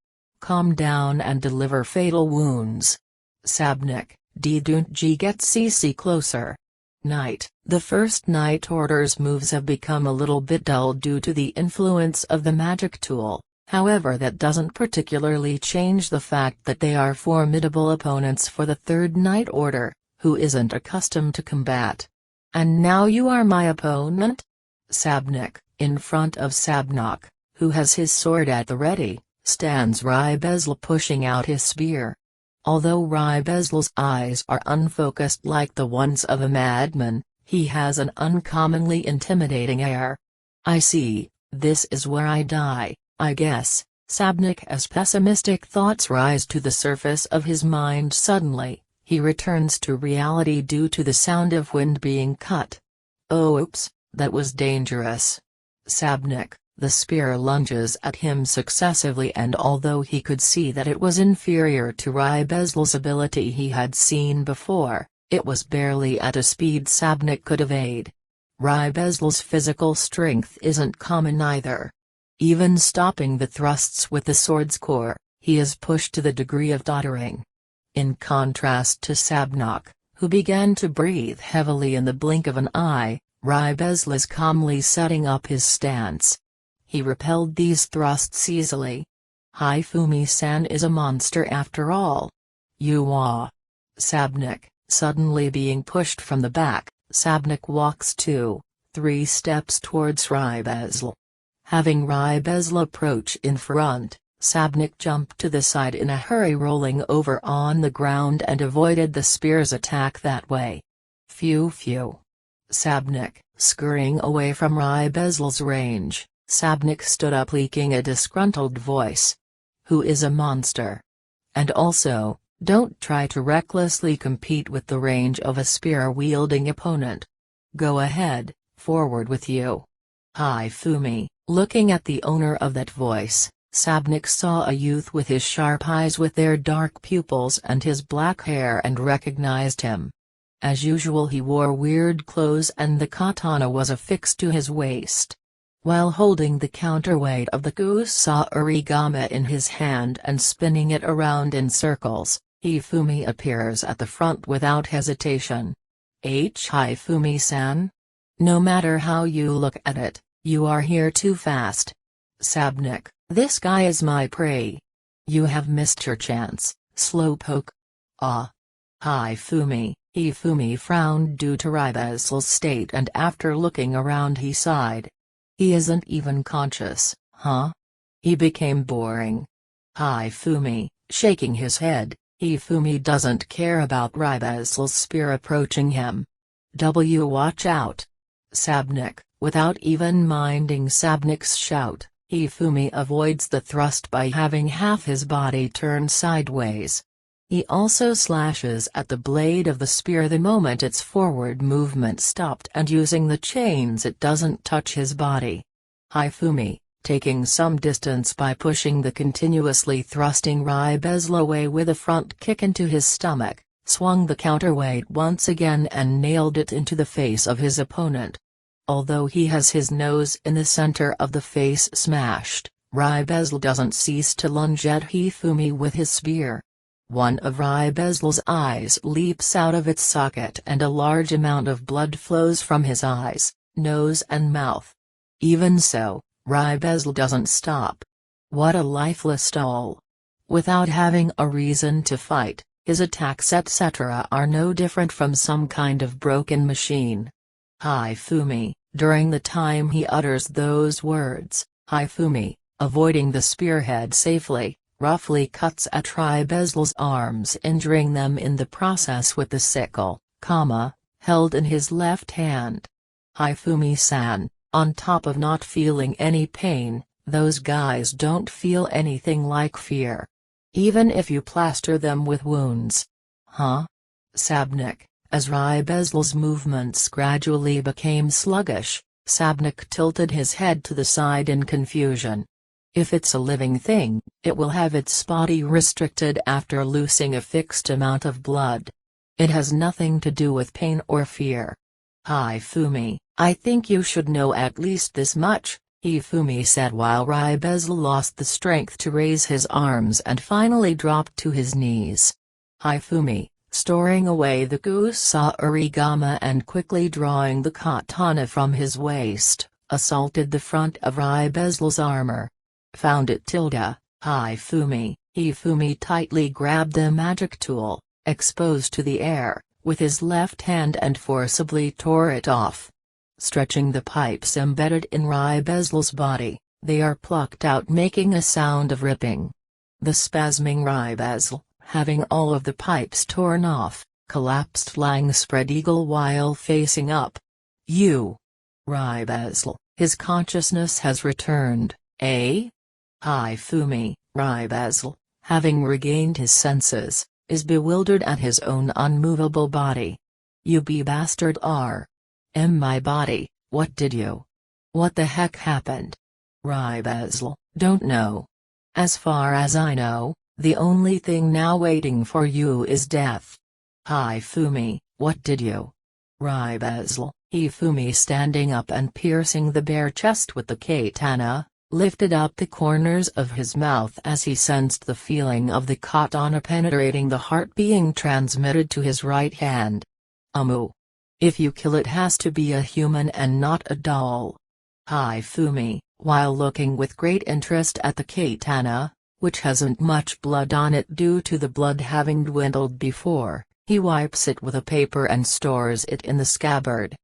Speaker 1: Calm down and deliver fatal wounds. Sabnik. Don't get cc closer. Knight, the First Knight Order's moves have become a little bit dull due to the influence of the magic tool, however that doesn't particularly change the fact that they are formidable opponents for the Third Knight Order, who isn't accustomed to combat. And now you are my opponent? Sabnik, in front of Sabnok, who has his sword at the ready, stands Rybezel pushing out his spear. Although Rybezel's eyes are unfocused like the ones of a madman, he has an uncommonly intimidating air. I see, this is where I die, I guess, Sabnik. As pessimistic thoughts rise to the surface of his mind suddenly, he returns to reality due to the sound of wind being cut. Oh oops, that was dangerous. Sabnik. The spear lunges at him successively, and although he could see that it was inferior to Rybezel's ability he had seen before, it was barely at a speed Sabnik could evade. Rybezel's physical strength isn't common either. Even stopping the thrusts with the sword's core, he is pushed to the degree of tottering. In contrast to Sabnok, who began to breathe heavily in the blink of an eye, Rybezel is calmly setting up his stance. He repelled these thrusts easily. Hifumi-san is a monster after all. You are. Sabnik, suddenly being pushed from the back, Sabnik walks 2-3 steps towards Rybezel. Having Rybezel approach in front, Sabnik jumped to the side in a hurry, rolling over on the ground and avoided the spear's attack that way. Phew. Sabnik, scurrying away from Rybezel's range. Sabnik stood up, leaking a disgruntled voice. Who is a monster? And also, don't try to recklessly compete with the range of a spear-wielding opponent. Go ahead, forward with you. Hifumi, looking at the owner of that voice, Sabnik saw a youth with his sharp eyes with their dark pupils and his black hair and recognized him. As usual, he wore weird clothes and the katana was affixed to his waist. While holding the counterweight of the Kusa origami in his hand and spinning it around in circles, Hifumi appears at the front without hesitation. Hifumi-san? No matter how you look at it, you are here too fast. Sabnik, this guy is my prey. You have missed your chance, slowpoke. Ah. Hifumi frowned due to Ribezel's state, and after looking around he sighed. He isn't even conscious, huh? He became boring. Hifumi, shaking his head, Hifumi doesn't care about Ribezel's spear approaching him. Watch out. Sabnik, without even minding Sabnik's shout, Hifumi avoids the thrust by having half his body turned sideways. He also slashes at the blade of the spear the moment its forward movement stopped, and using the chains it doesn't touch his body. Hifumi, taking some distance by pushing the continuously thrusting Ribezel away with a front kick into his stomach, swung the counterweight once again and nailed it into the face of his opponent. Although he has his nose in the center of the face smashed, Ribezel doesn't cease to lunge at Hifumi with his spear. One of Ribezel's eyes leaps out of its socket and a large amount of blood flows from his eyes, nose and mouth. Even so, Ribezel doesn't stop. What a lifeless doll. Without having a reason to fight, his attacks etc. are no different from some kind of broken machine. Hifumi, during the time he utters those words, Hifumi, avoiding the spearhead safely, roughly cuts at Ribezel's arms, injuring them in the process with the sickle, held in his left hand. Hifumi-san, on top of not feeling any pain, those guys don't feel anything like fear. Even if you plaster them with wounds. Huh? Sabnik, as Ribezel's movements gradually became sluggish, Sabnik tilted his head to the side in confusion. If it's a living thing, it will have its body restricted after losing a fixed amount of blood. It has nothing to do with pain or fear. Hifumi, I think you should know at least this much, Hifumi said while Ribezel lost the strength to raise his arms and finally dropped to his knees. Hifumi, storing away the Kusa origami and quickly drawing the katana from his waist, assaulted the front of Ribezel's armor. Found it. Hifumi tightly grabbed the magic tool, exposed to the air, with his left hand and forcibly tore it off. Stretching the pipes embedded in Ribezel's body, they are plucked out, making a sound of ripping. The spasming Ribezel, having all of the pipes torn off, collapsed lying spread eagle while facing up. Ribezel, his consciousness has returned, eh? Hifumi, Ribezel, having regained his senses, is bewildered at his own unmovable body. You bastard are. My body, what did you? What the heck happened? Ribezel, don't know. As far as I know, the only thing now waiting for you is death. Hifumi, what did you? Ribezel, Hifumi standing up and piercing the bare chest with the katana, lifted up the corners of his mouth as he sensed the feeling of the katana penetrating the heart being transmitted to his right hand. If you kill it has to be a human and not a doll. Hifumi, while looking with great interest at the katana, which hasn't much blood on it due to the blood having dwindled before, he wipes it with a paper and stores it in the scabbard.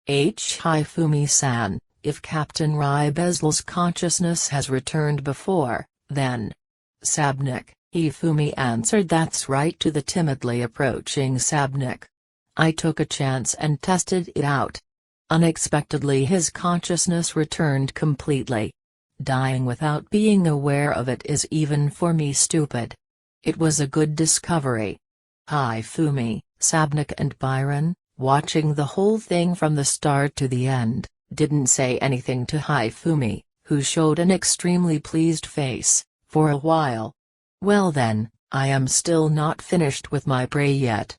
Speaker 1: Hifumi-san, if Captain Ribezel's consciousness has returned before, then. Sabnik, Hifumi answered that's right to the timidly approaching Sabnik. I took a chance and tested it out. Unexpectedly his consciousness returned completely. Dying without being aware of it is even for me stupid. It was a good discovery. Hifumi, Sabnik and Byron, watching the whole thing from the start to the end, didn't say anything to Hifumi, who showed an extremely pleased face, for a while. Well then, I am still not finished with my prey yet.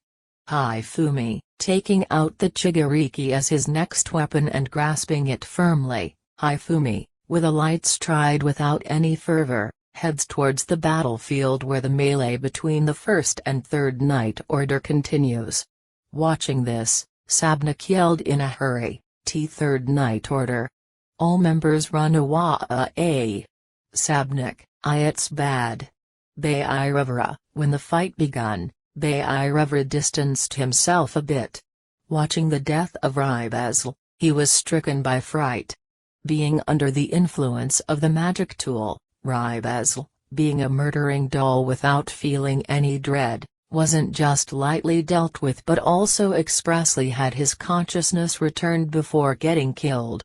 Speaker 1: Hifumi, taking out the Chigariki as his next weapon and grasping it firmly, Hifumi, with a light stride without any fervor, heads towards the battlefield where the melee between the first and third Night Order continues. Watching this, Sabnik yelled in a hurry, "Third Night Order! All members run away! Sabnik, it's bad." Bayirevra, when the fight begun, Bayirevra distanced himself a bit. Watching the death of Rybezl, he was stricken by fright. Being under the influence of the magic tool, Rybezl, being a murdering doll without feeling any dread, wasn't just lightly dealt with but also expressly had his consciousness returned before getting killed.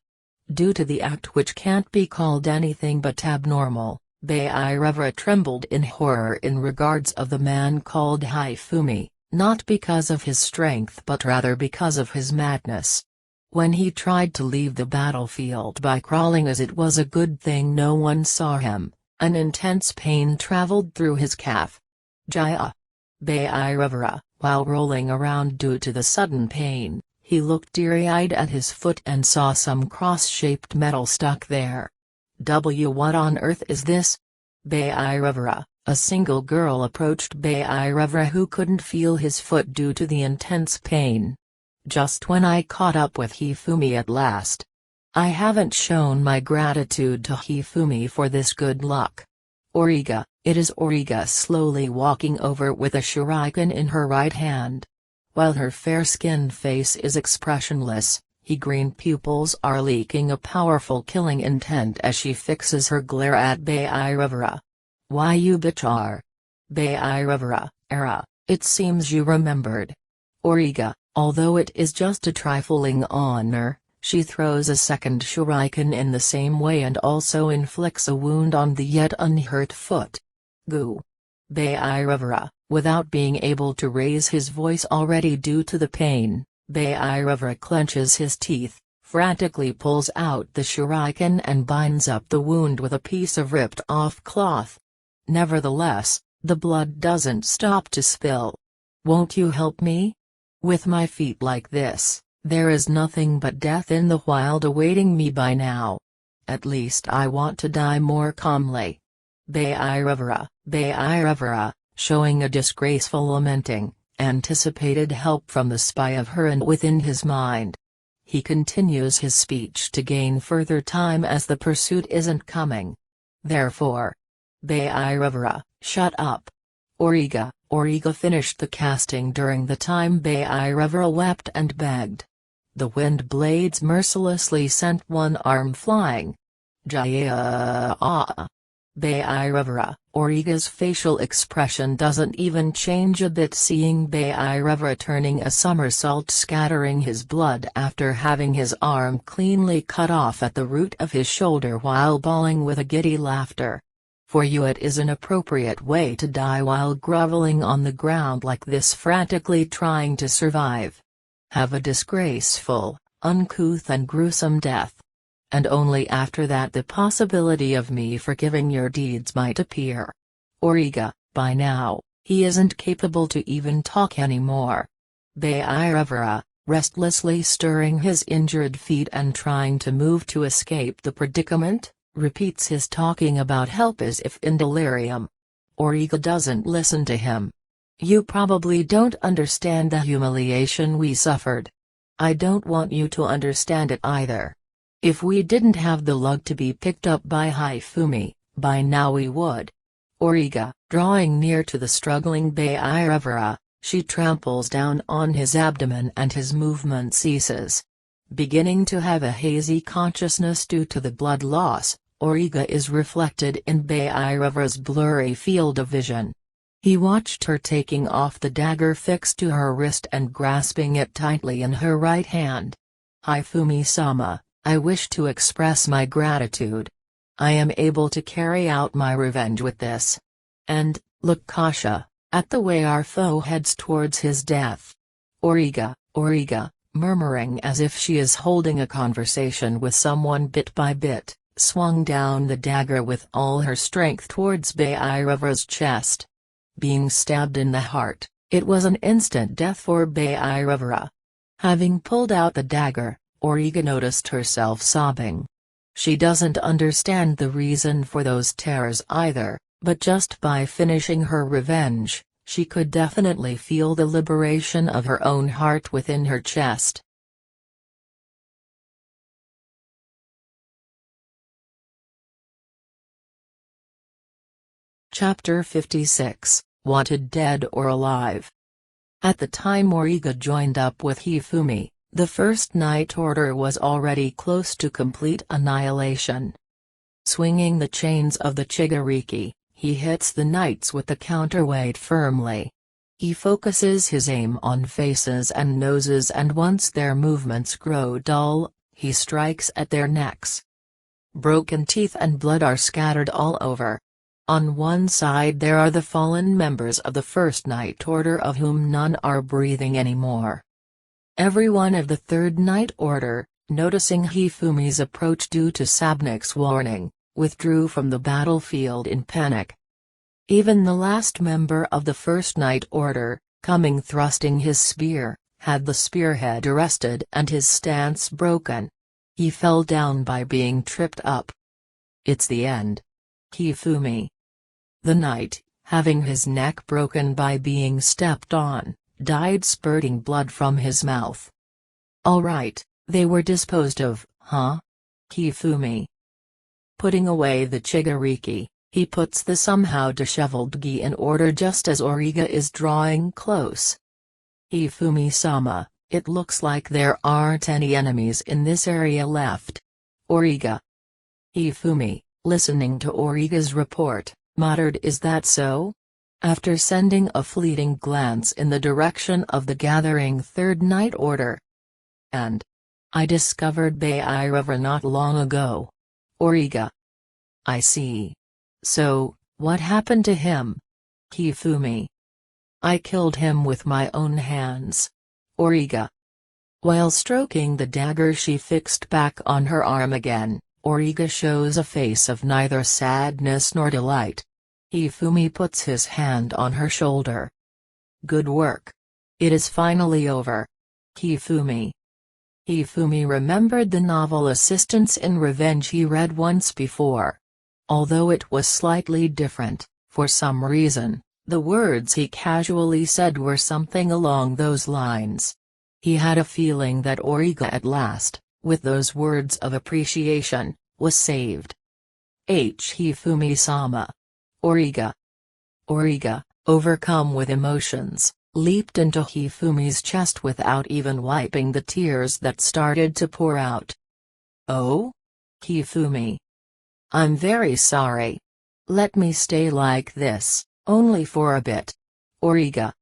Speaker 1: Due to the act which can't be called anything but abnormal, Bayirevra trembled in horror in regards of the man called Hifumi, not because of his strength but rather because of his madness. When he tried to leave the battlefield by crawling as it was a good thing no one saw him, an intense pain traveled through his calf. Jaya. Bayirevra, while rolling around due to the sudden pain, he looked teary-eyed at his foot and saw some cross-shaped metal stuck there. What on earth is this? Bayirevra, a single girl approached Bayirevra who couldn't feel his foot due to the intense pain. Just when I caught up with Hifumi at last. I haven't shown my gratitude to Hifumi for this good luck. Origa, it is Origa slowly walking over with a shuriken in her right hand. While her fair-skinned face is expressionless, her green pupils are leaking a powerful killing intent as she fixes her glare at Bayirevra. Why you bichar? Bayirevra, it seems you remembered. Origa, although it is just a trifling honor, she throws a second shuriken in the same way and also inflicts a wound on the yet unhurt foot. Goo. Bayirevra, without being able to raise his voice already due to the pain, Bayirevra clenches his teeth, frantically pulls out the shuriken and binds up the wound with a piece of ripped-off cloth. Nevertheless, the blood doesn't stop to spill. Won't you help me? With my feet like this, there is nothing but death in the wild awaiting me by now. At least I want to die more calmly. Bayirevra, showing a disgraceful lamenting, anticipated help from the spy of her and within his mind. He continues his speech to gain further time as the pursuit isn't coming. Therefore. Bayirevra, shut up. Origa finished the casting during the time Bayirevra wept and begged. The wind blades mercilessly sent one arm flying. Jaya. Bayirevra, Origa's facial expression doesn't even change a bit seeing Bayirevra turning a somersault scattering his blood after having his arm cleanly cut off at the root of his shoulder while bawling with a giddy laughter. For you it is an appropriate way to die while groveling on the ground like this frantically trying to survive. Have a disgraceful, uncouth and gruesome death. And only after that the possibility of me forgiving your deeds might appear. Origa, by now, he isn't capable to even talk anymore. Bayirevra, restlessly stirring his injured feet and trying to move to escape the predicament, repeats his talking about help as if in delirium. Origa doesn't listen to him. You probably don't understand the humiliation we suffered. I don't want you to understand it either. If we didn't have the luck to be picked up by Hifumi, by now we would. Origa, drawing near to the struggling Bayirevra, she tramples down on his abdomen and his movement ceases. Beginning to have a hazy consciousness due to the blood loss, Origa is reflected in Bayirevra's blurry field of vision. He watched her taking off the dagger fixed to her wrist and grasping it tightly in her right hand. Hifumi-sama, I wish to express my gratitude. I am able to carry out my revenge with this. And, look Kasha, at the way our foe heads towards his death. Origa, murmuring as if she is holding a conversation with someone bit by bit, swung down the dagger with all her strength towards Bayirevra's chest. Being stabbed in the heart, it was an instant death for Bayirevra. Having pulled out the dagger, Origa noticed herself sobbing. She doesn't understand the reason for those tears either, but just by finishing her revenge, she could definitely feel the liberation of her own heart within her chest. Chapter 56, Wanted Dead or Alive. At the time Origa joined up with Hifumi, the First Night Order was already close to complete annihilation. Swinging the chains of the Chigariki, he hits the knights with the counterweight firmly. He focuses his aim on faces and noses, and once their movements grow dull, he strikes at their necks. Broken teeth and blood are scattered all over. On one side there are the fallen members of the First Night Order, of whom none are breathing anymore. Everyone of the Third Night Order, noticing Hifumi's approach due to Sabnik's warning, withdrew from the battlefield in panic. Even the last member of the First Night Order, coming thrusting his spear, had the spearhead arrested and his stance broken. He fell down by being tripped up. It's the end. Hifumi. The knight, having his neck broken by being stepped on, died spurting blood from his mouth. All right, they were disposed of, huh? Hifumi. Putting away the Chigariki, he puts the somehow disheveled gi in order just as Origa is drawing close. Hifumi-sama, it looks like there aren't any enemies in this area left. Origa. Hifumi, listening to Origa's report, muttered, "Is that so?" After sending a fleeting glance in the direction of the gathering Third Night Order. "And I discovered Bay River not long ago." Origa. "I see. So, what happened to him?" Hifumi. "I killed him with my own hands." Origa. While stroking the dagger she fixed back on her arm again, Origa shows a face of neither sadness nor delight. Hifumi puts his hand on her shoulder. "Good work. It is finally over." Hifumi. Hifumi remembered the novel Assistance in Revenge he read once before. Although it was slightly different, for some reason, the words he casually said were something along those lines. He had a feeling that Origa at last, with those words of appreciation, was saved. Hifumi-sama. Origa. Origa, overcome with emotions, leaped into Hifumi's chest without even wiping the tears that started to pour out. "Oh? Hifumi. I'm very sorry. Let me stay like this, only for a bit." Origa.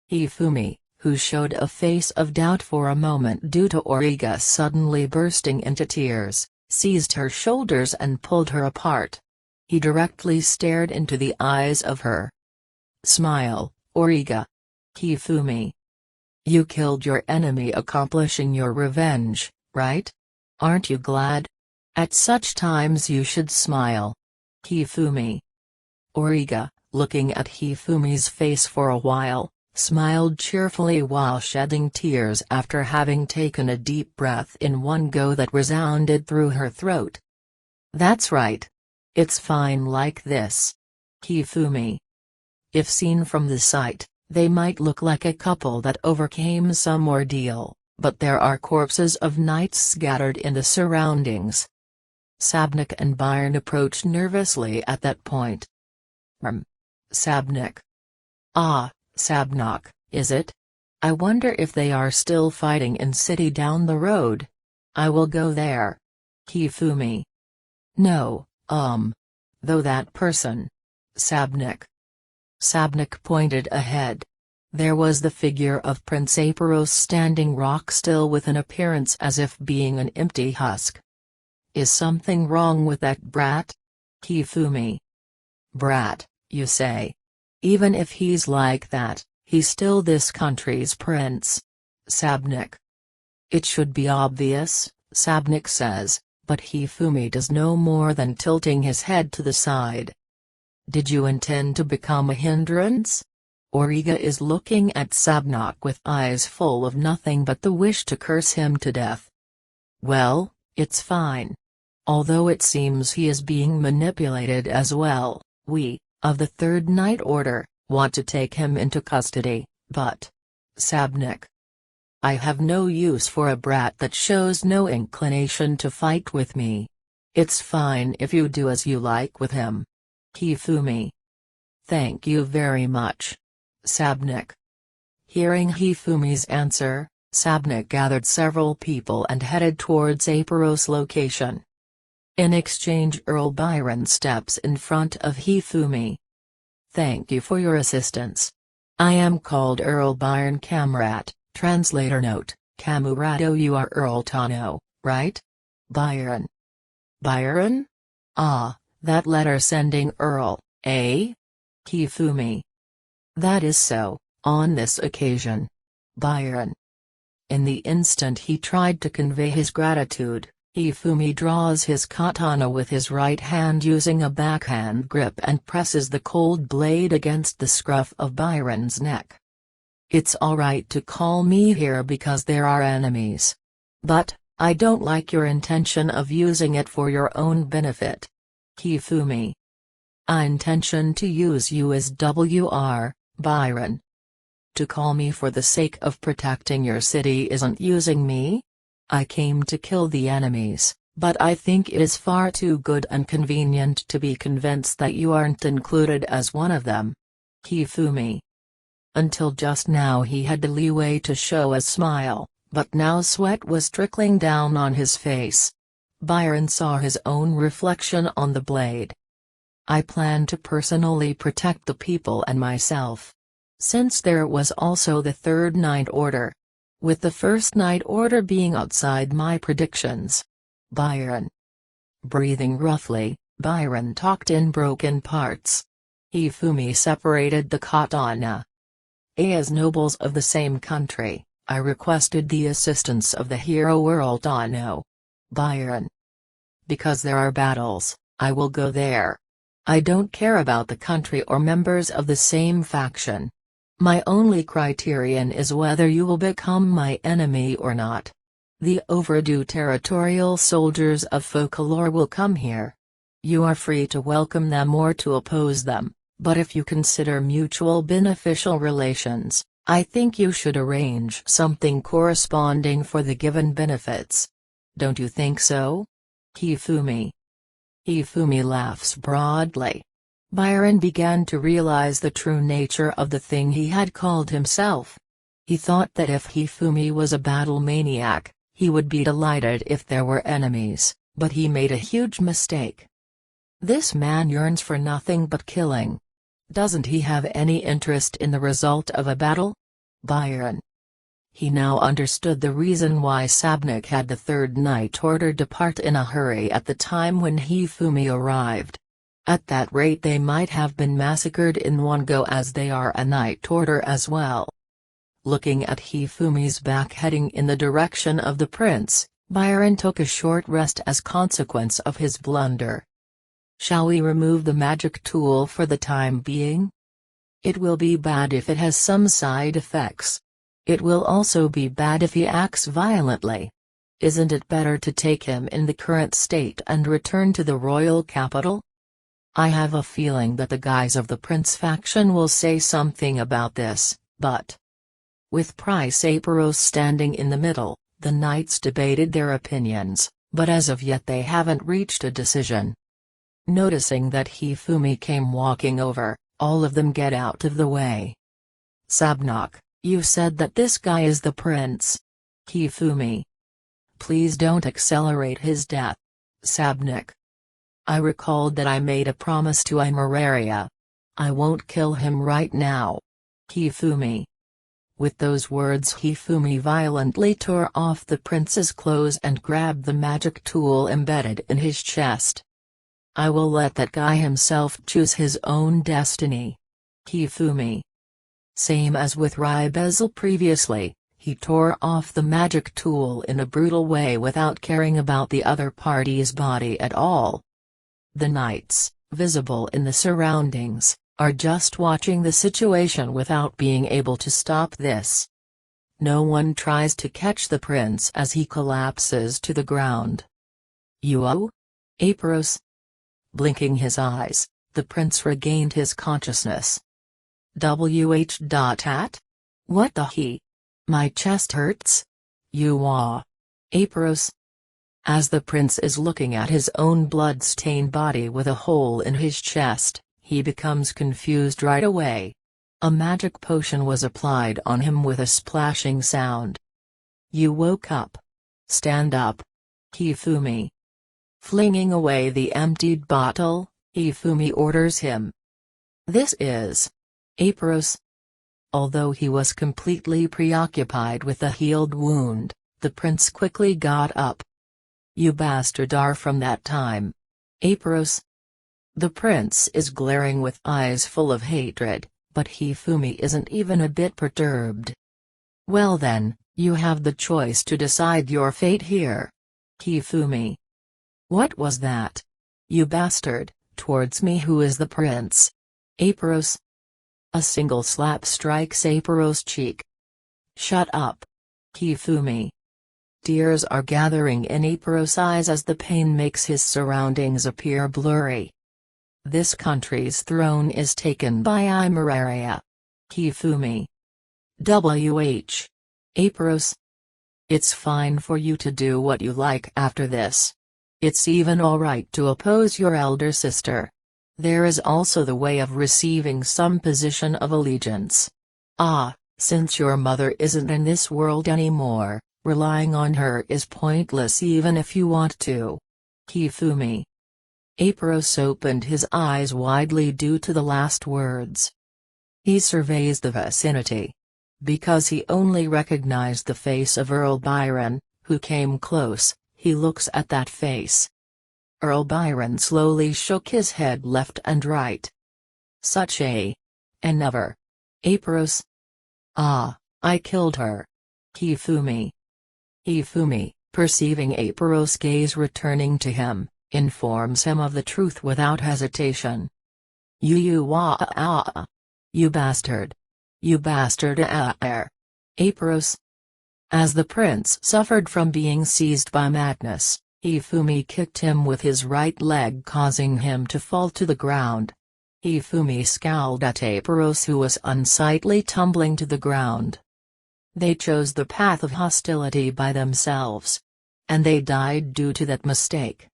Speaker 1: Hifumi, who showed a face of doubt for a moment due to Origa suddenly bursting into tears, seized her shoulders and pulled her apart. He directly stared into the eyes of her. "Smile, Origa." Hifumi. "You killed your enemy, accomplishing your revenge, right? Aren't you glad? At such times you should smile." Hifumi. Origa, looking at Hifumi's face for a while, smiled cheerfully while shedding tears after having taken a deep breath in one go that resounded through her throat. "That's right. It's fine like this." Hifumi. If seen from the site, they might look like a couple that overcame some ordeal, but there are corpses of knights scattered in the surroundings. Sabnik and Byrne approached nervously at that point. Sabnik. "Ah, Sabnak, is it? I wonder if they are still fighting in city down the road. I will go there." Hifumi. "No, though that person." Sabnik. Sabnik pointed ahead. There was the figure of Prince Aparos standing rock still with an appearance as if being an empty husk. "Is something wrong with that brat?" Hifumi. "Brat, you say? Even if he's like that, he's still this country's prince." Sabnik. "It should be obvious," Sabnik says, but Hifumi does no more than tilting his head to the side. "Did you intend to become a hindrance?" Origa is looking at Sabnik with eyes full of nothing but the wish to curse him to death. "Well, it's fine. Although it seems he is being manipulated as well, we, of the Third Night Order, want to take him into custody, but… Sabnik. I have no use for a brat that shows no inclination to fight with me. It's fine if you do as you like with him. Hifumi. Thank you very much. Sabnik. Hearing Hifumi's answer, Sabnik gathered several people and headed towards Aparos location. In exchange, Earl Byron steps in front of Hifumi. Thank you for your assistance. I am called Earl Byron Kamrat, translator note, Kamurado. You are Earl Touno, right? Byron. Byron? Ah, that letter-sending Earl, eh? Hifumi. That is so, on this occasion. Byron. In the instant he tried to convey his gratitude, Hifumi draws his katana with his right hand using a backhand grip and presses the cold blade against the scruff of Byron's neck. It's alright to call me here because there are enemies. But, I don't like your intention of using it for your own benefit. Hifumi. I intention to use you as Wr, Byron. To call me for the sake of protecting your city isn't using me? I came to kill the enemies, but I think it is far too good and convenient to be convinced that you aren't included as one of them. Hifumi. Until just now he had the leeway to show a smile, but now sweat was trickling down on his face. Byron saw his own reflection on the blade. I plan to personally protect the people and myself. Since there was also the Third Night Order. With the First Night Order being outside my predictions. Byron. Breathing roughly, Byron talked in broken parts. Hifumi separated the katana. As nobles of the same country, I requested the assistance of the hero Earl Touno. Byron. Because there are battles, I will go there. I don't care about the country or members of the same faction. My only criterion is whether you will become my enemy or not. The overdue territorial soldiers of folklore will come here. You are free to welcome them or to oppose them, but if you consider mutual beneficial relations, I think you should arrange something corresponding for the given benefits. Don't you think so? Hifumi. Hifumi laughs broadly. Byron began to realize the true nature of the thing he had called himself. He thought that if Hifumi was a battle maniac, he would be delighted if there were enemies, but he made a huge mistake. This man yearns for nothing but killing. Doesn't he have any interest in the result of a battle? Byron. He now understood the reason why Sabnik had the Third Night Order depart in a hurry at the time when Hifumi arrived. At that rate they might have been massacred in one go, as they are a Night Order as well. Looking at Hifumi's back heading in the direction of the prince, Byron took a short rest as consequence of his blunder. Shall we remove the magic tool for the time being? It will be bad if it has some side effects. It will also be bad if he acts violently. Isn't it better to take him in the current state and return to the royal capital? I have a feeling that the guys of the Prince faction will say something about this, but… With Prince Aparos standing in the middle, the knights debated their opinions, but as of yet they haven't reached a decision. Noticing that Hifumi came walking over, all of them get out of the way. Sabnik, you said that this guy is the prince. Hifumi. Please don't accelerate his death. Sabnik. I recalled that I made a promise to Imararia. I won't kill him right now. Hifumi. With those words Hifumi violently tore off the prince's clothes and grabbed the magic tool embedded in his chest. I will let that guy himself choose his own destiny. Hifumi. Same as with Rybezel previously, he tore off the magic tool in a brutal way without caring about the other party's body at all. The knights, visible in the surroundings, are just watching the situation without being able to stop this. No one tries to catch the prince as he collapses to the ground. You Aparos. Blinking his eyes, the prince regained his consciousness. At? What the he? My chest hurts? You are. Aparos. As the prince is looking at his own blood-stained body with a hole in his chest, he becomes confused right away. A magic potion was applied on him with a splashing sound. You woke up. Stand up. Hifumi. Flinging away the emptied bottle, Hifumi orders him. This is. Aparos. Although he was completely preoccupied with the healed wound, the prince quickly got up. You bastard are from that time. Aparos. The prince is glaring with eyes full of hatred, but Hifumi isn't even a bit perturbed. Well then, you have the choice to decide your fate here. Hifumi. What was that? You bastard, towards me who is the prince? Aparos. A single slap strikes Aparos' cheek. Shut up. Hifumi. Tears are gathering in Aparos' eyes as the pain makes his surroundings appear blurry. This country's throne is taken by Imeraria. Hifumi. Aparos. It's fine for you to do what you like after this. It's even alright to oppose your elder sister. There is also the way of receiving some position of allegiance. Since your mother isn't in this world anymore, relying on her is pointless even if you want to. Hifumi. Aparos opened his eyes widely due to the last words. He surveys the vicinity. Because he only recognized the face of Earl Byron, who came close, he looks at that face. Earl Byron slowly shook his head left and right. Such a. And never. Aparos. I killed her. Hifumi. Hifumi, perceiving Aparos' gaze returning to him, informs him of the truth without hesitation. You bastard. You bastard. Aparos. As the prince suffered from being seized by madness, Hifumi kicked him with his right leg, causing him to fall to the ground. Hifumi scowled at Aparos, who was unsightly, tumbling to the ground. They chose the path of hostility by themselves. And they died due to that mistake.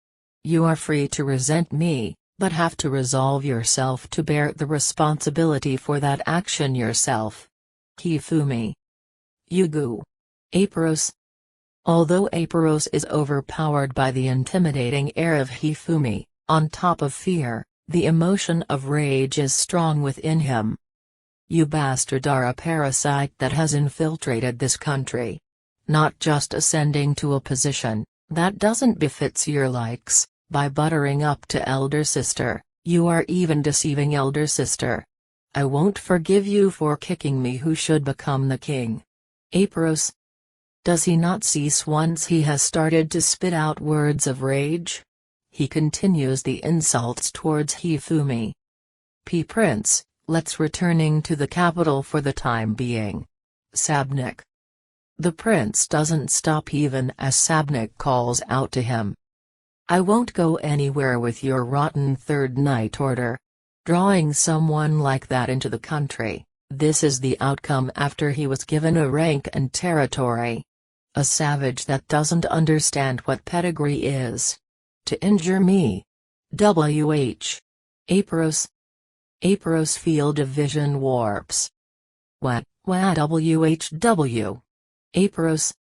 Speaker 1: You are free to resent me, but have to resolve yourself to bear the responsibility for that action yourself. Hifumi. Yugu. Aparos. Although Aparos is overpowered by the intimidating air of Hifumi, on top of fear, the emotion of rage is strong within him. You bastard are a parasite that has infiltrated this country. Not just ascending to a position that doesn't befits your likes, by buttering up to elder sister, you are even deceiving elder sister. I won't forgive you for kicking me who should become the king. Aparos. Does he not cease once he has started to spit out words of rage? He continues the insults towards Hifumi. Prince, let's returning to the capital for the time being. Sabnik. The prince doesn't stop even as Sabnik calls out to him. I won't go anywhere with your rotten third night order. Drawing someone like that into the country, this is the outcome after he was given a rank and territory. A savage that doesn't understand what pedigree is. To injure me. Aparos. Aparos' field of vision warps. What, WHW? Aparos.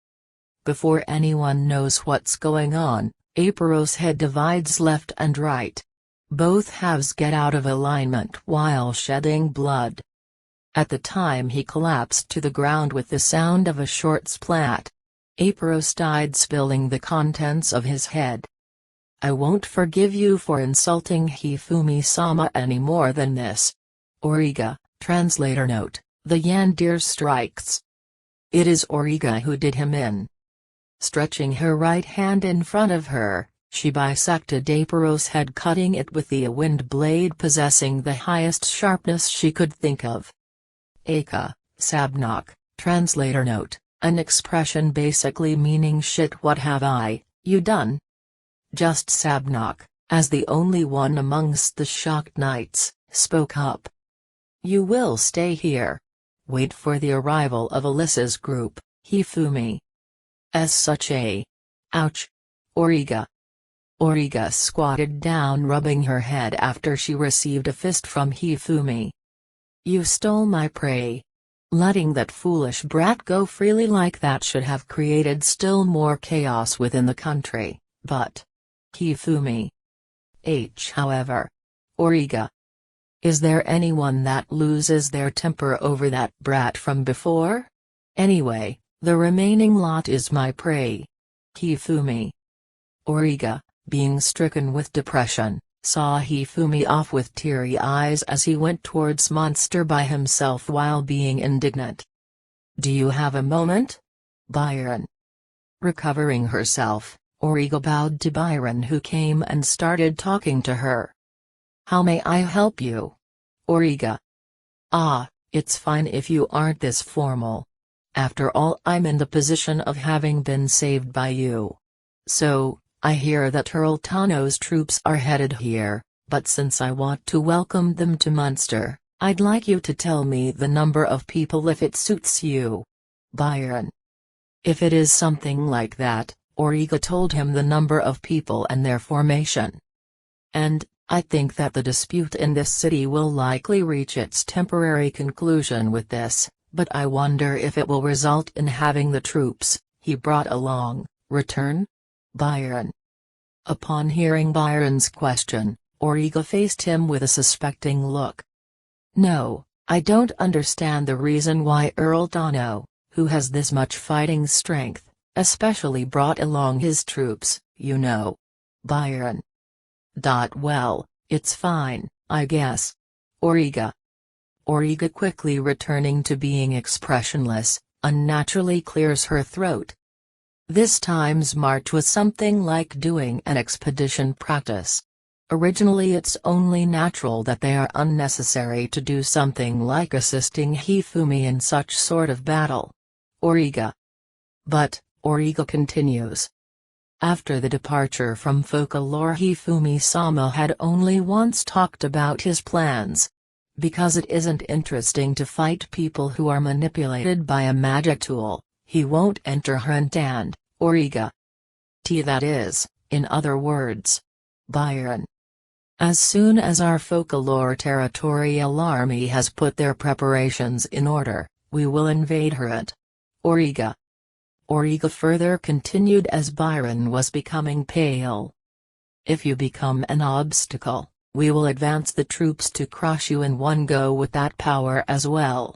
Speaker 1: Before anyone knows what's going on, Aparos' head divides left and right. Both halves get out of alignment while shedding blood. At the time he collapsed to the ground with the sound of a short splat. Aparos died, spilling the contents of his head. I won't forgive you for insulting Hifumi-sama any more than this. Origa, translator note, the Yandir strikes. It is Origa who did him in. Stretching her right hand in front of her, she bisected Aparos' head, cutting it with the wind blade possessing the highest sharpness she could think of. Aka, Sabnak, translator note, an expression basically meaning shit what have you done? Just Sabnak, as the only one amongst the shocked knights, spoke up. "You will stay here. Wait for the arrival of Alyssa's group, Hifumi." As such a. Ouch. Origa. Origa squatted down, rubbing her head after she received a fist from Hifumi. "You stole my prey. Letting that foolish brat go freely like that should have created still more chaos within the country, but. Hifumi. However. Origa. Is there anyone that loses their temper over that brat from before? Anyway, the remaining lot is my prey." Hifumi. Origa, being stricken with depression, saw Hifumi off with teary eyes as he went towards Monster by himself while being indignant. "Do you have a moment? Byron?" Recovering herself, Origa bowed to Byron, who came and started talking to her. "How may I help you?" Origa. It's fine if you aren't this formal. After all, I'm in the position of having been saved by you. So, I hear that Earl Touno's troops are headed here, but since I want to welcome them to Munster, I'd like you to tell me the number of people if it suits you." Byron. If it is something like that, Origa told him the number of people and their formation. "And, I think that the dispute in this city will likely reach its temporary conclusion with this, but I wonder if it will result in having the troops he brought along return?" Byron. Upon hearing Byron's question, Origa faced him with a suspecting look. "No, I don't understand the reason why Earl Touno, who has this much fighting strength, especially brought along his troops, you know." Byron. "Well, it's fine, I guess." Origa. Origa, quickly returning to being expressionless, unnaturally clears her throat. This time's march was something like doing an expedition practice. Originally it's only natural that they are unnecessary to do something like assisting Hifumi in such sort of battle. Origa. But, Origa continues. After the departure from folklore, Hifumi-sama had only once talked about his plans. Because it isn't interesting to fight people who are manipulated by a magic tool, he won't enter hunt and, Origa. That is, in other words. Byron. As soon as our folklore territorial army has put their preparations in order, we will invade Hunt. Origa. Origa further continued as Byron was becoming pale. "If you become an obstacle, we will advance the troops to crush you in one go with that power as well."